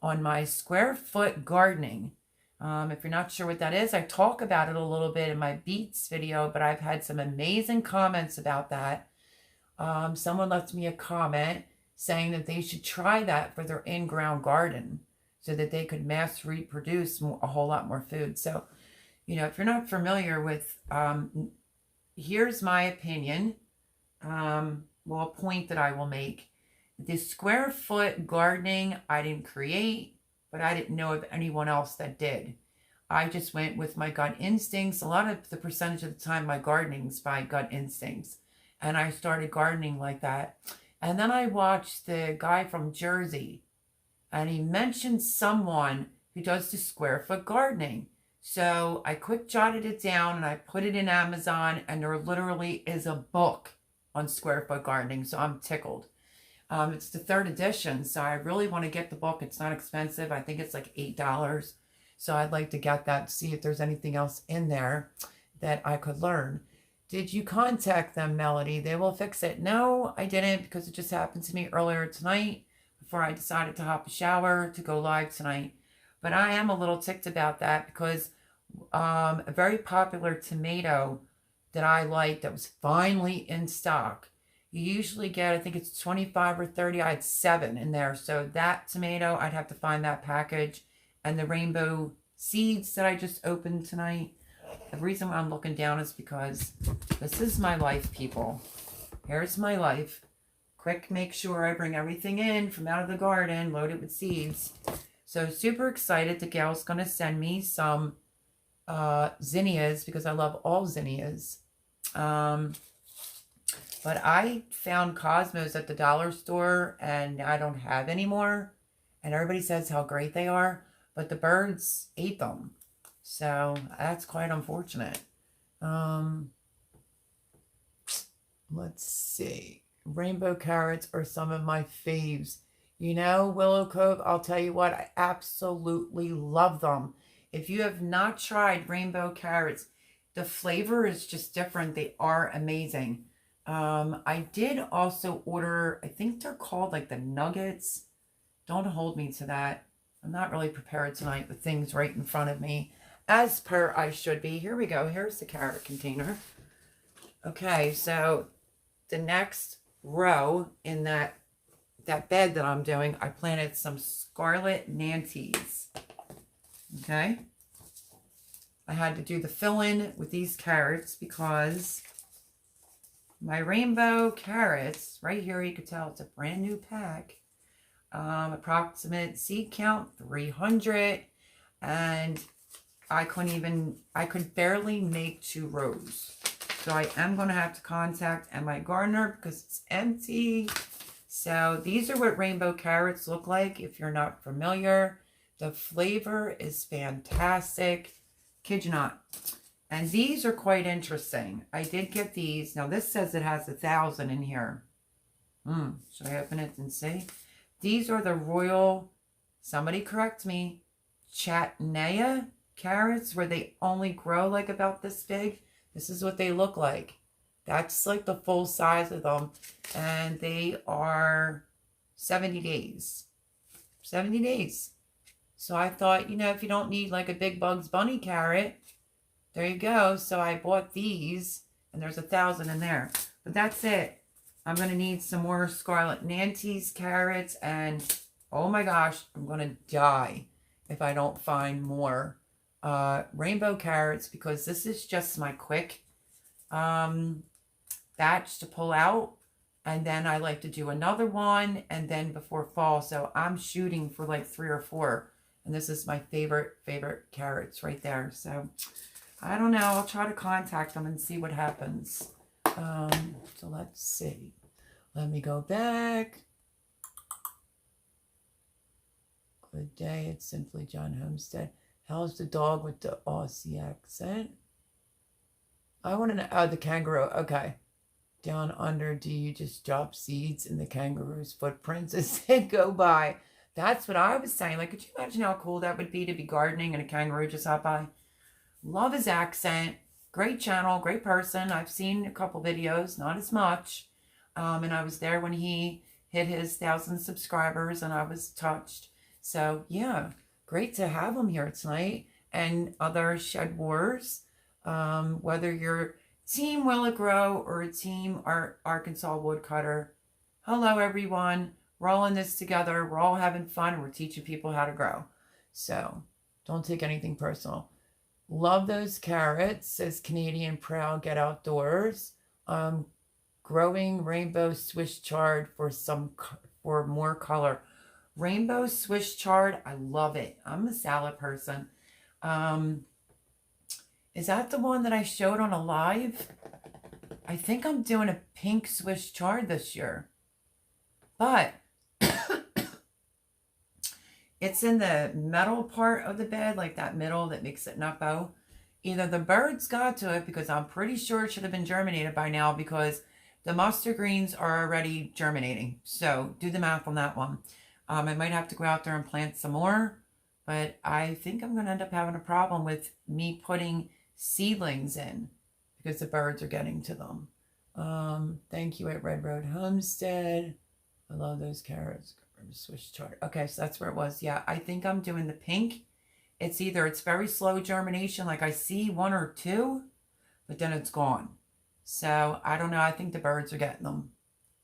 On my square foot gardening, if you're not sure what that is, I talk about it a little bit in my beets video, but I've had some amazing comments about that. Someone left me a comment saying that they should try that for their in-ground garden so that they could mass reproduce a whole lot more food. So, you know, if you're not familiar with, here's my opinion, well, a point that I will make. This square foot gardening, I didn't create, but I didn't know of anyone else that did. I just went with my gut instincts. A lot of the percentage of the time, my gardening's by gut instincts. And I started gardening like that. And then I watched the guy from Jersey, and he mentioned someone who does the square foot gardening. So I quick jotted it down and I put it in Amazon, and there literally is a book on square foot gardening. So I'm tickled. It's the 3rd edition, so I really want to get the book. It's not expensive. I think it's like $8. So I'd like to get that, see if there's anything else in there that I could learn. Did you contact them, Melody? They will fix it. No, I didn't, because it just happened to me earlier tonight before I decided to hop a shower to go live tonight. But I am a little ticked about that, because a very popular tomato that I like that was finally in stock. You usually get, I think it's 25 or 30. I had 7 in there. So that tomato, I'd have to find that package. And the rainbow seeds that I just opened tonight. The reason why I'm looking down is because this is my life, people. Here's my life. Quick, make sure I bring everything in from out of the garden, loaded with seeds. So super excited. The gal's going to send me some zinnias, because I love all zinnias. But I found cosmos at the dollar store, and I don't have any more. And everybody says how great they are, but the birds ate them. So that's quite unfortunate. Let's see. Rainbow carrots are some of my faves. You know, Willow Cove, I'll tell you what, I absolutely love them. If you have not tried rainbow carrots, the flavor is just different. They are amazing. I did also order, I think they're called like the nuggets. Don't hold me to that. I'm not really prepared tonight with things right in front of me, as per I should be. Here we go. Here's the carrot container. Okay, so the next row in that bed that I'm doing, I planted some scarlet Nantes. Okay. I had to do the fill-in with these carrots because my rainbow carrots, right here, you can tell it's a brand new pack. Approximate seed count, 300. And I could barely make 2 rows. So I am going to have to contact my gardener because it's empty. So these are what rainbow carrots look like if you're not familiar. The flavor is fantastic. Kid you not. And these are quite interesting. I did get these. Now this says it has 1,000 in here. Should I open it and see? These are the royal, somebody correct me, Chatnea carrots, where they only grow like about this big. This is what they look like. That's like the full size of them. And they are 70 days. 70 days. So I thought, you know, if you don't need like a big Bugs Bunny carrot, there you go. So I bought these, and there's 1,000 in there. But that's it. I'm going to need some more Scarlet Nantes carrots, and oh my gosh, I'm going to die if I don't find more rainbow carrots, because this is just my quick batch to pull out. And then I like to do another one, and then before fall. So I'm shooting for like 3 or 4. And this is my favorite carrots right there. So I don't know. I'll try to contact them and see what happens. So let's see. Let me go back. Good day. It's Simply John Homestead. How's the dog with the Aussie accent? I want to know. The kangaroo. Okay. Down under, do you just drop seeds in the kangaroo's footprints as they go by? That's what I was saying. Like, could you imagine how cool that would be to be gardening and a kangaroo just hop by? Love his accent. Great channel, great person. I've seen a couple videos, not as much. And I was there when he hit his 1,000 subscribers, and I was touched. So, yeah, great to have him here tonight. And other Shed Wars, whether you're Team Will It Grow or Team Arkansas Woodcutter. Hello, everyone. We're all in this together. We're all having fun, and we're teaching people how to grow. So, don't take anything personal. Love those carrots, says Canadian Proud. Get outdoors. Growing rainbow Swiss chard for more color. Rainbow Swiss chard, I love it. I'm a salad person. Is that the one that I showed on a live? I think I'm doing a pink Swiss chard this year. But it's in the metal part of the bed, like that middle that makes it not bow. Either the birds got to it, because I'm pretty sure it should have been germinated by now, because the mustard greens are already germinating. So do the math on that one. I might have to go out there and plant some more, but I think I'm going to end up having a problem with me putting seedlings in because the birds are getting to them. Thank you at Red Road Homestead. I love those carrots. Swiss chart. Okay, so that's where it was. Yeah, I think I'm doing the pink. It's either it's very slow germination, like I see one or two, but then it's gone. So I don't know. I think the birds are getting them.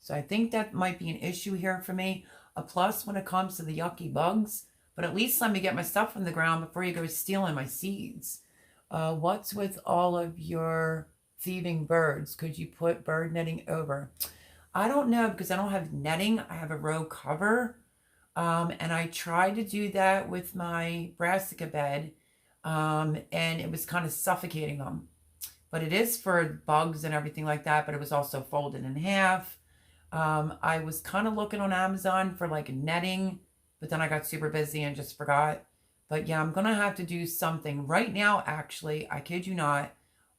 So I think that might be an issue here for me. A plus when it comes to the yucky bugs, but at least let me get my stuff from the ground before you go stealing my seeds. What's with all of your thieving birds? Could you put bird netting over? I don't know, because I don't have netting. I have a row cover. And I tried to do that with my brassica bed. And it was kind of suffocating them. But it is for bugs and everything like that. But it was also folded in half. I was kind of looking on Amazon for like netting. But then I got super busy and just forgot. But yeah, I'm going to have to do something right now, actually. I kid you not.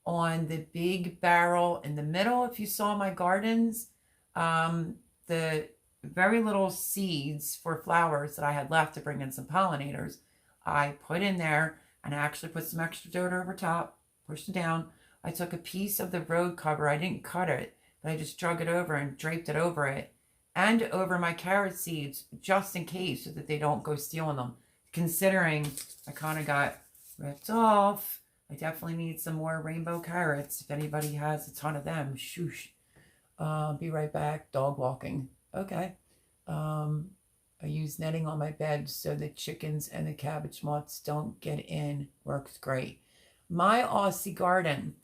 On the big barrel in the middle, if you saw my gardens, the very little seeds for flowers that I had left to bring in some pollinators, I put in there, and I actually put some extra dirt over top, pushed it down. I took a piece of the road cover. I didn't cut it, but I just drug it over and draped it over it and over my carrot seeds, just in case, so that they don't go stealing them. Considering I kind of got ripped off, I definitely need some more rainbow carrots. If anybody has a ton of them, shoosh. Be right back. Dog walking. Okay. I use netting on my bed so the chickens and the cabbage moths don't get in. Works great. My Aussie garden.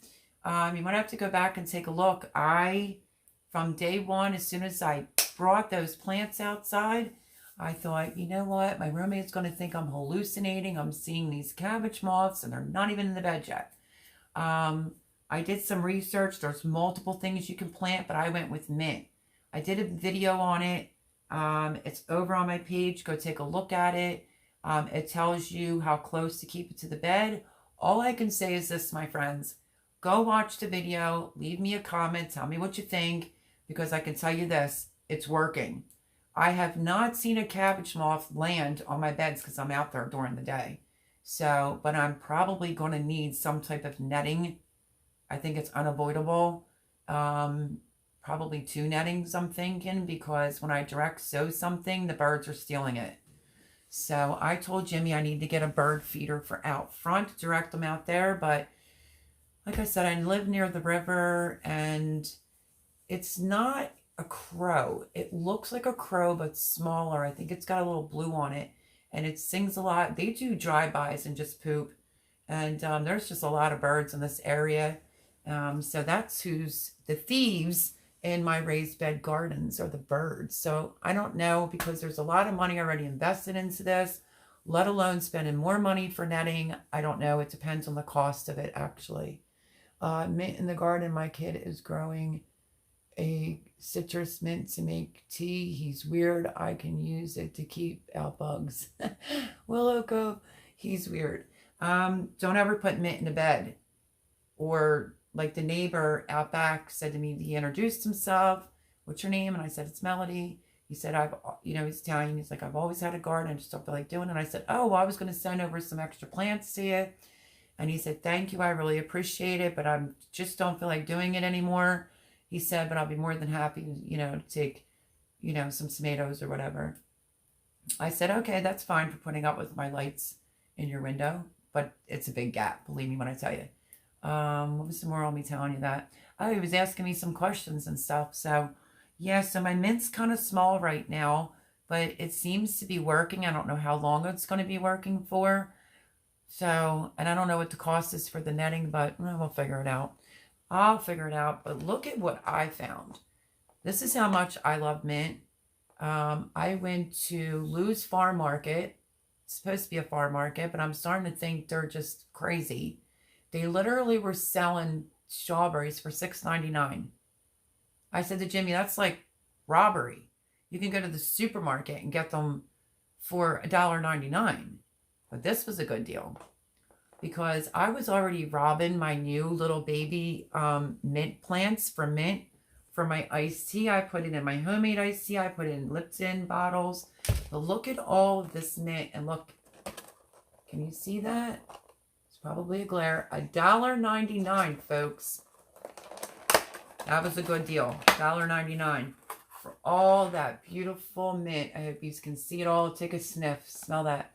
You might have to go back and take a look. From day one, as soon as I brought those plants outside, I thought, you know what? My roommate's going to think I'm hallucinating. I'm seeing these cabbage moths and they're not even in the bed yet. I did some research. There's multiple things you can plant, but I went with mint. I did a video on it. It's over on my page. Go take a look at it. It tells you how close to keep it to the bed. All I can say is this, my friends. Go watch the video. Leave me a comment. Tell me what you think, because I can tell you this. It's working. I have not seen a cabbage moth land on my beds because I'm out there during the day. So, but I'm probably going to need some type of netting. I think it's unavoidable. Probably 2 nettings, I'm thinking, because when I direct sow something, the birds are stealing it. So I told Jimmy I need to get a bird feeder for out front, direct them out there. But like I said, I live near the river, and it's not a crow. It looks like a crow, but smaller. I think it's got a little blue on it, and it sings a lot. They do drive-bys and just poop. And there's just a lot of birds in this area. So that's who's the thieves in my raised bed gardens, are the birds. So I don't know, because there's a lot of money already invested into this, let alone spending more money for netting. I don't know. It depends on the cost of it, actually. Mint in the garden. My kid is growing a citrus mint to make tea. He's weird. I can use it to keep out bugs. Willow, he's weird. Don't ever put mint in the bed. Or like the neighbor out back said to me, he introduced himself. What's your name? And I said, it's Melody. He said, he's Italian. He's like, I've always had a garden. I just don't feel like doing it. And I said, oh, well, I was going to send over some extra plants to you. And he said, thank you. I really appreciate it, but I just don't feel like doing it anymore. He said, but I'll be more than happy, to take, some tomatoes or whatever. I said, okay, that's fine for putting up with my lights in your window, but it's a big gap, believe me when I tell you. What was the moral of me telling you that? Oh, he was asking me some questions and stuff. So, yeah, so my mint's kind of small right now, but it seems to be working. I don't know how long it's going to be working for. So, and I don't know what the cost is for the netting, but we'll figure it out. I'll figure it out. But look at what I found. This is how much I love mint. I went to Lou's Farm Market. It's supposed to be a farm market, but I'm starting to think they're just crazy. They literally were selling strawberries for $6.99. I said to Jimmy, that's like robbery. You can go to the supermarket and get them for $1.99. But this was a good deal because I was already robbing my new little baby mint plants for mint for my iced tea. I put it in my homemade iced tea. I put it in Lipton bottles. But look at all of this mint, and look, can you see that? It's probably a glare. $1.99, folks. That was a good deal. $1.99 for all that beautiful mint. I hope you can see it all. Take a sniff. Smell that.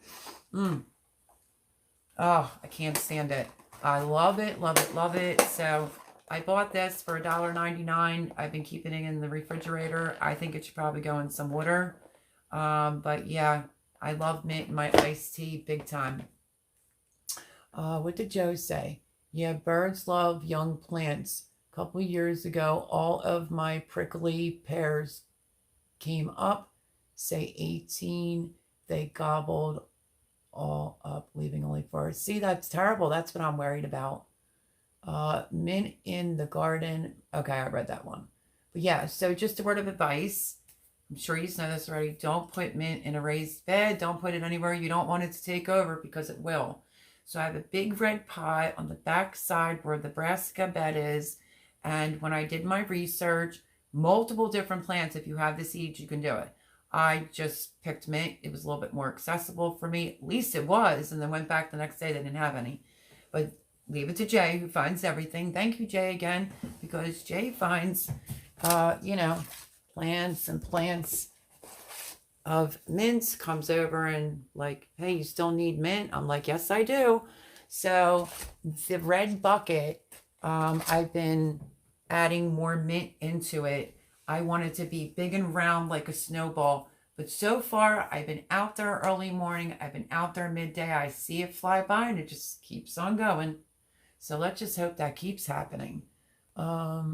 Oh, I can't stand it. I love it, love it, love it. So I bought this for $1.99. I've been keeping it in the refrigerator. I think it should probably go in some water. But yeah, I love mint in my iced tea big time. What did Joe say? Yeah, birds love young plants. A couple years ago, all of my prickly pears came up. Say 18. They gobbled all up, leaving only 4. See, that's terrible. That's what I'm worried about. Mint in the garden. Okay, I read that one. But yeah, so just a word of advice. I'm sure you know this already. Don't put mint in a raised bed. Don't put it anywhere you don't want it to take over, because it will. So I have a big red pot on the back side where the brassica bed is. And when I did my research, multiple different plants, if you have the seeds, you can do it. I just picked mint. It was a little bit more accessible for me. At least it was. And then went back the next day. They didn't have any. But leave it to Jay, who finds everything. Thank you, Jay, again. Because Jay finds, you know, plants and plants of mint. Comes over and like, hey, you still need mint? I'm like, yes, I do. So the red bucket, I've been adding more mint into it. I want it to be big and round like a snowball. But so far, I've been out there early morning. I've been out there midday. I see it fly by and it just keeps on going. So let's just hope that keeps happening. I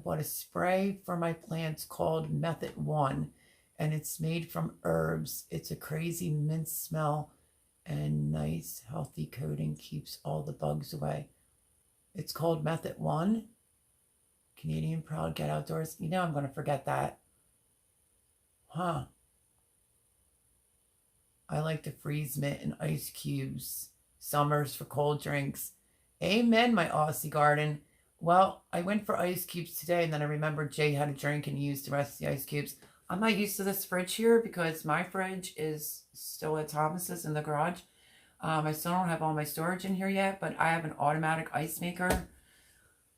bought a spray for my plants called Method 1. And it's made from herbs. It's a crazy mint smell and nice healthy coating, keeps all the bugs away. It's called Method 1. Canadian Proud Get Outdoors. You know I'm going to forget that. Huh. I like to freeze mint in ice cubes. Summers for cold drinks. Amen, my Aussie garden. Well, I went for ice cubes today, and then I remembered Jay had a drink and he used the rest of the ice cubes. I'm not used to this fridge here because my fridge is still at Thomas's in the garage. I still don't have all my storage in here yet, but I have an automatic ice maker.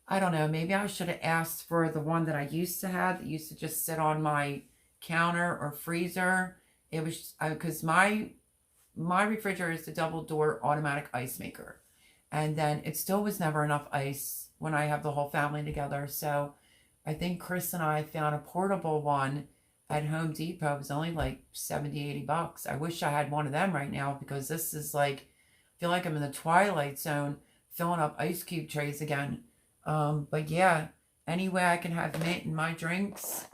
I don't know. Maybe I should have asked for the one that I used to have that used to just sit on my counter or freezer. It was because my refrigerator is the double door automatic ice maker. And then it still was never enough ice when I have the whole family together. So I think Chris and I found a portable one at Home Depot. It was only like 70, 80 bucks. I wish I had one of them right now, because this is like, I feel like I'm in the twilight zone filling up ice cube trays again. But yeah, any way I can have mint in my drinks,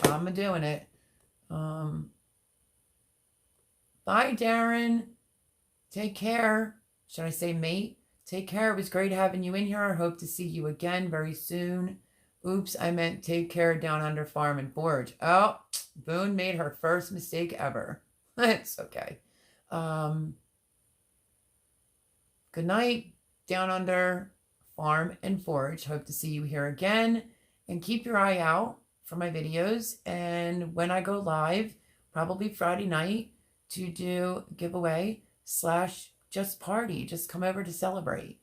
I'm doing it. Bye, Darren. Take care. Should I say mate? Take care. It was great having you in here. I hope to see you again very soon. Oops, I meant take care down under farm and forage. Oh, Boone made her first mistake ever. It's okay. Good night, down under farm and forage. Hope to see you here again. And keep your eye out for my videos. And when I go live, probably Friday night, to do giveaway / just party. Just come over to celebrate.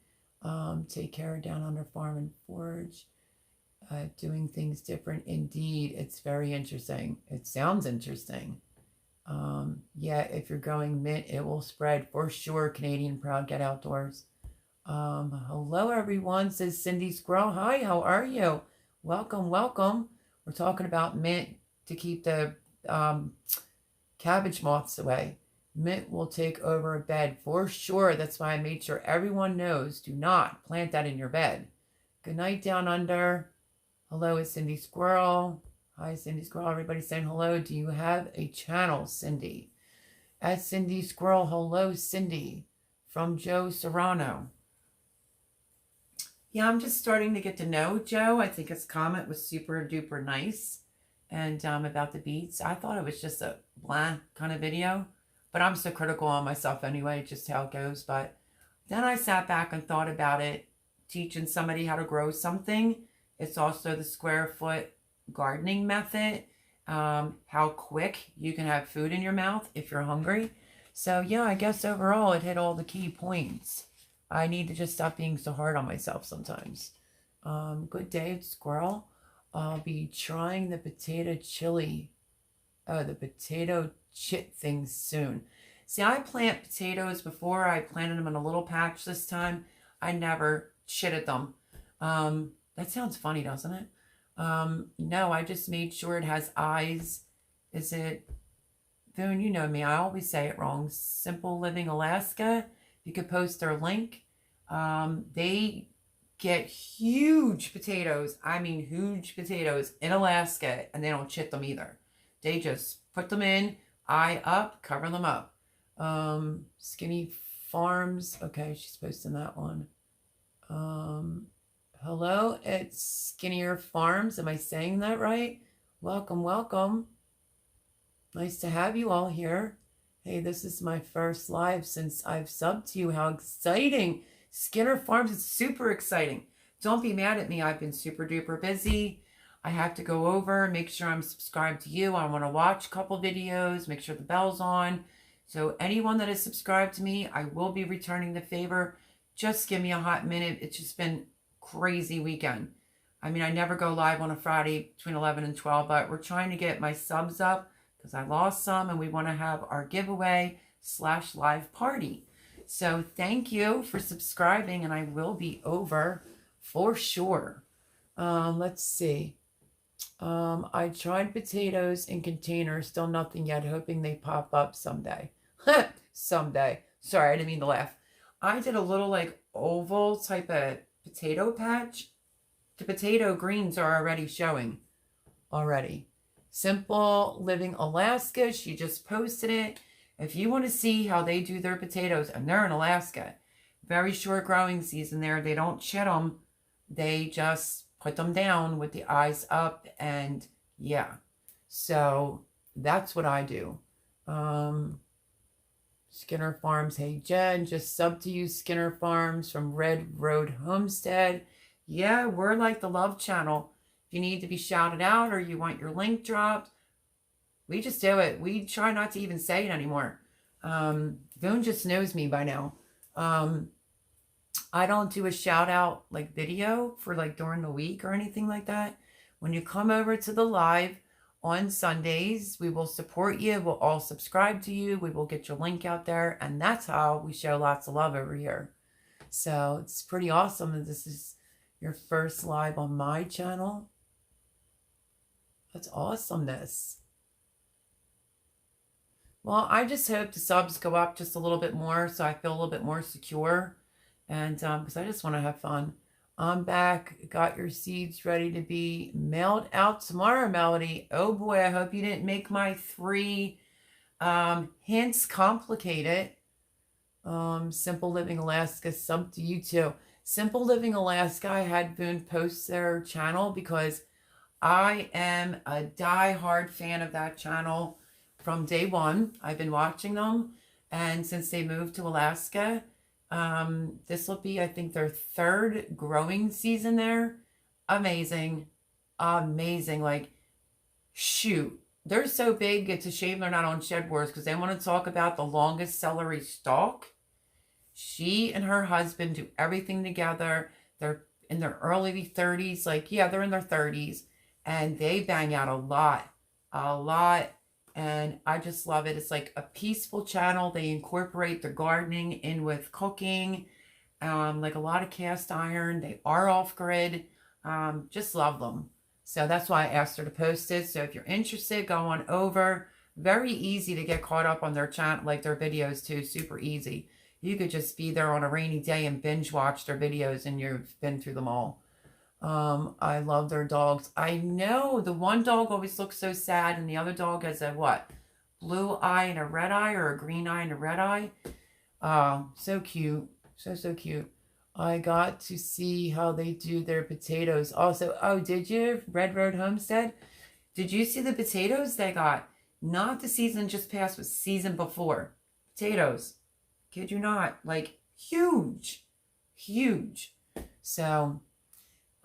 Take care down under farm and forage. Doing things different. Indeed, it's very interesting. It sounds interesting. Yeah, if you're growing mint, it will spread for sure. Canadian Proud Get Outdoors. Hello, everyone, says Cindy Squirrel. Hi, how are you? Welcome, welcome. We're talking about mint to keep the cabbage moths away. Mint will take over a bed for sure. That's why I made sure everyone knows, do not plant that in your bed. Good night, down under. Hello, it's Cindy Squirrel. Hi, Cindy Squirrel. Everybody saying hello. Do you have a channel, Cindy? At Cindy Squirrel. Hello, Cindy. From Joe Serrano. Yeah, I'm just starting to get to know Joe. I think his comment was super duper nice. and about the beets. I thought it was just a blah kind of video, but I'm so critical on myself anyway, just how it goes. But then I sat back and thought about it, teaching somebody how to grow something. It's also the square foot gardening method, how quick you can have food in your mouth if you're hungry. So yeah, I guess overall it hit all the key points. I need to just stop being so hard on myself sometimes. Good day, squirrel. I'll be trying the potato chili. Oh, the potato chit thing soon. See, I plant potatoes before. I planted them in a little patch this time. I never chitted them. That sounds funny, doesn't it? No, I just made sure it has eyes. Is it, Boone, you know me, I always say it wrong. Simple Living Alaska. You could post their link. They get huge potatoes. I mean, huge potatoes in Alaska, and they don't chit them either. They just put them in, eye up, cover them up. Skinny Farms. Okay, she's posting that one. Hello, it's Skinnier Farms. Am I saying that right? Welcome, welcome. Nice to have you all here. Hey, this is my first live since I've subbed to you. How exciting. Skinner Farms is super exciting. Don't be mad at me. I've been super duper busy. I have to go over, make sure I'm subscribed to you. I want to watch a couple videos, make sure the bell's on. So anyone that is subscribed to me, I will be returning the favor. Just give me a hot minute. It's just been crazy weekend. I mean, I never go live on a Friday between 11 and 12, but we're trying to get my subs up because I lost some and we want to have our giveaway / live party. So thank you for subscribing, and I will be over for sure. Let's see. I tried potatoes in containers, still nothing yet, hoping they pop up someday. Someday. Sorry, I didn't mean to laugh. I did a little like oval type of potato patch. The potato greens are already showing. Already. Simple Living Alaska. She just posted it. If you want to see how they do their potatoes, and they're in Alaska, very short growing season there. They don't chit them. They just put them down with the eyes up, and yeah. So that's what I do. Skinner Farms. Hey, Jen, just sub to you, Skinner Farms from Red Road Homestead. Yeah, we're like the love channel. If you need to be shouted out or you want your link dropped, we just do it. We try not to even say it anymore. Boone just knows me by now. I don't do a shout out like video for like during the week or anything like that. When you come over to the live on Sundays, we will support you. We'll all subscribe to you. We will get your link out there. And that's how we show lots of love over here. So it's pretty awesome that this is your first live on my channel. That's awesomeness. Well, I just hope the subs go up just a little bit more so I feel a little bit more secure. And because I just want to have fun. I'm back. Got your seeds ready to be mailed out tomorrow, Melody. Oh boy, I hope you didn't make my 3 hints complicated. Simple Living Alaska, sub to you too. Simple Living Alaska, I had Boone post their channel because I am a die-hard fan of that channel from day one. I've been watching them, and since they moved to Alaska, this will be, I think, their 3rd growing season there. Amazing. Amazing. Like, shoot. They're so big, it's a shame they're not on Shed Wars because they want to talk about the longest celery stalk. She and her husband do everything together. They're in their early 30s. Like, yeah, they're in their 30s. And they bang out a lot. A lot. And I just love it. It's like a peaceful channel. They incorporate the gardening in with cooking. Like a lot of cast iron. They are off-grid. Just love them. So that's why I asked her to post it. So if you're interested, go on over. Very easy to get caught up on their channel, like their videos too. Super easy. You could just be there on a rainy day and binge watch their videos and you've been through them all. I love their dogs. I know the one dog always looks so sad and the other dog has a what? Blue eye and a red eye, or a green eye and a red eye. So cute. So cute. I got to see how they do their potatoes. Also, oh, did you? Red Road Homestead? Did you see the potatoes they got? Not the season just passed, but season before. Potatoes. Kid you not. Like, huge. Huge. So,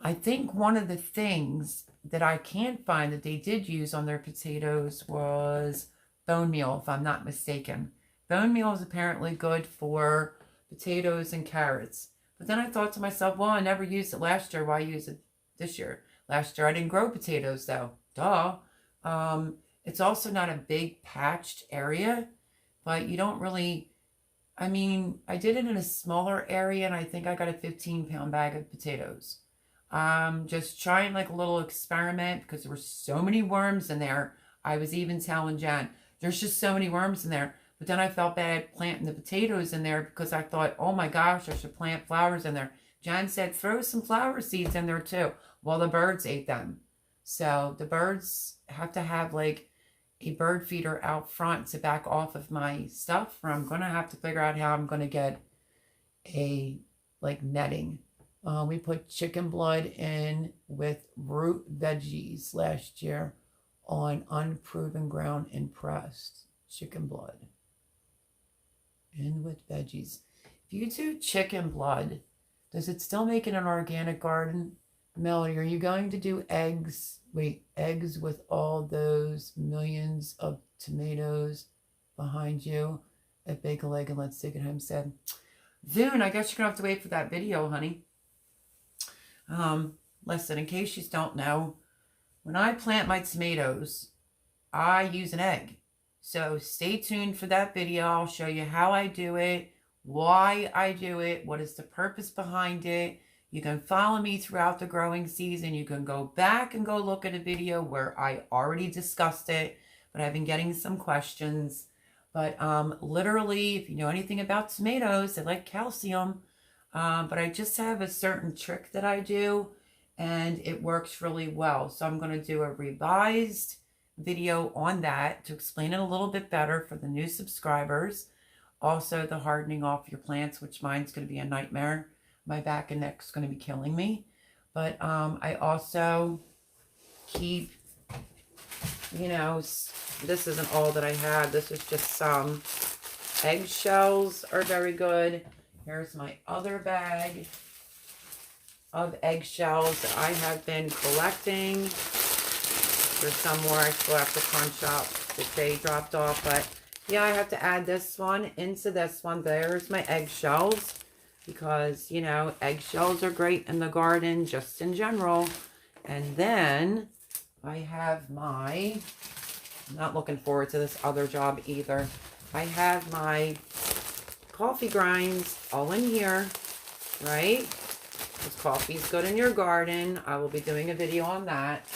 I think one of the things that I can't find that they did use on their potatoes was bone meal, if I'm not mistaken. Bone meal is apparently good for potatoes and carrots. But then I thought to myself, well, I never used it last year. Why use it this year? Last year I didn't grow potatoes, though. Duh. It's also not a big patched area, but you don't really, I mean, I did it in a smaller area, and I think I got a 15-pound bag of potatoes. Just trying like a little experiment because there were so many worms in there. I was even telling Jen, there's just so many worms in there. But then I felt bad planting the potatoes in there because I thought, oh my gosh, I should plant flowers in there. Jen said, throw some flower seeds in there too. Well, the birds ate them. So the birds have to have like a bird feeder out front to back off of my stuff, or I'm going to have to figure out how I'm going to get a like netting. We put chicken blood in with root veggies last year on unproven ground and pressed chicken blood. In with veggies. If you do chicken blood, does it still make it an organic garden? Melody, are you going to do eggs? Wait, eggs with all those millions of tomatoes behind you at Bake a Leg and Let's Take It Home said. Voon, I guess you're going to have to wait for that video, honey. Listen, in case you don't know, when I plant my tomatoes, I use an egg. So stay tuned for that video. I'll show you how I do it, why I do it, what is the purpose behind it. You can follow me throughout the growing season. You can go back and go look at a video where I already discussed it, but I've been getting some questions. But literally, if you know anything about tomatoes, they like calcium. But I just have a certain trick that I do, and it works really well. So I'm going to do a revised video on that to explain it a little bit better for the new subscribers. Also, the hardening off your plants, which mine's going to be a nightmare. My back and neck's going to be killing me. But I also keep, you know, this isn't all that I had. This is just some. Eggshells are very good. Here's my other bag of eggshells that I have been collecting. There's some more I still have to crunch up that they dropped off. But yeah, I have to add this one into this one. There's my eggshells. Because, you know, eggshells are great in the garden just in general. And then I have my, I'm not looking forward to this other job either. I have my coffee grinds all in here, right? Because coffee's good in your garden. I will be doing a video on that.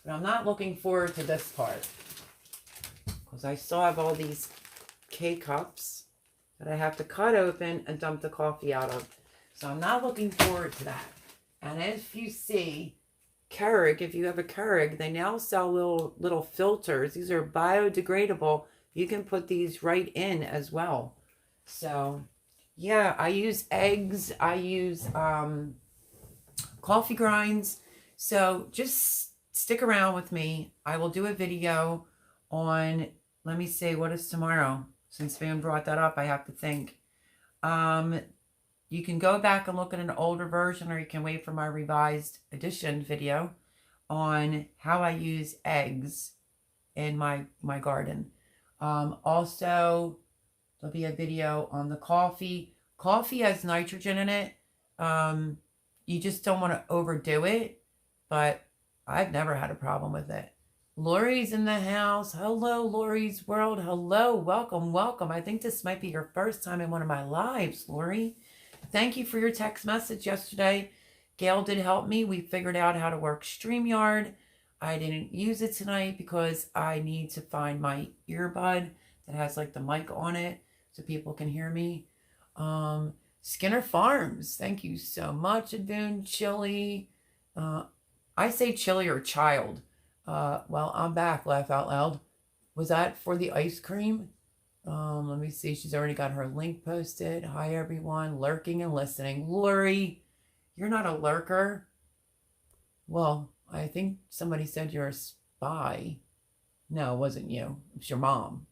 But I'm not looking forward to this part. Because I still have all these K-cups that I have to cut open and dump the coffee out of. So I'm not looking forward to that. And if you see Keurig, if you have a Keurig, they now sell little filters. These are biodegradable. You can put these right in as well. So yeah, I use eggs. I use coffee grinds. So just stick around with me. I will do a video on, let me see, what is tomorrow? Since Van brought that up, I have to think. You can go back and look at an older version, or you can wait for my revised edition video on how I use eggs in my garden. Also, there'll be a video on the coffee. Coffee has nitrogen in it. You just don't want to overdo it, but I've never had a problem with it. Lori's in the house. Hello, Lori's World. Hello, welcome, welcome. I think this might be your first time in one of my lives, Lori. Thank you for your text message yesterday. Gail did help me. We figured out how to work StreamYard. I didn't use it tonight because I need to find my earbud that has like the mic on it so people can hear me. Skinner Farms. Thank you so much, Advoon. Chili. I say chili or child. Well, I'm back, laugh out loud. Was that for the ice cream? Let me see. She's already got her link posted. Hi, everyone. Lurking and listening. Lori, you're not a lurker. Well, I think somebody said you're a bye. No, it wasn't you. It was your mom.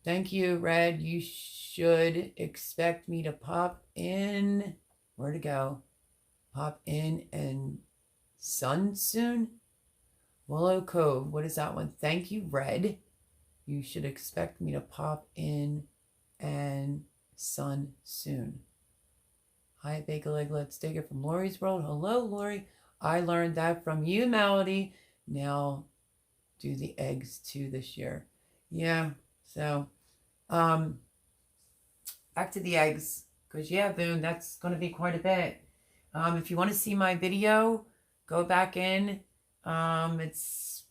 Thank you, Red. You should expect me to pop in. Where to go? Pop in and sun soon? Willow Cove. What is that one? Thank you, Red. You should expect me to pop in and sun soon. Hi, Bagel Egg. Let's take it from Lori's World. Hello, Lori. I learned that from you, Melody. Now do the eggs too this year. Yeah, so back to the eggs, because yeah, Boone, that's going to be quite a bit. If you want to see my video, go back in. It's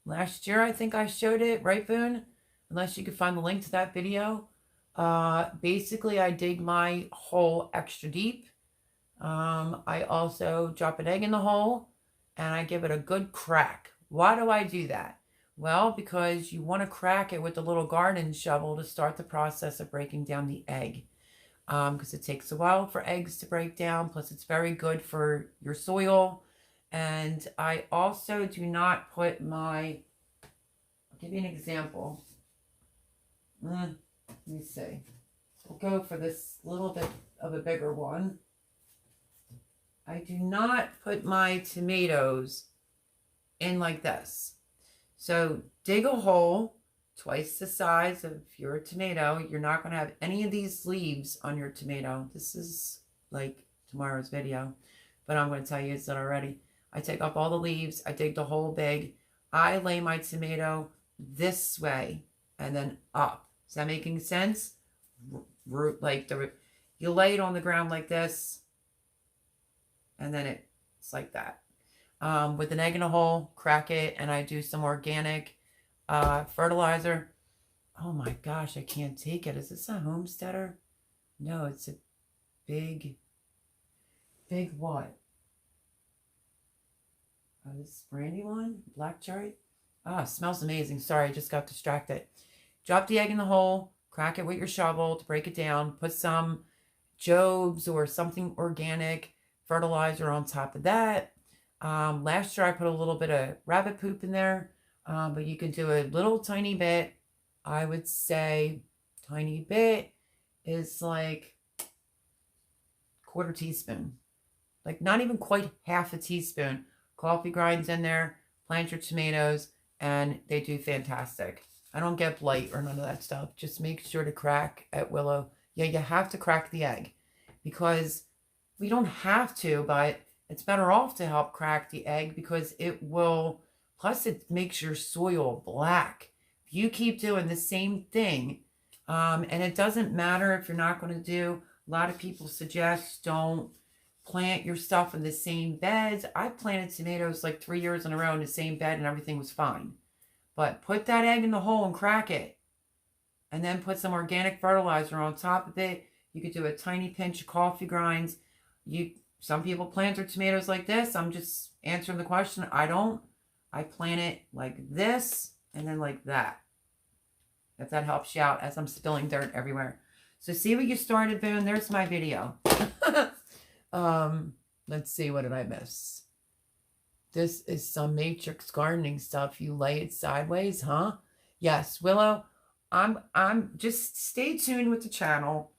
last year, I think I showed it, right, Boone? Unless you could find the link to that video. Basically, I dig my hole extra deep. I also drop an egg in the hole, and I give it a good crack. Why do I do that? Well, because you want to crack it with the little garden shovel to start the process of breaking down the egg. Because it takes a while for eggs to break down, plus it's very good for your soil. And I also do not put my, I'll give you an example. Let me see. We'll go for this little bit of a bigger one. I do not put my tomatoes in like this. So dig a hole twice the size of your tomato. You're not going to have any of these leaves on your tomato. This is like tomorrow's video, but I'm going to tell you it's not already. I take up all the leaves. I dig the hole big. I lay my tomato this way and then up. Is that making sense? You lay it on the ground like this, and then it's like that. With an egg in a hole, crack it, and I do some organic fertilizer. Oh my gosh, I can't take it. Is this a homesteader? No, it's a big what? Oh, this brandy one? Black cherry? Ah, smells amazing. Sorry, I just got distracted. Drop the egg in the hole, crack it with your shovel to break it down. Put some Job's or something organic fertilizer on top of that. Last year I put a little bit of rabbit poop in there, but you can do a little tiny bit. I would say tiny bit is like quarter teaspoon, like not even quite half a teaspoon. Coffee grinds in there, plant your tomatoes, and they do fantastic. I don't get blight or none of that stuff. Just make sure to crack at Willow. Yeah, you have to crack the egg, because we don't have to, but it's better off to help crack the egg, because it will, plus it makes your soil black. If you keep doing the same thing, and it doesn't matter if you're not going to do, a lot of people suggest don't plant your stuff in the same beds. I planted tomatoes like 3 years in a row in the same bed and everything was fine. But put that egg in the hole and crack it. And then put some organic fertilizer on top of it. You could do a tiny pinch of coffee grinds. Some people plant their tomatoes like this. I'm just answering the question. I don't. I plant it like this and then like that. If that helps you out, as I'm spilling dirt everywhere. So see what you started, Boone? There's my video. Let's see, what did I miss? This is some matrix gardening stuff. You lay it sideways, huh? Yes, Willow. I'm just stay tuned with the channel.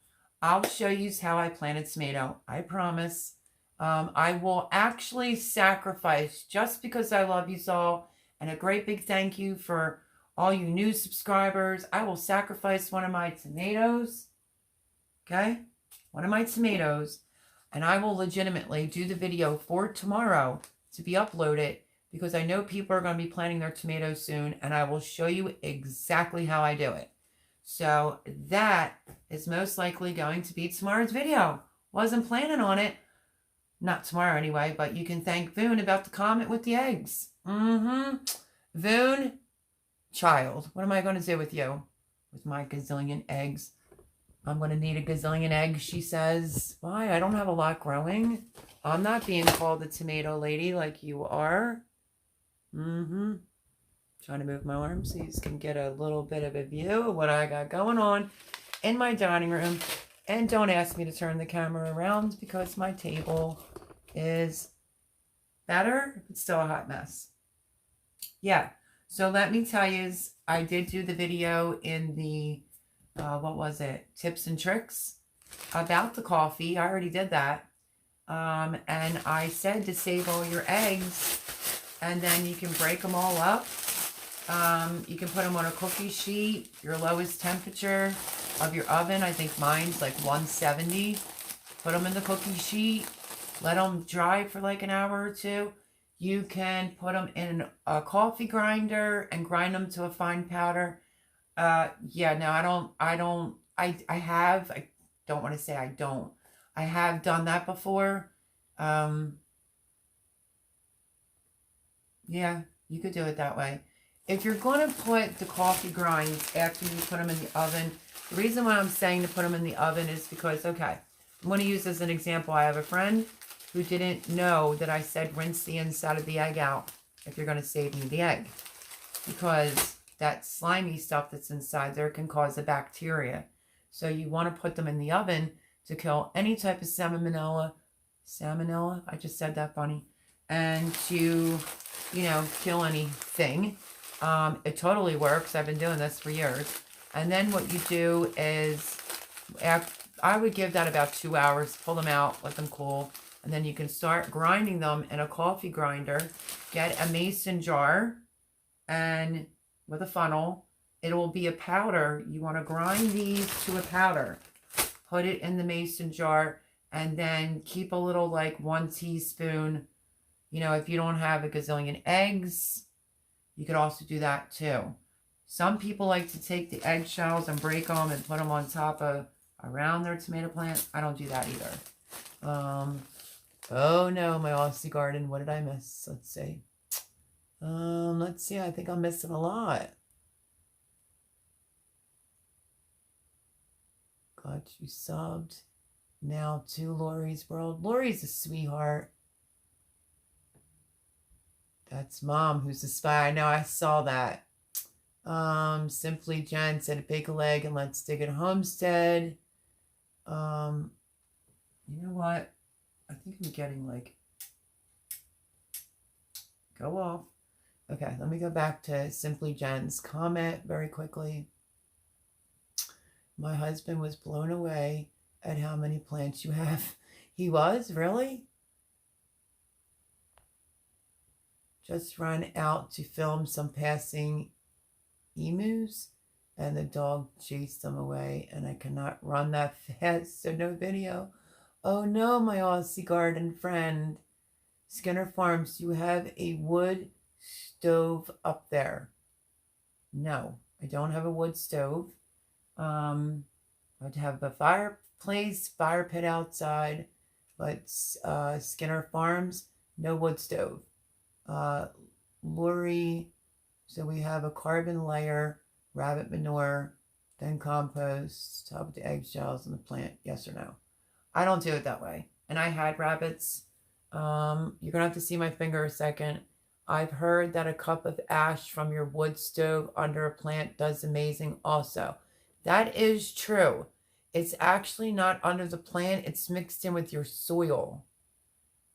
I'll show you how I planted tomato. I promise. I will actually sacrifice, just because I love you all, and a great big thank you for all you new subscribers. I will sacrifice one of my tomatoes. Okay? One of my tomatoes. And I will legitimately do the video for tomorrow to be uploaded, because I know people are going to be planting their tomatoes soon, and I will show you exactly how I do it. So that is most likely going to be tomorrow's video. Wasn't planning on it. Not tomorrow anyway, but you can thank Voon about the comment with the eggs. Voon, child, what am I going to do with you? With my gazillion eggs. I'm going to need a gazillion eggs, she says. Why? I don't have a lot growing. I'm not being called the tomato lady like you are. Trying to move my arm so you can get a little bit of a view of what I got going on in my dining room. And don't ask me to turn the camera around, because my table is better. It's still a hot mess. Yeah. So let me tell you, I did do the video in the, what was it? Tips and tricks about the coffee. I already did that. And I said to save all your eggs, and then you can break them all up. You can put them on a cookie sheet, your lowest temperature of your oven. I think mine's like 170. Put them in the cookie sheet. Let them dry for like an hour or two. You can put them in a coffee grinder and grind them to a fine powder. Yeah, no, I don't want to say I don't. I have done that before. Yeah, you could do it that way. If you're going to put the coffee grinds after you put them in the oven, the reason why I'm saying to put them in the oven is because, okay, I'm going to use as an example. I have a friend who didn't know that I said rinse the inside of the egg out if you're going to save me the egg, because that slimy stuff that's inside there can cause a bacteria. So you want to put them in the oven to kill any type of salmonella, I just said that funny, and to, kill anything. It totally works. I've been doing this for years. And then what you do is, I would give that about 2 hours, pull them out, let them cool, and then you can start grinding them in a coffee grinder. Get a mason jar, and with a funnel, it will be a powder. You want to grind these to a powder. Put it in the mason jar, and then keep a little, like 1 teaspoon. If you don't have a gazillion eggs, you could also do that too. Some people like to take the eggshells and break them and put them on top of, around their tomato plant. I don't do that either. Oh no, my Aussie garden. What did I miss? Let's see. I think I'm missing a lot. Got you subbed. Now to Lori's World. Lori's a sweetheart. That's Mom who's a spy. I know, I saw that. Simply Jen said bake a leg and let's dig it homestead. You know what? I think I'm getting like, go off. Okay, let me go back to Simply Jen's comment very quickly. My husband was blown away at how many plants you have. He was? Really? Just run out to film some passing emus, and the dog chased them away, and I cannot run that fast, so no video. Oh no, my Aussie garden friend. Skinner Farms, you have a wood stove up there? No, I don't have a wood stove. I'd have a fireplace, fire pit outside, but Skinner Farms, no wood stove. Lori, so we have a carbon layer, rabbit manure, then compost, top of the eggshells and the plant, yes or no? I don't do it that way. And I had rabbits. You're gonna have to see my finger a second. I've heard that a cup of ash from your wood stove under a plant does amazing also. That is true. It's actually not under the plant. It's mixed in with your soil.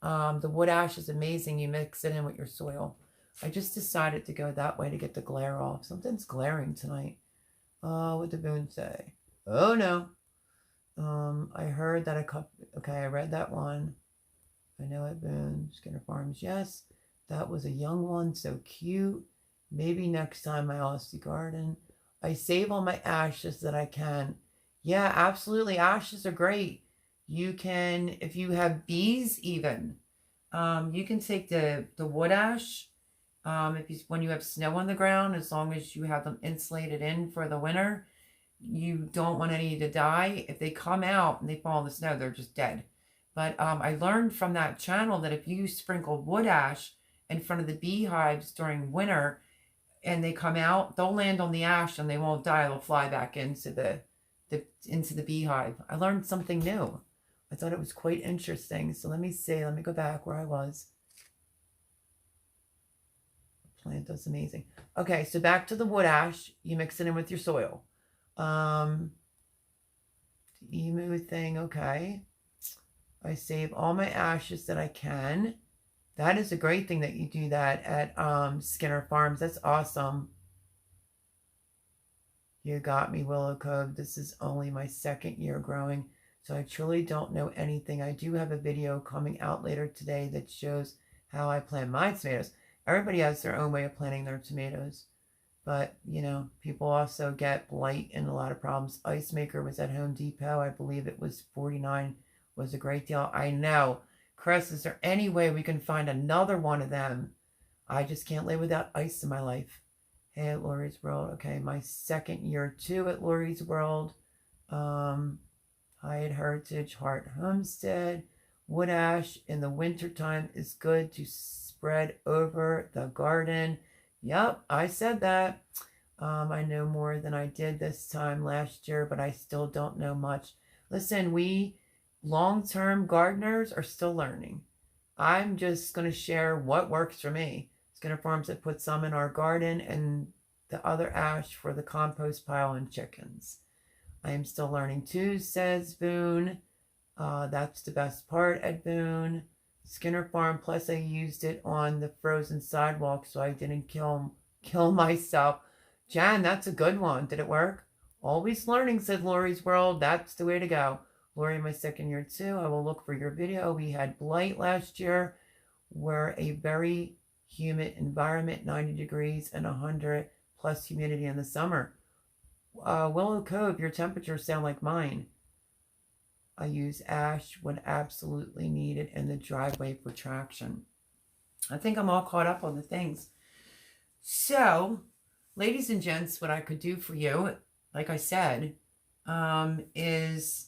The wood ash is amazing. You mix it in with your soil. I just decided to go that way to get the glare off. Something's glaring tonight. What did Boone say? Oh, no. I heard that a cup... Okay, I read that one. I know it, Boone. Skinner Farms, yes. That was a young one, so cute. Maybe next time, my Aussie garden. I save all my ashes that I can. Yeah, absolutely. Ashes are great. You can, if you have bees even, you can take the wood ash, when you have snow on the ground, as long as you have them insulated in for the winter, you don't want any to die. If they come out and they fall in the snow, they're just dead. But I learned from that channel that if you sprinkle wood ash in front of the beehives during winter and they come out, they'll land on the ash and they won't die. They'll fly back into the beehive. I learned something new. I thought it was quite interesting. So let me see. Let me go back where I was. The plant does amazing. Okay, so back to the wood ash. You mix it in with your soil. The emu thing, okay. I save all my ashes that I can. That is a great thing that you do that at Skinner Farms. That's awesome. You got me, Willow Cove. This is only my 2nd year growing, so I truly don't know anything. I do have a video coming out later today that shows how I plant my tomatoes. Everybody has their own way of planting their tomatoes. But, you know, people also get blight and a lot of problems. Ice Maker was at Home Depot. I believe it was $49. Was a great deal. I know. Chris, is there any way we can find another one of them? I just can't live without ice in my life. Hey, at Lori's World. Okay, my 2nd year too at Lori's World. Hyatt Heritage, Hart Homestead. Wood ash in the wintertime is good to spread over the garden. Yep, I said that. I know more than I did this time last year, but I still don't know much. Listen, we long-term gardeners are still learning. I'm just going to share what works for me. Skinner Farms had put some in our garden and the other ash for the compost pile and chickens. I am still learning too, says Boone. That's the best part at Boone. Skinner Farm, plus I used it on the frozen sidewalk so I didn't kill myself. Jan, that's a good one. Did it work? Always learning, said Lori's World. That's the way to go. Lori, my 2nd year too. I will look for your video. We had blight last year. We're a very humid environment, 90 degrees and 100 plus humidity in the summer. Willow Cove, your temperatures sound like mine. I use ash when absolutely needed in the driveway for traction. I think I'm all caught up on the things. So, ladies and gents, what I could do for you, like I said, is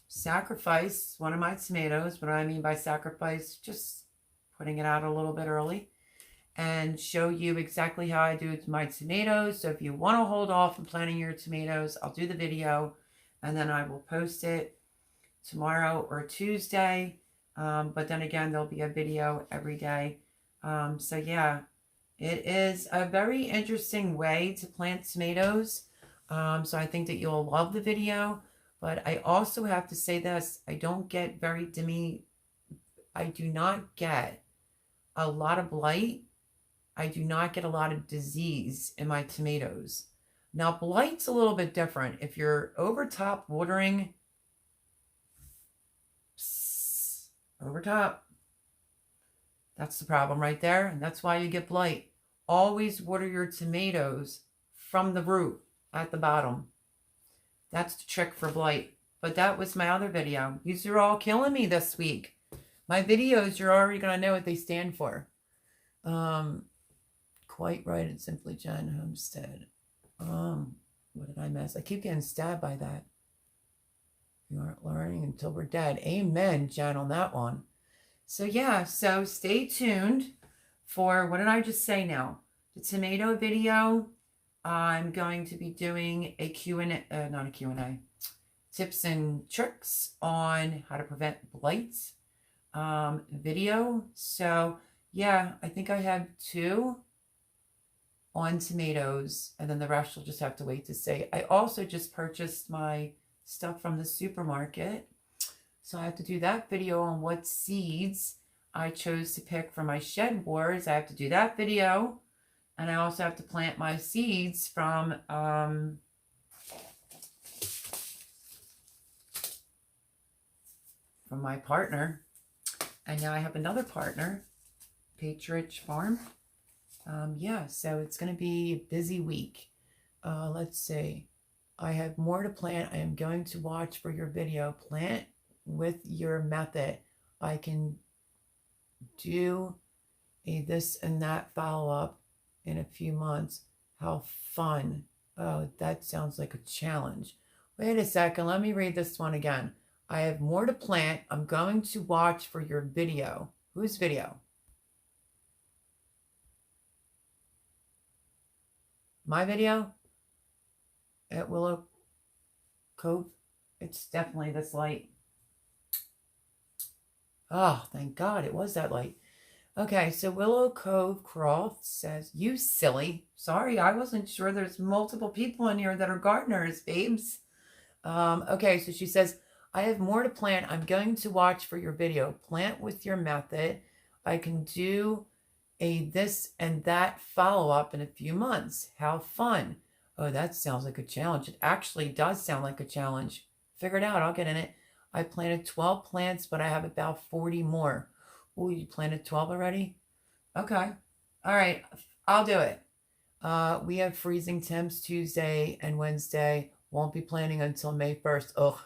sacrifice one of my tomatoes. What I mean by sacrifice, just putting it out a little bit early, and show you exactly how I do my tomatoes. So if you want to hold off on planting your tomatoes, I'll do the video, and then I will post it tomorrow or Tuesday. But then again, there'll be a video every day. So yeah, it is a very interesting way to plant tomatoes. So I think that you'll love the video. But I also have to say this, I do not get a lot of blight. I do not get a lot of disease in my tomatoes. Now, blight's a little bit different. If you're over top watering, over top, that's the problem right there. And that's why you get blight. Always water your tomatoes from the root at the bottom. That's the trick for blight. But that was my other video. These are all killing me this week. My videos, you're already going to know what they stand for. Quite right. It's Simply Jen Homestead. What did I miss? I keep getting stabbed by that. We aren't learning until we're dead. Amen, Jen, on that one. So yeah, so stay tuned for, what did I just say now? The tomato video. I'm going to be doing a Q&A, not a Q&A, tips and tricks on how to prevent blight video. So yeah, I think I have 2 on tomatoes, and then the rest will just have to wait to see. I also just purchased my stuff from the supermarket, so I have to do that video on what seeds I chose to pick for my shed wars. I have to do that video, and I also have to plant my seeds from my partner. And now I have another partner, Patriot Farm. Yeah, so it's going to be a busy week. Let's see. I have more to plant. I am going to watch for your video. Plant with your method. I can do a this and that follow-up in a few months. How fun. Oh, that sounds like a challenge. Wait a second. Let me read this one again. I have more to plant. I'm going to watch for your video. Whose video? My video at Willow Cove. It's definitely this light. Oh, thank God it was that light. Okay, so Willow Cove Croft says, you silly. Sorry, I wasn't sure there's multiple people in here that are gardeners, babes. Okay, so she says, I have more to plant. I'm going to watch for your video. Plant with your method. I can do a this and that follow-up in a few months. How fun. Oh, that sounds like a challenge. It actually does sound like a challenge. Figure it out. I'll get in it. I planted 12 plants, but I have about 40 more. Oh, you planted 12 already? Okay. All right. I'll do it. We have freezing temps Tuesday and Wednesday. Won't be planting until May 1st. Ugh,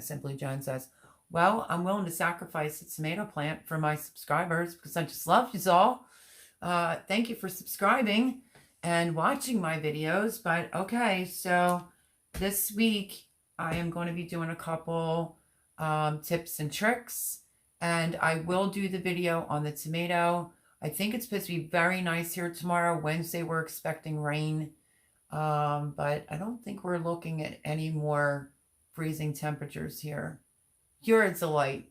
Simply Jen says. Well, I'm willing to sacrifice a tomato plant for my subscribers because I just love you all. Thank you for subscribing and watching my videos. But okay, so this week I am going to be doing a couple tips and tricks, and I will do the video on the tomato. I think it's supposed to be very nice here tomorrow. Wednesday, we're expecting rain. But I don't think we're looking at any more freezing temperatures here. You're a delight.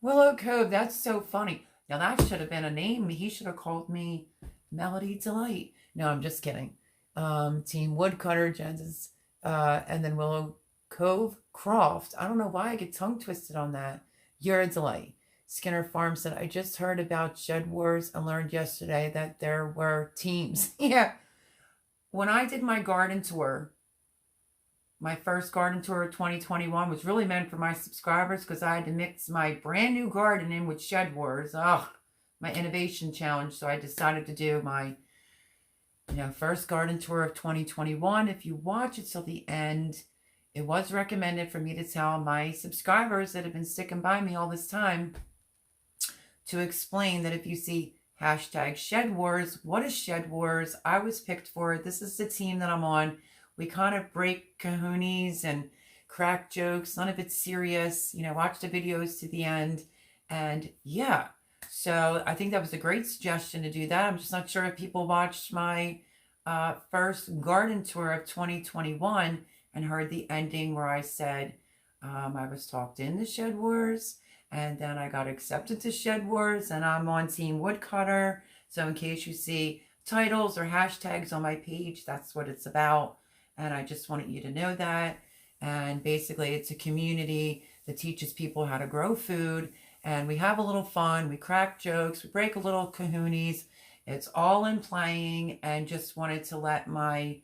Willow Cove, that's so funny. Now that should have been a name. He should have called me Melody Delight. No, I'm just kidding. Team Woodcutter, Jen's, and then Willow Cove Croft. I don't know why I get tongue twisted on that. You're a delight. Skinner Farm said, I just heard about Shed Wars and learned yesterday that there were teams. Yeah. When I did my garden tour, my first garden tour of 2021 was really meant for my subscribers because I had to mix my brand new garden in with Shed Wars. Oh, my innovation challenge. So I decided to do my first garden tour of 2021. If you watch it till the end, it was recommended for me to tell my subscribers that have been sticking by me all this time to explain that if you see hashtag Shed Wars, what is Shed Wars? I was picked for it. This is the team that I'm on. We kind of break kahoonies and crack jokes. None of it's serious. Watch the videos to the end. And yeah, so I think that was a great suggestion to do that. I'm just not sure if people watched my first garden tour of 2021 and heard the ending where I said I was talked into Shed Wars. And then I got accepted to Shed Wars, and I'm on Team Woodcutter. So in case you see titles or hashtags on my page, that's what it's about. And I just wanted you to know that. And basically, it's a community that teaches people how to grow food. And we have a little fun. We crack jokes. We break a little kahoonies. It's all in playing. And just wanted to let my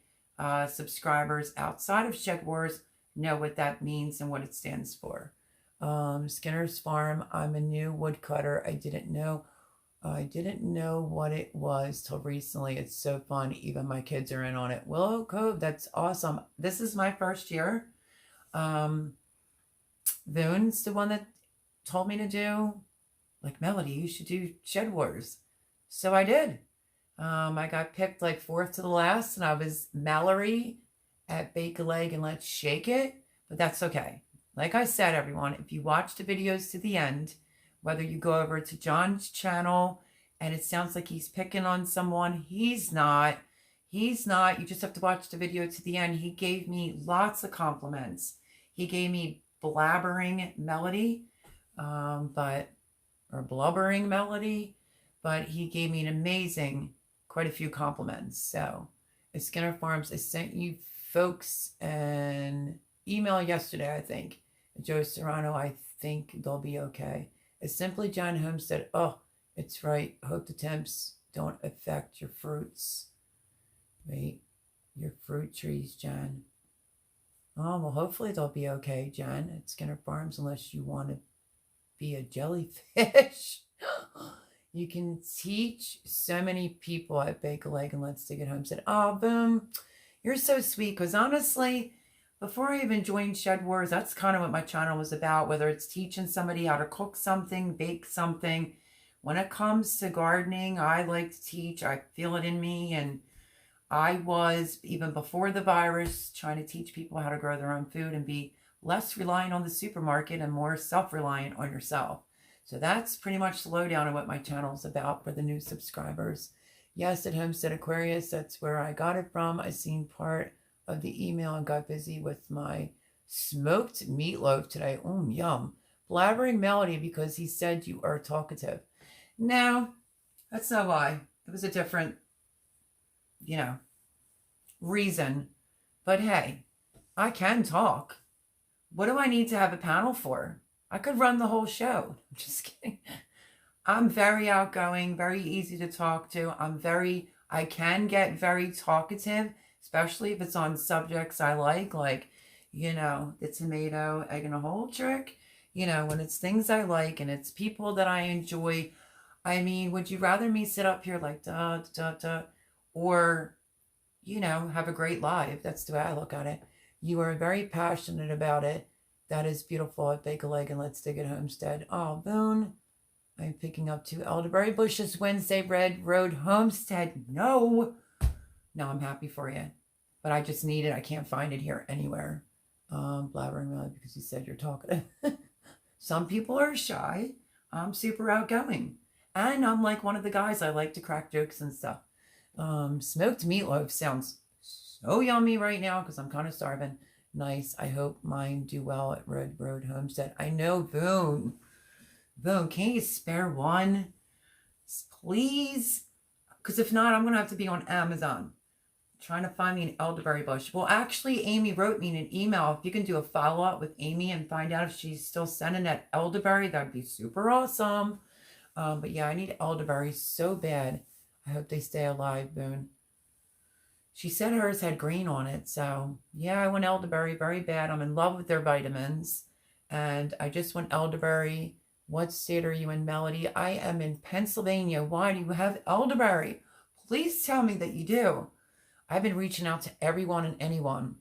subscribers outside of Shed Wars know what that means and what it stands for. Skinner's Farm. I'm a new woodcutter. I didn't know what it was till recently. It's so fun. Even my kids are in on it. Willow Cove, that's awesome. This is my first year. Voon's the one that told me to do, like, Melody, you should do Shed Wars. So I did. I got picked like fourth to the last, and I was Mallory at Bake a Leg and Let's Shake It, but that's okay. Like I said, everyone, if you watch the videos to the end, whether you go over to John's channel and it sounds like he's picking on someone, he's not. He's not. You just have to watch the video to the end. He gave me lots of compliments. He gave me blabbering Melody, or blubbering Melody, but he gave me an amazing, quite a few compliments. So, at Skinner Farms, I sent you folks an email yesterday, I think. Joe Serrano, I think they'll be okay. It's Simply John Homestead. Oh, it's right. Hope the temps don't affect your fruits. Wait, your fruit trees, John. Oh, well, hopefully they'll be okay, John, at Skinner Farms, unless you want to be a jellyfish. You can teach so many people at Bake a Leg and Let's Dig It Homestead. Oh, boom. You're so sweet, because honestly, before I even joined Shed Wars, that's kind of what my channel was about, whether it's teaching somebody how to cook something, bake something. When it comes to gardening, I like to teach. I feel it in me, and I was, even before the virus, trying to teach people how to grow their own food and be less reliant on the supermarket and more self-reliant on yourself. So that's pretty much the lowdown of what my channel is about for the new subscribers. Yes, at Homestead Aquarius, that's where I got it from. I seen part of the email and got busy with my smoked meatloaf today. Yum. Blabbering Melody because he said you are talkative. No, that's not why. It was a different, reason. But hey, I can talk. What do I need to have a panel for? I could run the whole show. I'm just kidding. I'm very outgoing, very easy to talk to. I can get very talkative, especially if it's on subjects I like, the tomato, egg in a hole trick. When it's things I like and it's people that I enjoy. I mean, would you rather me sit up here like da da da, or have a great live? That's the way I look at it. You are very passionate about it. That is beautiful at Bake a Leg and Let's Dig It Homestead. Oh, Boone. I'm picking up 2 elderberry bushes Wednesday, Red Road Homestead. No, I'm happy for you. But I just need it. I can't find it here anywhere. Blabbering really because you said you're talkative. Some people are shy. I'm super outgoing. And I'm like one of the guys. I like to crack jokes and stuff. Smoked meatloaf sounds so yummy right now because I'm kind of starving. Nice. I hope mine do well at Red Road Homestead. I know, Boone. Boone, can you spare one? Please? Because if not, I'm going to have to be on Amazon trying to find me an elderberry bush. Well, actually, Amy wrote me in an email. If you can do a follow-up with Amy and find out if she's still sending that elderberry, that'd be super awesome. But yeah, I need elderberry so bad. I hope they stay alive, Boone. She said hers had green on it. So yeah, I want elderberry very bad. I'm in love with their vitamins. And I just want elderberry. What state are you in, Melody? I am in Pennsylvania. Why do you have elderberry? Please tell me that you do. I've been reaching out to everyone and anyone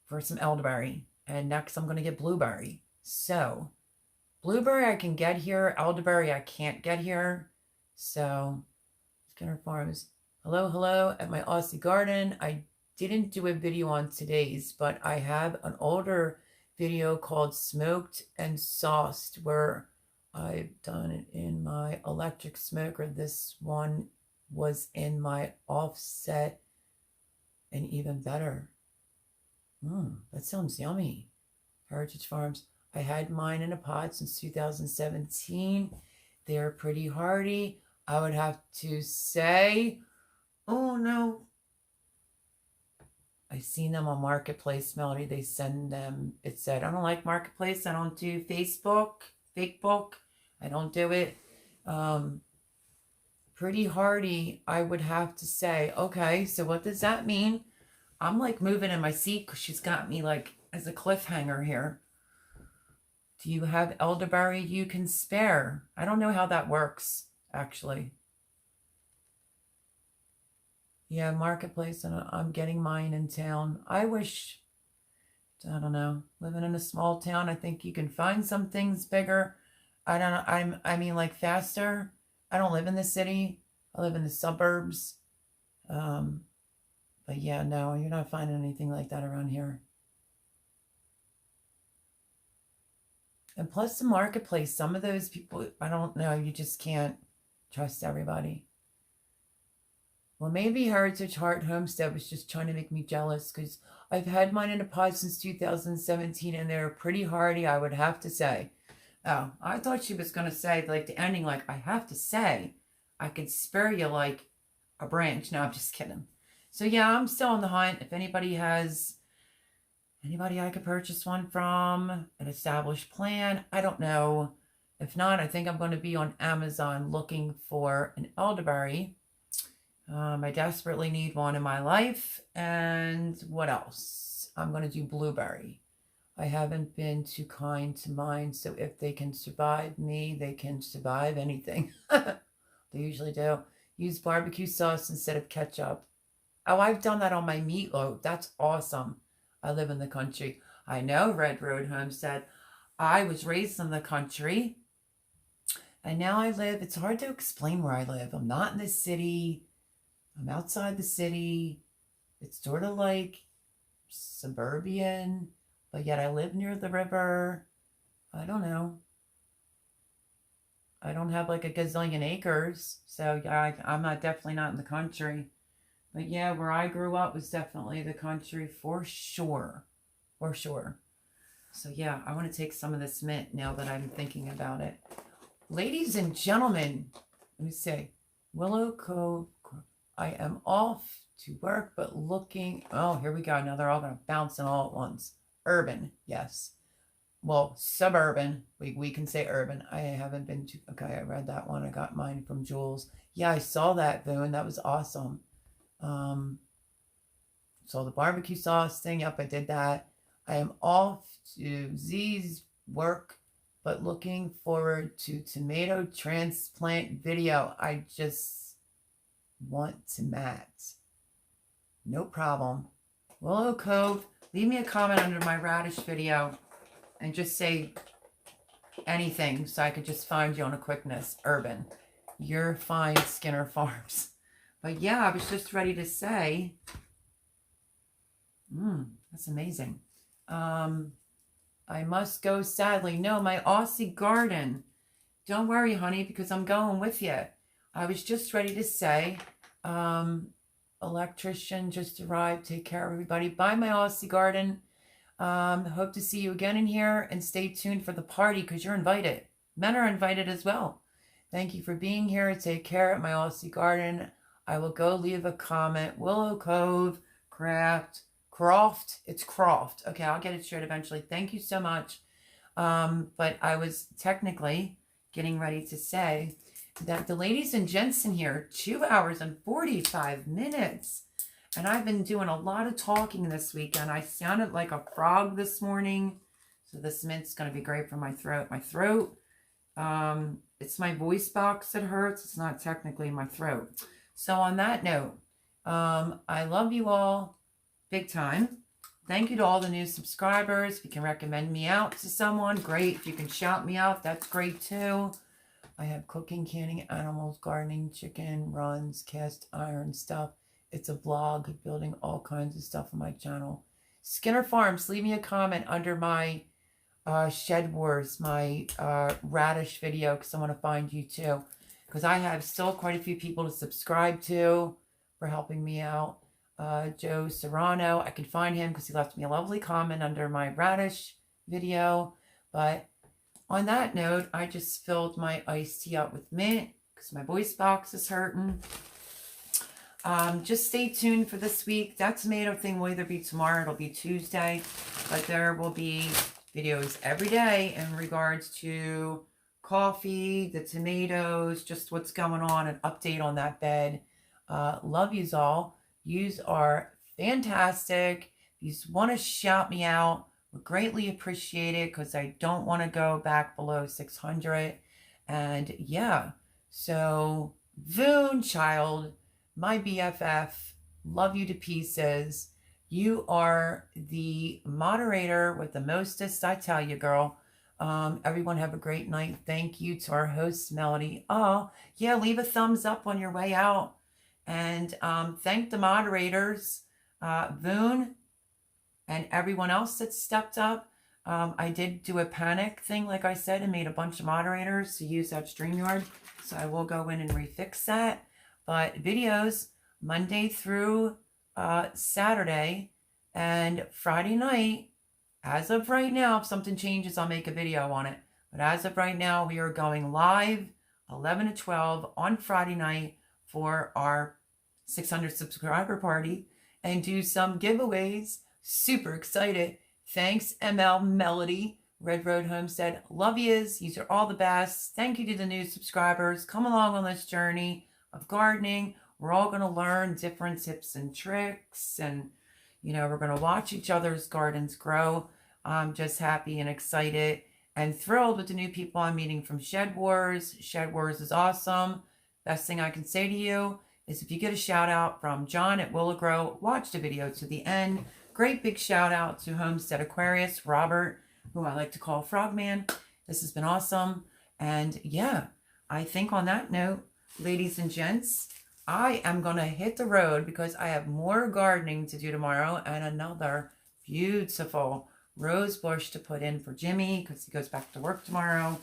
for some elderberry. And next I'm going to get blueberry. So, blueberry I can get here. Elderberry I can't get here. So, Skinner Farms. Hello at my Aussie garden. I didn't do a video on today's, but I have an older video called Smoked and Sauced where I've done it in my electric smoker. This one was in my offset and even better. That sounds yummy. Heritage Farms. I had mine in a pot since 2017. They're pretty hardy. I would have to say, oh no. I've seen them on Marketplace, Melody. They send them. It said, I don't like Marketplace. I don't do Facebook. I don't do it. Pretty hardy, I would have to say. Okay, so what does that mean? I'm like moving in my seat because she's got me like as a cliffhanger here. Do you have elderberry you can spare? I don't know how that works, actually. Yeah, Marketplace, and I'm getting mine in town. I wish, I don't know, living in a small town, I think you can find some things bigger. I don't know, I mean like faster. I don't live in the city. I live in the suburbs. But yeah, no, you're not finding anything like that around here. And plus the Marketplace, some of those people, I don't know, you just can't trust everybody. Well, maybe Heritage Heart Homestead was just trying to make me jealous because I've had mine in a pod since 2017 and they're pretty hardy, I would have to say. Oh, I thought she was going to say, like, the ending, like, I have to say, I could spare you, like, a branch. No, I'm just kidding. So, yeah, I'm still on the hunt. If anybody has anybody I could purchase one from, an established plan, I don't know. If not, I think I'm going to be on Amazon looking for an elderberry. I desperately need one in my life. And what else? I'm going to do blueberry. I haven't been too kind to mine, so if they can survive me, they can survive anything. They usually do. Use barbecue sauce instead of ketchup. Oh, I've done that on my meatloaf. That's awesome. I live in the country. I know, Red Road Homestead. I was raised in the country, and now I live, it's hard to explain where I live. I'm not in the city. I'm outside the city. It's sort of like suburban, but yet I live near the river. I don't know. I don't have like a gazillion acres. So yeah, I'm definitely not in the country. But yeah, where I grew up was definitely the country for sure. For sure. So yeah, I want to take some of this mint now that I'm thinking about it. Ladies and gentlemen, let me say, Willow Cove. I am off to work, but looking, oh, here we go. Now they're all going to bounce in all at once. Urban, yes. well, suburban. We can say urban. I haven't been to, okay, I read that one. I got mine from Jules. Yeah, I saw that, Boone. That was awesome. Um, so the barbecue sauce thing, yep, I did that. I am off to Z's work, but looking forward to tomato transplant video. I just want to mat. No problem. Willow Cove, leave me a comment under my radish video and just say anything so I could just find you on a quickness. Urban. You're fine, Skinner Farms. But yeah, I was just ready to say, that's amazing. I must go sadly. No, my Aussie garden. Don't worry, honey, because I'm going with you. I was just ready to say, electrician just arrived. Take care of everybody. Bye, my Aussie garden. Hope to see you again in here, and stay tuned for the party because you're invited. Men are invited as well. Thank you for being here. Take care at my Aussie garden. I will go leave a comment. Willow Cove, Croft. It's Croft. Okay, I'll get it straight eventually. Thank you so much. But I was technically getting ready to say that the ladies and gents in here, 2 hours and 45 minutes. And I've been doing a lot of talking this weekend. I sounded like a frog this morning. So this mint's going to be great for my throat. My throat, it's my voice box that hurts. It's not technically my throat. So on that note, I love you all big time. Thank you to all the new subscribers. If you can recommend me out to someone, great. If you can shout me out, that's great too. I have cooking, canning, animals, gardening, chicken, runs, cast iron stuff. It's a vlog, building all kinds of stuff on my channel. Skinner Farms, leave me a comment under my Shed Wars, my radish video, because I want to find you too. Because I have still quite a few people to subscribe to for helping me out. Joe Serrano, I can find him because he left me a lovely comment under my radish video. But on that note, I just filled my iced tea up with mint because my voice box is hurting. Just stay tuned for this week. That tomato thing will either be tomorrow, it'll be Tuesday, but there will be videos every day in regards to coffee, the tomatoes, just what's going on, an update on that bed. Love yous all. Yous are fantastic. If you want to shout me out, would greatly appreciate it because I don't want to go back below 600. And yeah, so Voon Child, my BFF, love you to pieces. You are the moderator with the mostest, I tell you, girl. Everyone have a great night. Thank you to our host, Melody. Oh, yeah, leave a thumbs up on your way out. And thank the moderators, Voon, and everyone else that stepped up. I did do a panic thing, like I said, and made a bunch of moderators to use that StreamYard. So I will go in and refix that. But videos Monday through Saturday and Friday night. As of right now, if something changes, I'll make a video on it. But as of right now, we are going live 11 to 12 on Friday night for our 600 subscriber party and do some giveaways. Super excited. Thanks, ML Melody, Red Road Homestead. Love yous. These are all the best. Thank you to the new subscribers. Come along on this journey of gardening. We're all going to learn different tips and tricks, and you know, we're going to watch each other's gardens grow. I'm just happy and excited and thrilled with the new people I'm meeting from Shed Wars. Shed Wars is awesome. Best thing I can say to you is if you get a shout out from John at Willow Grow, watch the video to the end. Great big shout out to Homestead Aquarius, Robert, who I like to call Frogman. This has been awesome. And yeah, I think on that note, ladies and gents, I am going to hit the road because I have more gardening to do tomorrow and another beautiful rose bush to put in for Jimmy because he goes back to work tomorrow.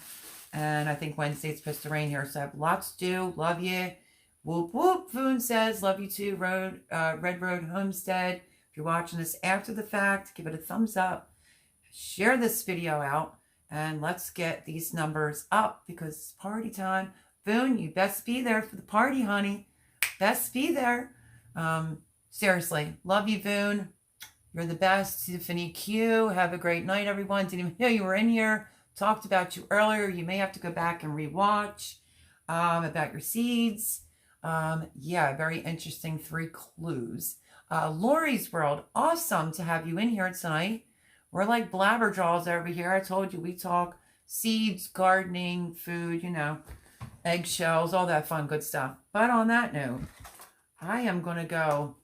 And I think Wednesday's supposed to rain here, so I have lots to do. Love you. Whoop, whoop. Foon says, love you too, Red Road Homestead. If you're watching this after the fact, give it a thumbs up. Share this video out. And let's get these numbers up because it's party time. Foon, you best be there for the party, honey. Best be there. Seriously. Love you, Voon. You're the best. Tiffany Q, have a great night, everyone. Didn't even know you were in here. Talked about you earlier. You may have to go back and rewatch about your seeds. Yeah, very interesting 3 clues. Lori's World, awesome to have you in here tonight. We're like blabberjaws over here. I told you we talk seeds, gardening, food, you know, eggshells, all that fun, good stuff. But on that note, I am going to go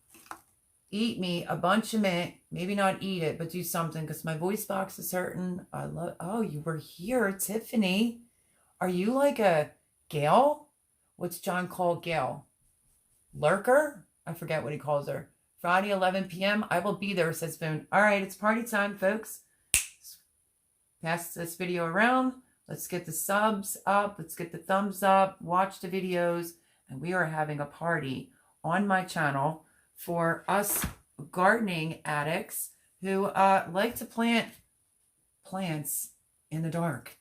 eat me a bunch of mint. Maybe not eat it, but do something because my voice box is hurting. Oh, you were here, Tiffany. Are you like a Gail? What's John call Gail? Lurker? I forget what he calls her. Friday, 11 p.m. I will be there, says Boone. All right, it's party time, folks. Pass this video around. Let's get the subs up. Let's get the thumbs up. Watch the videos. And we are having a party on my channel for us gardening addicts who like to plant plants in the dark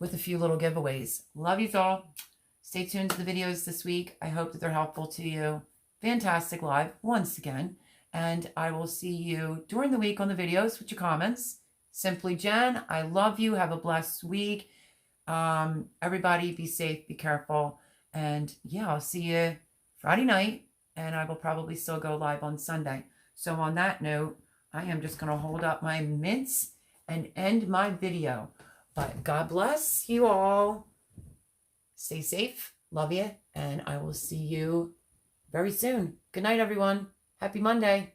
with a few little giveaways. Love you all. Stay tuned to the videos this week. I hope that they're helpful to you. Fantastic live once again. And I will see you during the week on the videos with your comments. Simply Jen, I love you. Have a blessed week. Everybody be safe, be careful. And yeah, I'll see you Friday night. And I will probably still go live on Sunday. So on that note, I am just going to hold up my mints and end my video. But God bless you all. Stay safe. Love you. And I will see you very soon. Good night, everyone. Happy Monday.